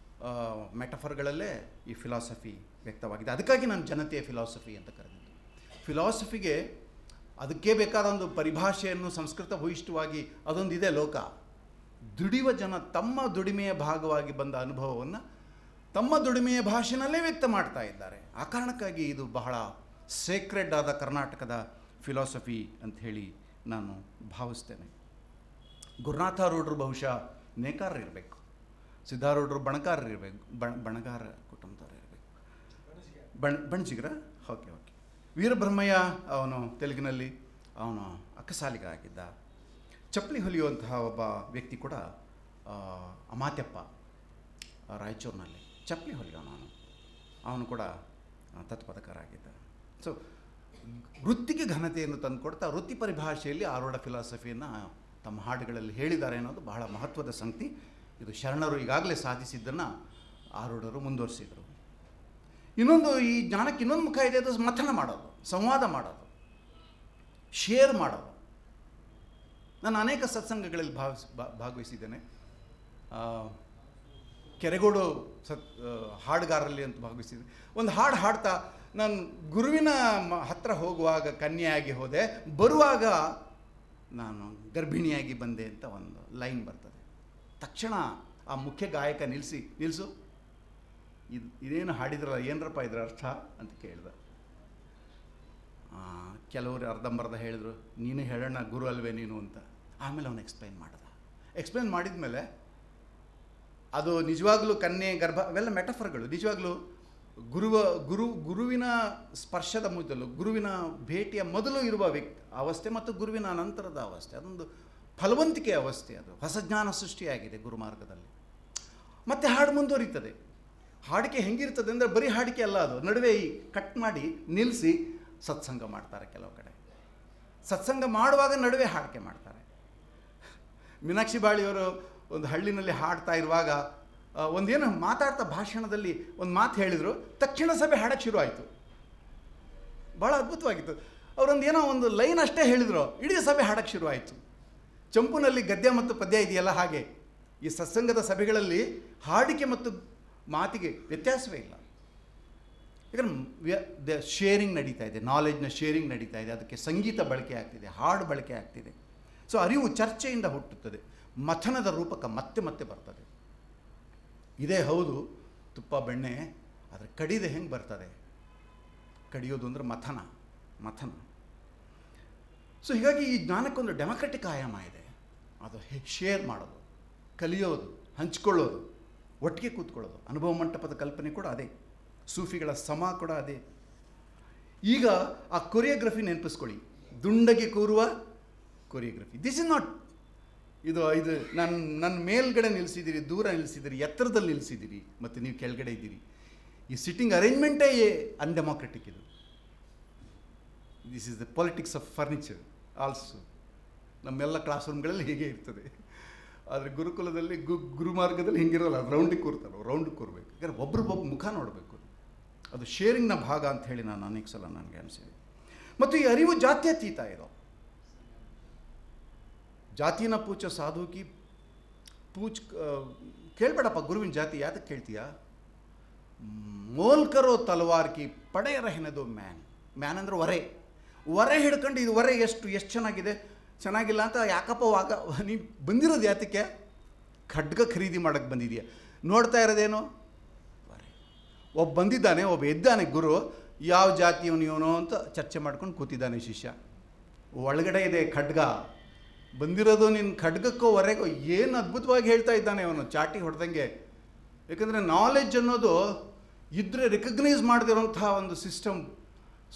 ಮೆಟಫರ್ಗಳಲ್ಲೇ ಈ ಫಿಲಾಸಫಿ ವ್ಯಕ್ತವಾಗಿದೆ. ಅದಕ್ಕಾಗಿ ನಾನು ಜನತೆಯ ಫಿಲಾಸಫಿ ಅಂತ ಕರೆದಿದ್ದು. ಫಿಲಾಸಫಿಗೆ ಅದಕ್ಕೆ ಬೇಕಾದ ಒಂದು ಪರಿಭಾಷೆಯನ್ನು ಸಂಸ್ಕೃತ ಭೂಯಿಷ್ಠವಾಗಿ ಅದೊಂದಿದೆ ಲೋಕ. ದುಡಿಯುವ ಜನ ತಮ್ಮ ದುಡಿಮೆಯ ಭಾಗವಾಗಿ ಬಂದ ಅನುಭವವನ್ನು ತಮ್ಮ ದುಡಿಮೆಯ ಭಾಷೆನಲ್ಲೇ ವ್ಯಕ್ತ ಮಾಡ್ತಾ ಇದ್ದಾರೆ. ಆ ಕಾರಣಕ್ಕಾಗಿ ಇದು ಬಹಳ ಸೇಕ್ರೆಡ್ ಆದ ಕರ್ನಾಟಕದ ಫಿಲಾಸಫಿ ಅಂತ ಹೇಳಿ ನಾನು ಭಾವಿಸ್ತೇನೆ. ಗುರುನಾಥಾರೂಢರು ಬಹುಶಃ ನೇಕಾರರಿರಬೇಕು, ಸಿದ್ಧಾರೂಢರು ಬಣಕಾರರಿರಬೇಕು, ಬಣಗಾರ ಕುಟುಂಬದವರು ಇರಬೇಕು. ಬಣಜಿಗರ ಓಕೆ. ವೀರಬ್ರಹ್ಮಯ್ಯ ಅವನು ತೆಲುಗಿನಲ್ಲಿ ಅವನು ಅಕ್ಕಸಾಲಿಗ ಆಗಿದ್ದ. ಚಪ್ಪಲಿ ಹೊಲಿಯುವಂತಹ ಒಬ್ಬ ವ್ಯಕ್ತಿ ಕೂಡ ಅಮಾತ್ಯಪ್ಪ ರಾಯಚೂರಿನಲ್ಲಿ ಚಪ್ಪಲಿ ಹೊಲಿಯೋನು, ಅವನು ಕೂಡ ತತ್ಪದಕಾರ ಆಗಿದ್ದ. ಸೊ ವೃತ್ತಿಗೆ ಘನತೆಯನ್ನು ತಂದುಕೊಡ್ತಾ ವೃತ್ತಿ ಪರಿಭಾಷೆಯಲ್ಲಿ ಆರೂಢ ಫಿಲಾಸಫಿಯನ್ನು ತಮ್ಮ ಹಾಡುಗಳಲ್ಲಿ ಹೇಳಿದ್ದಾರೆ ಅನ್ನೋದು ಬಹಳ ಮಹತ್ವದ ಸಂಗತಿ. ಇದು ಶರಣರು ಈಗಾಗಲೇ ಸಾಧಿಸಿದ್ದನ್ನು ಆರೂಢರು ಮುಂದುವರಿಸಿದರು. ಇನ್ನೊಂದು, ಈ ಜ್ಞಾನಕ್ಕೆ ಇನ್ನೊಂದು ಮುಖ ಇದೆ, ಅದು ಮಥನ ಮಾಡೋದು, ಸಂವಾದ ಮಾಡೋದು, ಶೇರ್ ಮಾಡೋದು. ನಾನು ಅನೇಕ ಸತ್ಸಂಗಗಳಲ್ಲಿ ಭಾಗವಹಿಸಿದ್ದೇನೆ. ಕೆರೆಗೋಡು ಹಾಡುಗಾರರಲ್ಲಿ ಅಂತ ಭಾಗವಹಿಸಿದ್ದೆ. ಒಂದು ಹಾಡು ಹಾಡ್ತಾ ನಾನು ಗುರುವಿನ ಹತ್ರ ಹೋಗುವಾಗ ಕನ್ಯೆಯಾಗಿ ಹೋದೆ, ಬರುವಾಗ ನಾನು ಗರ್ಭಿಣಿಯಾಗಿ ಬಂದೆ ಅಂತ ಒಂದು ಲೈನ್ ಬರ್ತದೆ. ತಕ್ಷಣ ಆ ಮುಖ್ಯ ಗಾಯಕ ನಿಲ್ಲಿಸು, ಇದೇನು ಹಾಡಿದ್ರಲ್ಲ, ಏನರಪ್ಪ ಇದ್ರ ಅರ್ಥ ಅಂತ ಕೇಳಿದ. ಕೆಲವರು ಅರ್ಧಂಬರ್ಧ ಹೇಳಿದ್ರು, ನೀನು ಹೇಳೋಣ ಗುರು ಅಲ್ವೇ ನೀನು ಅಂತ. ಆಮೇಲೆ ಅವನು ಎಕ್ಸ್ಪ್ಲೇನ್ ಮಾಡಿದ ಮೇಲೆ ಅದು ನಿಜವಾಗ್ಲೂ ಕನ್ಯೆ ಗರ್ಭ ಅವೆಲ್ಲ ಮೆಟಫರ್ಗಳು. ನಿಜವಾಗ್ಲೂ ಗುರುವಿನ ಸ್ಪರ್ಶದ ಮೊದಲು, ಗುರುವಿನ ಭೇಟಿಯ ಮೊದಲು ಇರುವ ಅವಸ್ಥೆ ಮತ್ತು ಗುರುವಿನ ನಂತರದ ಅವಸ್ಥೆ, ಅದೊಂದು ಫಲವಂತಿಕೆ ಅವಸ್ಥೆ. ಅದು ಹೊಸ ಜ್ಞಾನ ಸೃಷ್ಟಿಯಾಗಿದೆ ಗುರುಮಾರ್ಗದಲ್ಲಿ. ಮತ್ತು ಹಾಡು ಮುಂದುವರಿತದೆ. ಹಾಡಿಕೆ ಹೆಂಗಿರ್ತದೆ ಅಂದರೆ ಬರೀ ಹಾಡಿಕೆ ಅಲ್ಲ, ಅದು ನಡುವೆ ಈ ಕಟ್ ಮಾಡಿ ನಿಲ್ಲಿಸಿ ಸತ್ಸಂಗ ಮಾಡ್ತಾರೆ. ಕೆಲವು ಕಡೆ ಸತ್ಸಂಗ ಮಾಡುವಾಗ ನಡುವೆ ಹಾಡಿಕೆ ಮಾಡ್ತಾರೆ. ಮೀನಾಕ್ಷಿ ಬಾಳಿಯವರು ಒಂದು ಹಳ್ಳಿನಲ್ಲಿ ಹಾಡ್ತಾ ಇರುವಾಗ ಒಂದೇನು ಮಾತಾಡ್ತಾ ಭಾಷಣದಲ್ಲಿ ಒಂದು ಮಾತು ಹೇಳಿದರು, ತಕ್ಷಣ ಸಭೆ ಹಾಡಕ್ಕೆ ಶುರು ಆಯಿತು. ಭಾಳ ಅದ್ಭುತವಾಗಿತ್ತು. ಅವರೊಂದು ಏನೋ ಒಂದು ಲೈನ್ ಅಷ್ಟೇ ಹೇಳಿದರು, ಇಡೀ ಸಭೆ ಹಾಡಕ್ಕೆ ಶುರು ಆಯಿತು. ಚಂಪುನಲ್ಲಿ ಗದ್ಯ ಮತ್ತು ಪದ್ಯ ಇದೆಯಲ್ಲ, ಹಾಗೆ ಈ ಸತ್ಸಂಗದ ಸಭೆಗಳಲ್ಲಿ ಹಾಡಿಕೆ ಮತ್ತು ಮಾತಿಗೆ ವ್ಯತ್ಯಾಸವೇ ಇಲ್ಲ. ಯಾಕಂದ್ರೆ ಶೇರಿಂಗ್ ನಡೀತಾ ಇದೆ, ನಾಲೆಡ್ಜ್ನ ಶೇರಿಂಗ್ ನಡೀತಾ ಇದೆ, ಅದಕ್ಕೆ ಸಂಗೀತ ಬಳಕೆ ಆಗ್ತಿದೆ, ಹಾಡು ಬಳಕೆ ಆಗ್ತಿದೆ. ಸೊ ಅರಿವು ಚರ್ಚೆಯಿಂದ ಹುಟ್ಟುತ್ತದೆ, ಮಥನದ ರೂಪಕ ಮತ್ತೆ ಮತ್ತೆ ಬರ್ತದೆ. ಇದೇ ಹೌದು ತುಪ್ಪ ಬೆಣ್ಣೆ, ಆದರೆ ಕಡಿದೆ ಹೆಂಗೆ ಬರ್ತದೆ? ಕಡಿಯೋದು ಅಂದರೆ ಮಥನ. ಸೊ ಹೀಗಾಗಿ ಈ ಜ್ಞಾನಕ್ಕೊಂದು ಡೆಮೊಕ್ರೆಟಿಕ್ ಆಯಾಮ ಇದೆ. ಅದು ಶೇರ್ ಮಾಡೋದು, ಕಲಿಯೋದು, ಹಂಚ್ಕೊಳ್ಳೋದು, ಒಟ್ಟಿಗೆ ಕೂತ್ಕೊಳ್ಳೋದು. ಅನುಭವ ಮಂಟಪದ ಕಲ್ಪನೆ ಕೂಡ ಅದೇ, ಸೂಫಿಗಳ ಸಮ ಕೂಡ ಅದೇ. ಈಗ ಆ ಕೊರಿಯೋಗ್ರಫಿ ನೆನಪಿಸ್ಕೊಳ್ಳಿ, ದುಂಡಗೆ ಕೂರುವ ಕೊರಿಯೋಗ್ರಫಿ. ದಿಸ್ ಇಸ್ ನಾಟ್ ಇದು ನನ್ನ ಮೇಲ್ಗಡೆ ನಿಲ್ಲಿಸಿದ್ದೀರಿ, ದೂರ ನಿಲ್ಲಿಸಿದ್ದೀರಿ, ಎತ್ತರದಲ್ಲಿ ನಿಲ್ಲಿಸಿದ್ದೀರಿ, ಮತ್ತು ನೀವು ಕೆಳಗಡೆ ಇದ್ದೀರಿ. ಈ ಸಿಟ್ಟಿಂಗ್ ಅರೇಂಜ್ಮೆಂಟೇ ಅನ್ಡೆಮೋಕ್ರೆಟಿಕ್. ಇದು this is the politics of furniture also. ನಮ್ಮೆಲ್ಲ ಕ್ಲಾಸ್ ರೂಮ್ಗಳಲ್ಲಿ ಹೀಗೆ ಇರ್ತದೆ. ಆದರೆ ಗುರುಕುಲದಲ್ಲಿ ಗುರುಮಾರ್ಗದಲ್ಲಿ ಹಿಂಗಿರೋಲ್ಲ, ರೌಂಡಿಗೆ ಕೂರ್ತಾರೆ, ರೌಂಡಿಗೆ ಕೂರಬೇಕು. ಯಾಕಂದರೆ ಒಬ್ರಿಗೊಬ್ಬ ಮುಖ ನೋಡಬೇಕು. ಅದು ಶೇರಿಂಗ್ನ ಭಾಗ ಅಂತ ಹೇಳಿ ನಾನು ಅನೇಕ ಸಲ ನನಗೆ ಅನಿಸಿದೆ. ಮತ್ತು ಈ ಅರಿವು ಜಾತ್ಯತೀತ ಇರೋ, ಜಾತಿನ ಪೂಚ ಸಾಧುಕಿ ಪೂಚ್ ಕೇಳಬೇಡಪ್ಪ ಗುರುವಿನ ಜಾತಿ, ಯಾತಕ್ಕೆ ಕೇಳ್ತೀಯಾ? ಮೋಲ್ಕರೋ ತಲವಾರ್ಕಿ ಪಡೆಯ ರಹೆನದು ಮ್ಯಾನ್ ಅಂದರೆ ಒರೆ ಹಿಡ್ಕೊಂಡು, ಇದು ಒರೆ ಎಷ್ಟು ಚೆನ್ನಾಗಿದೆ, ಚೆನ್ನಾಗಿಲ್ಲ ಅಂತ ಯಾಕಪ್ಪ ನೀನು ಬಂದಿರೋದು ಯಾತಕ್ಕೆ? ಖಡ್ಗ ಖರೀದಿ ಮಾಡೋಕ್ಕೆ ಬಂದಿದೆಯಾ? ನೋಡ್ತಾ ಇರೋದೇನು? ಒಬ್ಬ ಬಂದಿದ್ದಾನೆ, ಒಬ್ಬ ಎದ್ದಾನೆ ಗುರು, ಯಾವ ಜಾತಿಯವನು ಅಂತ ಚರ್ಚೆ ಮಾಡ್ಕೊಂಡು ಕೂತಿದ್ದಾನೆ ಶಿಷ್ಯ. ಒಳಗಡೆ ಇದೆ ಖಡ್ಗ, ಬಂದಿರೋದು ನಿನ್ನ ಖಡ್ಗಕ್ಕೋ ಹೊರೆಗೋ. ಏನು ಅದ್ಭುತವಾಗಿ ಹೇಳ್ತಾ ಇದ್ದಾನೆ ಅವನು, ಚಾಟಿ ಹೊಡೆದಂಗೆ. ಯಾಕಂದರೆ ನಾಲೆಡ್ಜ್ ಅನ್ನೋದು ಇದ್ದರೆ ರೆಕಗ್ನೈಸ್ ಮಾಡದಿರೋಂಥ ಒಂದು ಸಿಸ್ಟಮ್,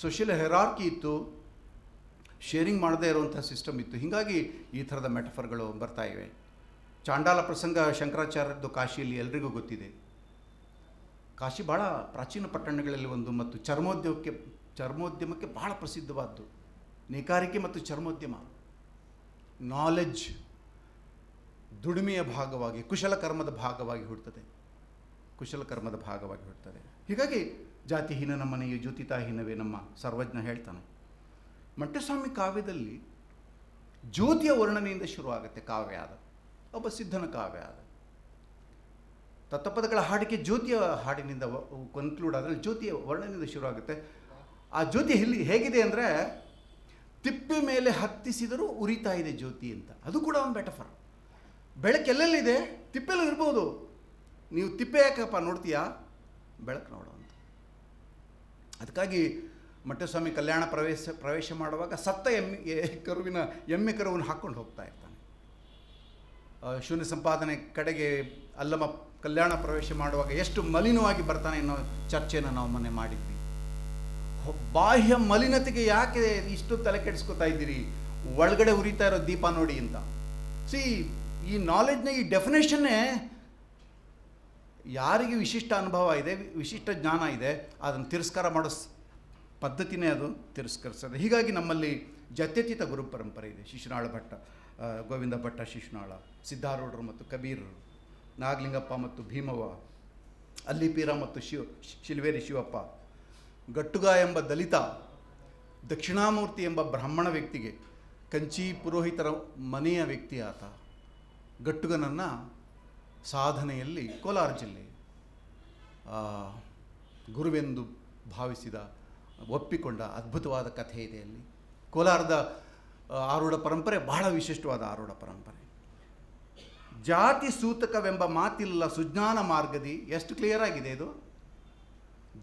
ಸೋಷಿಯಲ್ ಹೆರಾರ್ಕಿ ಇತ್ತು, ಶೇರಿಂಗ್ ಮಾಡದೇ ಇರುವಂಥ ಸಿಸ್ಟಮ್ ಇತ್ತು. ಹೀಗಾಗಿ ಈ ಥರದ ಮೆಟಫರ್ಗಳು ಬರ್ತಾ ಇವೆ. ಚಾಂಡಾಲ ಪ್ರಸಂಗ ಶಂಕರಾಚಾರ್ಯದ್ದು ಕಾಶಿಯಲ್ಲಿ ಎಲ್ರಿಗೂ ಗೊತ್ತಿದೆ. ಕಾಶಿ ಭಾಳ ಪ್ರಾಚೀನ ಪಟ್ಟಣಗಳಲ್ಲಿ ಒಂದು, ಮತ್ತು ಚರ್ಮೋದ್ಯಮಕ್ಕೆ ಭಾಳ ಪ್ರಸಿದ್ಧವಾದ್ದು. ನೇಕಾರಿಕೆ ಮತ್ತು ಚರ್ಮೋದ್ಯಮ ನಾಲೆಡ್ಜ್ ದುಡಿಮೆಯ ಭಾಗವಾಗಿ, ಕುಶಲಕರ್ಮದ ಭಾಗವಾಗಿ ಹುಡ್ತದೆ. ಹೀಗಾಗಿ ಜಾತಿಹೀನ ಮನೆಯು ಜ್ಯೋತಿತಾಹೀನವೇ ನಮ್ಮ ಸರ್ವಜ್ಞ ಹೇಳ್ತಾನೆ. ಮಂಟಸ್ವಾಮಿ ಕಾವ್ಯದಲ್ಲಿ ಜ್ಯೋತಿಯ ವರ್ಣನೆಯಿಂದ ಶುರುವಾಗುತ್ತೆ ಕಾವ್ಯ. ಆದ ಒಬ್ಬ ಸಿದ್ಧನ ಕಾವ್ಯ ಆದ. ತತ್ವಪದಗಳ ಹಾಡಿಕೆ ಜ್ಯೋತಿಯ ಹಾಡಿನಿಂದ ಕನ್ಕ್ಲೂಡ್ ಆದರೆ ಜ್ಯೋತಿಯ ವರ್ಣನೆಯಿಂದ ಶುರುವಾಗುತ್ತೆ. ಆ ಜ್ಯೋತಿ ಹೇಗಿದೆ ಅಂದರೆ, ತಿಪ್ಪೆ ಮೇಲೆ ಹತ್ತಿಸಿದರೂ ಉರಿತಾ ಇದೆ ಜ್ಯೋತಿ ಅಂತ. ಅದು ಕೂಡ ಒಂದು ಮೆಟಫರ್. ಬೆಳಕು ಎಲ್ಲೆಲ್ಲಿದೆ? ತಿಪ್ಪೆಲ್ಲೂ ಇರ್ಬೋದು. ನೀವು ತಿಪ್ಪೆ ಯಾಕಪ್ಪ ನೋಡ್ತೀಯಾ? ಬೆಳಕು ನೋಡು ಅಂತ. ಅದಕ್ಕಾಗಿ ಮಂಟಸ್ವಾಮಿ ಕಲ್ಯಾಣ ಪ್ರವೇಶ ಮಾಡುವಾಗ ಸತ್ತ ಎಮ್ಮೆ ಕರುವನ್ನು ಹಾಕ್ಕೊಂಡು ಹೋಗ್ತಾ ಇರ್ತಾನೆ. ಶೂನ್ಯ ಸಂಪಾದನೆ ಕಡೆಗೆ ಅಲ್ಲಮ ಕಲ್ಯಾಣ ಪ್ರವೇಶ ಮಾಡುವಾಗ ಎಷ್ಟು ಮಲಿನವಾಗಿ ಬರ್ತಾನೆ ಅನ್ನೋ ಚರ್ಚೆನ ನಾವು ಮೊನ್ನೆ ಮಾಡಿದ್ವಿ. ಬಾಹ್ಯ ಮಲಿನತೆಗೆ ಯಾಕೆ ಇಷ್ಟು ತಲೆ ಕೆಡಿಸ್ಕೊತಾ ಇದ್ದೀರಿ? ಒಳಗಡೆ ಉರಿತಾ ಇರೋ ದೀಪ ನೋಡಿ ಅಂತ. ಈ ನಾಲೆಡ್ಜ್ನ ಈ ಡೆಫಿನೇಷನ್ನೇ ಯಾರಿಗೆ ವಿಶಿಷ್ಟ ಅನುಭವ ಇದೆ, ವಿಶಿಷ್ಟ ಜ್ಞಾನ ಇದೆ, ಅದನ್ನು ತಿರಸ್ಕಾರ ಮಾಡೋ ಪದ್ಧತಿನೇ ಅದು ತಿರಸ್ಕರಿಸೋದು. ಹೀಗಾಗಿ ನಮ್ಮಲ್ಲಿ ಜಾತ್ಯತೀತ ಗುರು ಪರಂಪರೆ ಇದೆ. ಶಿಶುನಾಳ ಭಟ್ಟ, ಗೋವಿಂದ ಭಟ್ಟ ಶಿಶುನಾಳ, ಸಿದ್ಧಾರೂಢರು ಮತ್ತು ಕಬೀರರು, ನಾಗಲಿಂಗಪ್ಪ ಮತ್ತು ಭೀಮವ್ವ, ಅಲ್ಲಿಪೀರ ಮತ್ತು ಶಿಲ್ವೇರಿ ಶಿವಪ್ಪ, ಗಟ್ಟುಗ ಎಂಬ ದಲಿತ, ದಕ್ಷಿಣಾಮೂರ್ತಿ ಎಂಬ ಬ್ರಾಹ್ಮಣ ವ್ಯಕ್ತಿಗೆ ಕಂಚಿ ಪುರೋಹಿತರ ಮನೆಯ ವ್ಯಕ್ತಿ ಆತ. ಗಟ್ಟುಗನನ್ನು ಸಾಧನೆಯಲ್ಲಿ ಕೋಲಾರ ಜಿಲ್ಲೆ ಗುರುವೆಂದು ಭಾವಿಸಿದ, ಒಪ್ಪಿಕೊಂಡ ಅದ್ಭುತವಾದ ಕಥೆ ಇದೆ ಅಲ್ಲಿ. ಕೋಲಾರದ ಆರೂಢ ಪರಂಪರೆ ಬಹಳ ವಿಶಿಷ್ಟವಾದ ಆರೂಢ ಪರಂಪರೆ. ಜಾತಿ ಸೂತಕವೆಂಬ ಮಾತಿಲ್ಲ ಸುಜ್ಞಾನ ಮಾರ್ಗದಿ. ಎಷ್ಟು ಕ್ಲಿಯರ್ ಆಗಿದೆ ಇದು.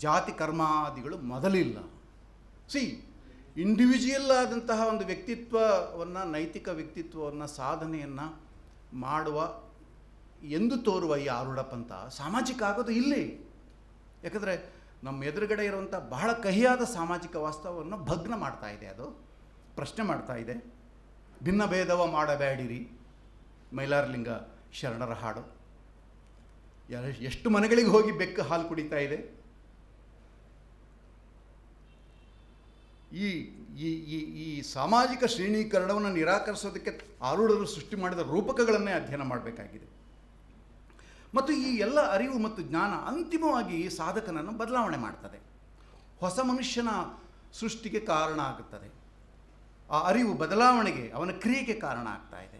ಜಾತಿ ಕರ್ಮಾದಿಗಳು ಮೊದಲಿಲ್ಲ. ಇಂಡಿವಿಜುವಲ್ ಆದಂತಹ ಒಂದು ವ್ಯಕ್ತಿತ್ವವನ್ನು, ನೈತಿಕ ವ್ಯಕ್ತಿತ್ವವನ್ನು, ಸಾಧನೆಯನ್ನು ಮಾಡುವ ಎಂದು ತೋರುವ ಈ ಆರೂಢ ಪಂಥ ಸಾಮಾಜಿಕ ಆಗೋದು ಇಲ್ಲಿ. ಯಾಕಂದರೆ ನಮ್ಮ ಎದುರುಗಡೆ ಇರುವಂಥ ಬಹಳ ಕಹಿಯಾದ ಸಾಮಾಜಿಕ ವಾಸ್ತವವನ್ನು ಭಗ್ನ ಮಾಡ್ತಾ ಇದೆ. ಅದು ಪ್ರಶ್ನೆ ಮಾಡ್ತಾ ಇದೆ. ಭಿನ್ನ ಭೇದವ ಮಾಡಬೇಡಿರಿ, ಮೈಲಾರಲಿಂಗ ಶರಣರ ಹಾಡು. ಎಷ್ಟು ಮನೆಗಳಿಗೆ ಹೋಗಿ ಬೆಕ್ಕು ಹಾಲು ಕುಡಿತಾ ಇದೆ. ಈ ಈ ಈ ಈ ಸಾಮಾಜಿಕ ಶ್ರೇಣೀಕರಣವನ್ನು ನಿರಾಕರಿಸೋದಕ್ಕೆ ಆರೂಢರು ಸೃಷ್ಟಿ ಮಾಡಿದ ರೂಪಕಗಳನ್ನೇ ಅಧ್ಯಯನ ಮಾಡಬೇಕಾಗಿದೆ. ಮತ್ತು ಈ ಎಲ್ಲ ಅರಿವು ಮತ್ತು ಜ್ಞಾನ ಅಂತಿಮವಾಗಿ ಸಾಧಕನನ್ನು ಬದಲಾವಣೆ ಮಾಡ್ತದೆ, ಹೊಸ ಮನುಷ್ಯನ ಸೃಷ್ಟಿಗೆ ಕಾರಣ ಆಗುತ್ತದೆ. ಆ ಅರಿವು ಬದಲಾವಣೆಗೆ, ಅವನ ಕ್ರಿಯೆಗೆ ಕಾರಣ ಆಗ್ತಾ ಇದೆ.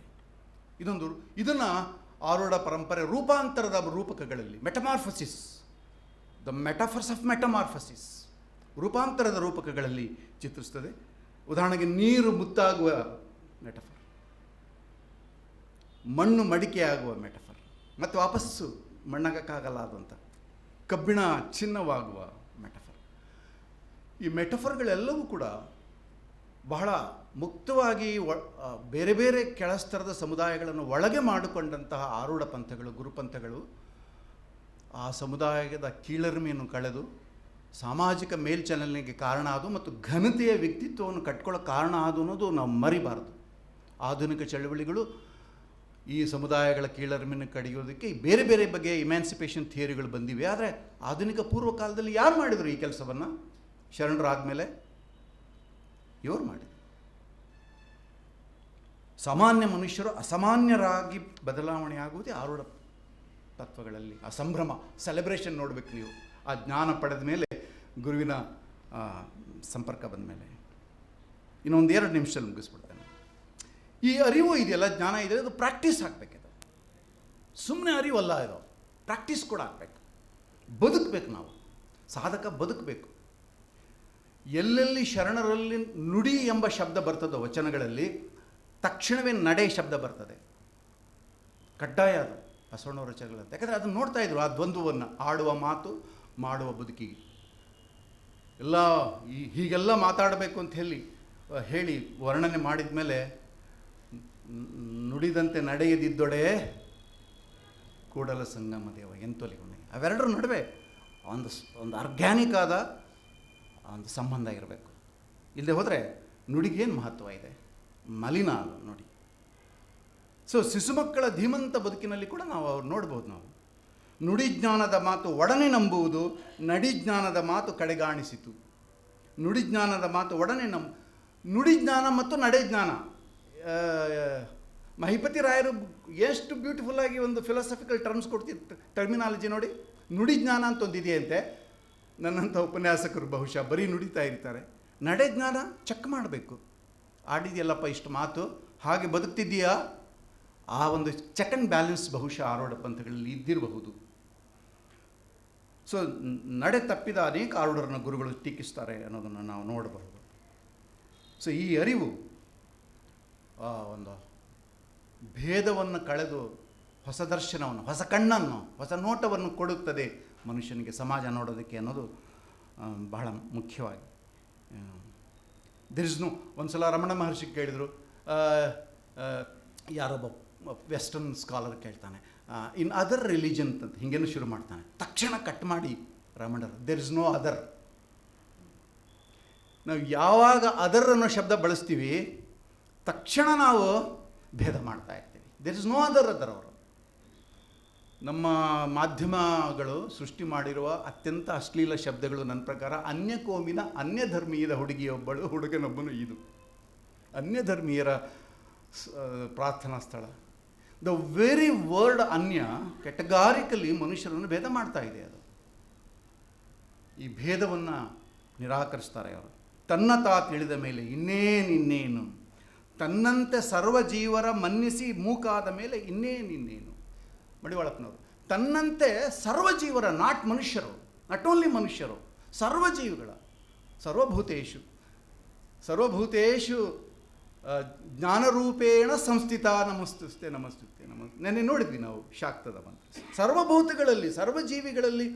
ಇದನ್ನು ಆರೂಢ ಪರಂಪರೆ ರೂಪಾಂತರದ ರೂಪಕಗಳಲ್ಲಿ ಮೆಟಮಾರ್ಫಸಿಸ್, ದ ಮೆಟಾಫರ್ಸ್ ಆಫ್ ಮೆಟಮಾರ್ಫಸಿಸ್, ರೂಪಾಂತರದ ರೂಪಕಗಳಲ್ಲಿ ಚಿತ್ರಿಸ್ತದೆ. ಉದಾಹರಣೆಗೆ ನೀರು ಮುತ್ತಾಗುವ ಮೆಟಫರ್, ಮಣ್ಣು ಮಡಿಕೆಯಾಗುವ ಮೆಟಫರ್, ಮತ್ತು ವಾಪಸ್ಸು ಮಣ್ಣಾಗಕ್ಕಾಗಲ್ಲಾದಂಥ ಕಬ್ಬಿಣ ಚಿನ್ನವಾಗುವ ಮೆಟಫರ್. ಈ ಮೆಟಫರ್ಗಳೆಲ್ಲವೂ ಕೂಡ ಬಹಳ ಮುಕ್ತವಾಗಿ ಬೇರೆ ಬೇರೆ ಕೆಳಸ್ತರದ ಸಮುದಾಯಗಳನ್ನು ಒಳಗೆ ಮಾಡಿಕೊಂಡಂತಹ ಆರೂಢ ಪಂಥಗಳು, ಗುರುಪಂಥಗಳು ಆ ಸಮುದಾಯದ ಕೀಳರಿಮೆಯನ್ನು ಕಳೆದು ಸಾಮಾಜಿಕ ಮೇಲ್ಚಲನೆಗೆ ಕಾರಣ ಆದವು ಮತ್ತು ಘನತೆಯ ವ್ಯಕ್ತಿತ್ವವನ್ನು ಕಟ್ಕೊಳ್ಳೋ ಕಾರಣ ಆದು ಅನ್ನೋದು ನಾವು ಮರಿಬಾರದು. ಆಧುನಿಕ ಚಳವಳಿಗಳು ಈ ಸಮುದಾಯಗಳ ಕೀಳರಿಮೆಯನ್ನು ಕಡಿಯೋದಕ್ಕೆ ಬೇರೆ ಬೇರೆ ಬಗೆಯ ಇಮ್ಯಾನ್ಸಿಪೇಷನ್ ಥಿಯರಿಗಳು ಬಂದಿವೆ. ಆದರೆ ಆಧುನಿಕ ಪೂರ್ವಕಾಲದಲ್ಲಿ ಯಾರು ಮಾಡಿದರು ಈ ಕೆಲಸವನ್ನು? ಶರಣರಾದಮೇಲೆ ಇವರು ಮಾಡಿದರು. ಸಾಮಾನ್ಯ ಮನುಷ್ಯರು ಅಸಾಮಾನ್ಯರಾಗಿ ಬದಲಾವಣೆ ಆಗುವುದೇ ಆರೂಢ ತತ್ವಗಳಲ್ಲಿ. ಆ ಸಂಭ್ರಮ, ಸೆಲೆಬ್ರೇಷನ್ ನೋಡಬೇಕು ನೀವು. ಆ ಜ್ಞಾನ ಪಡೆದ ಮೇಲೆ, ಗುರುವಿನ ಸಂಪರ್ಕ ಬಂದ ಮೇಲೆ. ಇನ್ನೊಂದು 2 ನಿಮಿಷದಲ್ಲಿ ಮುಗಿಸ್ಬಿಡ್ತೇನೆ. ಈ ಅರಿವು ಇದೆಯಲ್ಲ, ಜ್ಞಾನ ಇದೆ, ಅದು ಪ್ರಾಕ್ಟೀಸ್ ಆಗಬೇಕಿದೆ. ಸುಮ್ಮನೆ ಅರಿವಲ್ಲ ಇದು, ಪ್ರಾಕ್ಟೀಸ್ ಕೂಡ ಆಗಬೇಕು. ಬದುಕಬೇಕು ನಾವು, ಸಾಧಕ ಬದುಕಬೇಕು. ಎಲ್ಲೆಲ್ಲಿ ಶರಣರಲ್ಲಿ ನುಡಿ ಎಂಬ ಶಬ್ದ ಬರ್ತದೋ ವಚನಗಳಲ್ಲಿ, ತಕ್ಷಣವೇ ನಡೆ ಶಬ್ದ ಬರ್ತದೆ. ಕಡ್ಡಾಯ ಅದು ಬಸವಣ್ಣವರ ರಚನೆಗಳಂತ. ಯಾಕಂದರೆ ಅದನ್ನು ನೋಡ್ತಾ ಇದ್ರು, ಆ ದ್ವಂದ್ವವನ್ನು, ಆಡುವ ಮಾತು ಮಾಡುವ ಬದುಕಿಗೆ. ಎಲ್ಲ ಹೀಗೆಲ್ಲ ಮಾತಾಡಬೇಕು ಅಂತ ಹೇಳಿ ವರ್ಣನೆ ಮಾಡಿದ ಮೇಲೆ, ನುಡಿದಂತೆ ನಡೆಯದಿದ್ದೊಡೆ ಕೂಡಲ ಸಂಗಮ ದೇವ ಎಂತೊಲಿಗುಣೆ. ಅವೆರಡರ ನಡುವೆ ಒಂದು ಆರ್ಗ್ಯಾನಿಕ್ ಆದ ಒಂದು ಸಂಬಂಧ ಇರಬೇಕು. ಇಲ್ಲದೆ ಹೋದರೆ ನುಡಿಗೇನು ಮಹತ್ವ ಇದೆ? ಮಲಿನ ಅದು ನೋಡಿ. ಸೊ ಶಿಶುಮಕ್ಕಳ ಧೀಮಂತ ಬದುಕಿನಲ್ಲಿ ಕೂಡ ನಾವು ಅವ್ರು ನೋಡ್ಬೋದು. ನಾವು ನುಡಿ ಜ್ಞಾನದ ಮಾತು ಒಡನೆ ನಂಬುವುದು, ನಡಿ ಜ್ಞಾನದ ಮಾತು ಕಡೆಗಾಣಿಸಿತು. ನುಡಿ ಜ್ಞಾನದ ಮಾತು ಒಡನೆ ನುಡಿ ಜ್ಞಾನ ಮತ್ತು ನಡೆ ಜ್ಞಾನ. ಮಹಿಪತಿ ರಾಯರು ಎಷ್ಟು ಬ್ಯೂಟಿಫುಲ್ಲಾಗಿ ಒಂದು ಫಿಲಾಸಫಿಕಲ್ ಟರ್ಮ್ಸ್ ಕೊಡ್ತಿತ್ತು, ಟರ್ಮಿನಾಲಜಿ ನೋಡಿ. ನುಡಿ ಜ್ಞಾನ ಅಂತ ಒಂದಿದೆಯಂತೆ. ನನ್ನಂಥ ಉಪನ್ಯಾಸಕರು ಬಹುಶಃ ಬರೀ ನುಡಿತಾ ಇರ್ತಾರೆ. ನಡೆ ಜ್ಞಾನ ಚೆಕ್ ಮಾಡಬೇಕು. ಆಡಿದೆಯಲ್ಲಪ್ಪ ಇಷ್ಟು ಮಾತು, ಹಾಗೆ ಬದುಕ್ತಿದ್ದೀಯಾ? ಆ ಒಂದು ಚೆಕ್ ಆ್ಯಂಡ್ ಬ್ಯಾಲೆನ್ಸ್ ಬಹುಶಃ ಆರೂಢ ಪಂಥಗಳಲ್ಲಿ ಇದ್ದಿರಬಹುದು. ಸೊ ನಡೆ ತಪ್ಪಿದ ಅನೇಕ ಆರೂಢರನ್ನು ಗುರುಗಳು ಟೀಕಿಸ್ತಾರೆ ಅನ್ನೋದನ್ನು ನಾವು ನೋಡಬಹುದು. ಸೊ ಈ ಅರಿವು ಒಂದು ಭೇದವನ್ನು ಕಳೆದು ಹೊಸ ದರ್ಶನವನ್ನು, ಹೊಸ ಕಣ್ಣನ್ನು, ಹೊಸ ನೋಟವನ್ನು ಕೊಡುತ್ತದೆ ಮನುಷ್ಯನಿಗೆ ಸಮಾಜ ನೋಡೋದಕ್ಕೆ ಅನ್ನೋದು ಬಹಳ ಮುಖ್ಯವಾಗಿ. ಒಂದು ಸಲ ರಮಣ ಮಹರ್ಷಿ ಕೇಳಿದರು, ಯಾರೊಬ್ಬ ವೆಸ್ಟರ್ನ್ ಸ್ಕಾಲರ್ ಕೇಳ್ತಾನೆ, ಇನ್ ಅದರ್ ರಿಲಿಜನ್ ಅಂತ ಹಿಂಗೇನು ಶುರು ಮಾಡ್ತಾನೆ. ತಕ್ಷಣ ಕಟ್ ಮಾಡಿ ರಮಣರು, ದೇರ್ ಇಸ್ ನೋ ಅದರ್. ನಾವು ಯಾವಾಗ ಅದರ್ ಅನ್ನೋ ಶಬ್ದ ಬಳಸ್ತೀವಿ, ತಕ್ಷಣ ನಾವು ಭೇದ ಮಾಡ್ತಾ ಇರ್ತೀವಿ. ದೇರ್ ಇಸ್ ನೋ ಅದರ್ ಅವರು. ನಮ್ಮ ಮಾಧ್ಯಮಗಳು ಸೃಷ್ಟಿ ಮಾಡಿರುವ ಅತ್ಯಂತ ಅಶ್ಲೀಲ ಶಬ್ದಗಳು ನನ್ನ ಪ್ರಕಾರ ಅನ್ಯ ಕೋಮಿನ ಅನ್ಯ ಧರ್ಮೀಯದ ಹುಡುಗನೊಬ್ಬನು ಇದು. ಅನ್ಯ ಧರ್ಮೀಯರ ಪ್ರಾರ್ಥನಾ ಸ್ಥಳ. ದ ವೆರಿ ವರ್ಡ್ ಅನ್ಯ ಕೆಟಗಾರಿಕಲಿ ಮನುಷ್ಯರನ್ನು ಭೇದ ಮಾಡ್ತಾ ಇದೆ. ಅದು ಈ ಭೇದವನ್ನು ನಿರಾಕರಿಸ್ತಾರೆ ಅವರು. ತನ್ನ ತಾ ತಿಳಿದ ಮೇಲೆ ಇನ್ನೇನು, ತನ್ನಂತೆ ಸರ್ವ ಜೀವರ ಮನ್ನಿಸಿ ಮೂಕಾದ ಮೇಲೆ ಇನ್ನೇನು. ಮಡಿವಾಳಪ್ಪನವರು ತನ್ನಂತೆ ಸರ್ವಜೀವರ, ನಾಟ್ ಮನುಷ್ಯರು, ನಾಟ್ ಓನ್ಲಿ ಮನುಷ್ಯರು, ಸರ್ವಜೀವಿಗಳ, ಸರ್ವಭೂತೇಷು ಜ್ಞಾನರೂಪೇಣ ಸಂಸ್ಥಿತ ನಮಸ್ತುಸ್ತೆ ನೆನ್ನೆ ನೋಡಿದ್ವಿ ನಾವು ಶಾಕ್ತದ ಮಂತ್ರ. ಸರ್ವಭೂತಗಳಲ್ಲಿ, ಸರ್ವಜೀವಿಗಳಲ್ಲಿ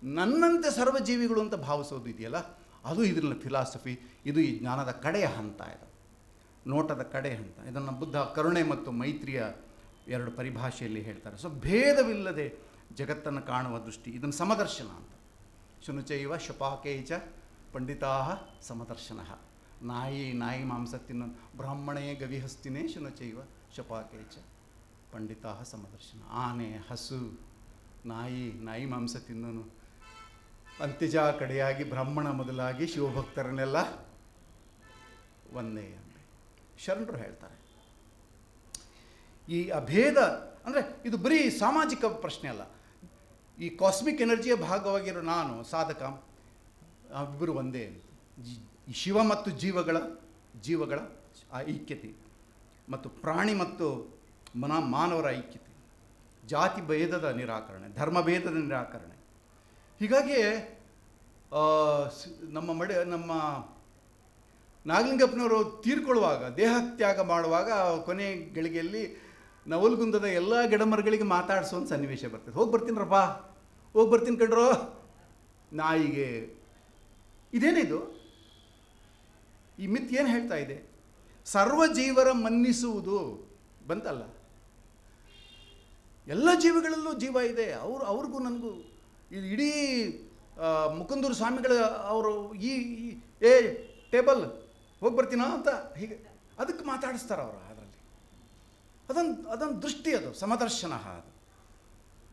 ನನ್ನಂತೆ ಸರ್ವಜೀವಿಗಳು ಅಂತ ಭಾವಿಸೋದು ಇದೆಯಲ್ಲ, ಅದು ಇದರಲ್ಲಿ ಫಿಲಾಸಫಿ. ಇದು ಈ ಜ್ಞಾನದ ಕಡೆಯ ಹಂತ, ಇದು ನೋಟದ ಕಡೆಯ ಹಂತ. ಇದನ್ನು ಬುದ್ಧ ಕರುಣೆ ಮತ್ತು ಮೈತ್ರಿಯ 2 ಪರಿಭಾಷೆಯಲ್ಲಿ ಹೇಳ್ತಾರೆ. ಸೊ ಭೇದವಿಲ್ಲದೆ ಜಗತ್ತನ್ನು ಕಾಣುವ ದೃಷ್ಟಿ, ಇದನ್ನು ಸಮದರ್ಶನ ಅಂತ. ಶುನುಚೈವ ಶಪಾಕೇಚ ಪಂಡಿತಾ ಸಮದರ್ಶನ. ನಾಯಿ ಮಾಂಸ ತಿನ್ನೋ ಬ್ರಾಹ್ಮಣೇ ಗವಿಹಸ್ತಿನೇ ಶುನುಚೈವ ಶಪಾಕೇಚ ಪಂಡಿತಾ ಸಮದರ್ಶನ. ಆನೆ, ಹಸು, ನಾಯಿ ಮಾಂಸ ತಿನ್ನೋನು, ಅಂತ್ಯಜ ಕಡೆಯಾಗಿ ಬ್ರಾಹ್ಮಣ ಮೊದಲಾಗಿ ಶಿವಭಕ್ತರನ್ನೆಲ್ಲ ಒಂದೇ ಶರಣರು ಹೇಳ್ತಾರೆ. ಈ ಅಭೇದ ಅಂದರೆ ಇದು ಬರೀ ಸಾಮಾಜಿಕ ಪ್ರಶ್ನೆ ಅಲ್ಲ, ಈ ಕಾಸ್ಮಿಕ್ ಎನರ್ಜಿಯ ಭಾಗವಾಗಿರೋ ನಾನು ಸಾಧಕ ಇಬ್ಬರು ಒಂದೇ. ಈ ಶಿವ ಮತ್ತು ಜೀವಗಳ ಆ ಐಕ್ಯತೆ, ಮತ್ತು ಪ್ರಾಣಿ ಮತ್ತು ಮಾನವರ ಐಕ್ಯತೆ, ಜಾತಿ ಭೇದದ ನಿರಾಕರಣೆ, ಧರ್ಮ ಭೇದದ ನಿರಾಕರಣೆ. ಹೀಗಾಗಿ ನಮ್ಮ ನಾಗಲಿಂಗಪ್ಪನವರು ತೀರ್ಕೊಳ್ಳುವಾಗ, ದೇಹತ್ಯಾಗ ಮಾಡುವಾಗ ಕೊನೆ ಗಳಿಗೆಯಲ್ಲಿ ನವಲ್ಗುಂದದ ಎಲ್ಲ ಗಿಡಮರಗಳಿಗೆ ಮಾತಾಡಿಸೋ ಒಂದು ಸನ್ನಿವೇಶ ಬರ್ತದೆ. ಹೋಗಿ ಬರ್ತೀನರಪ್ಪ, ಹೋಗಿ ಬರ್ತೀನಿ ಕಣ್ರೋ ನಾಯಿಗೆ. ಇದೇನಿದು? ಈ ಮಿತ್ ಏನು ಹೇಳ್ತಾ ಇದೆ? ಸರ್ವ ಜೀವರ ಮನ್ನಿಸುವುದು ಬಂತಲ್ಲ, ಎಲ್ಲ ಜೀವಿಗಳಲ್ಲೂ ಜೀವ ಇದೆ. ಅವ್ರಿಗೂ ನನಗೂ ಇದು ಇಡೀ ಮುಕುಂದೂರು ಸ್ವಾಮಿಗಳ ಅವರು ಏ ಟೇಬಲ್ ಹೋಗಿ ಬರ್ತೀನೋ ಅಂತ ಹೀಗೆ ಅದಕ್ಕೆ ಮಾತಾಡಿಸ್ತಾರೆ ಅವರು. ಅದರಲ್ಲಿ ಅದೊಂದು ದೃಷ್ಟಿ, ಅದು ಸಮದರ್ಶನ. ಅದು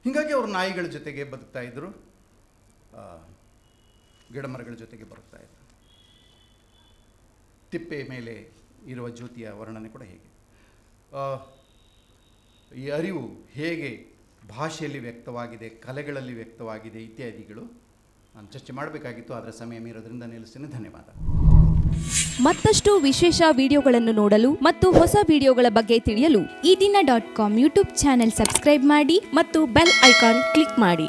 ಹೀಗಾಗಿ ಅವರು ನಾಯಿಗಳ ಜೊತೆಗೆ ಬದುಕ್ತಾ ಇದ್ದರು, ಗಿಡಮರಗಳ ಜೊತೆಗೆ ಬದುಕ್ತಾ ಇದ್ದರು. ತಿಪ್ಪೆ ಮೇಲೆ ಇರುವ ಜ್ಯೋತಿಯ ವರ್ಣನೆ ಕೂಡ ಹೇಗೆ, ಈ ಅರಿವು ಹೇಗೆ ಭಾಷೆಯಲ್ಲಿ ವ್ಯಕ್ತವಾಗಿದೆ, ಕಲೆಗಳಲ್ಲಿ ವ್ಯಕ್ತವಾಗಿದೆ ಇತ್ಯಾದಿಗಳು ನಾನು ಚರ್ಚೆ ಮಾಡಬೇಕಾಗಿತ್ತು, ಆದರೆ ಸಮಯ ಮೀರೋದ್ರಿಂದ ನಿಲ್ಲಿಸ್ತೀನಿ. ಧನ್ಯವಾದ. ಮತ್ತಷ್ಟು ವಿಶೇಷ ವಿಡಿಯೋಗಳನ್ನು ನೋಡಲು ಮತ್ತು ಹೊಸ ವಿಡಿಯೋಗಳ ಬಗ್ಗೆ ತಿಳಿಯಲು ಈ ದಿನ .com ಯೂಟ್ಯೂಬ್ ಚಾನೆಲ್ ಸಬ್ಸ್ಕ್ರೈಬ್ ಮಾಡಿ ಮತ್ತು ಬೆಲ್ ಐಕಾನ್ ಕ್ಲಿಕ್ ಮಾಡಿ.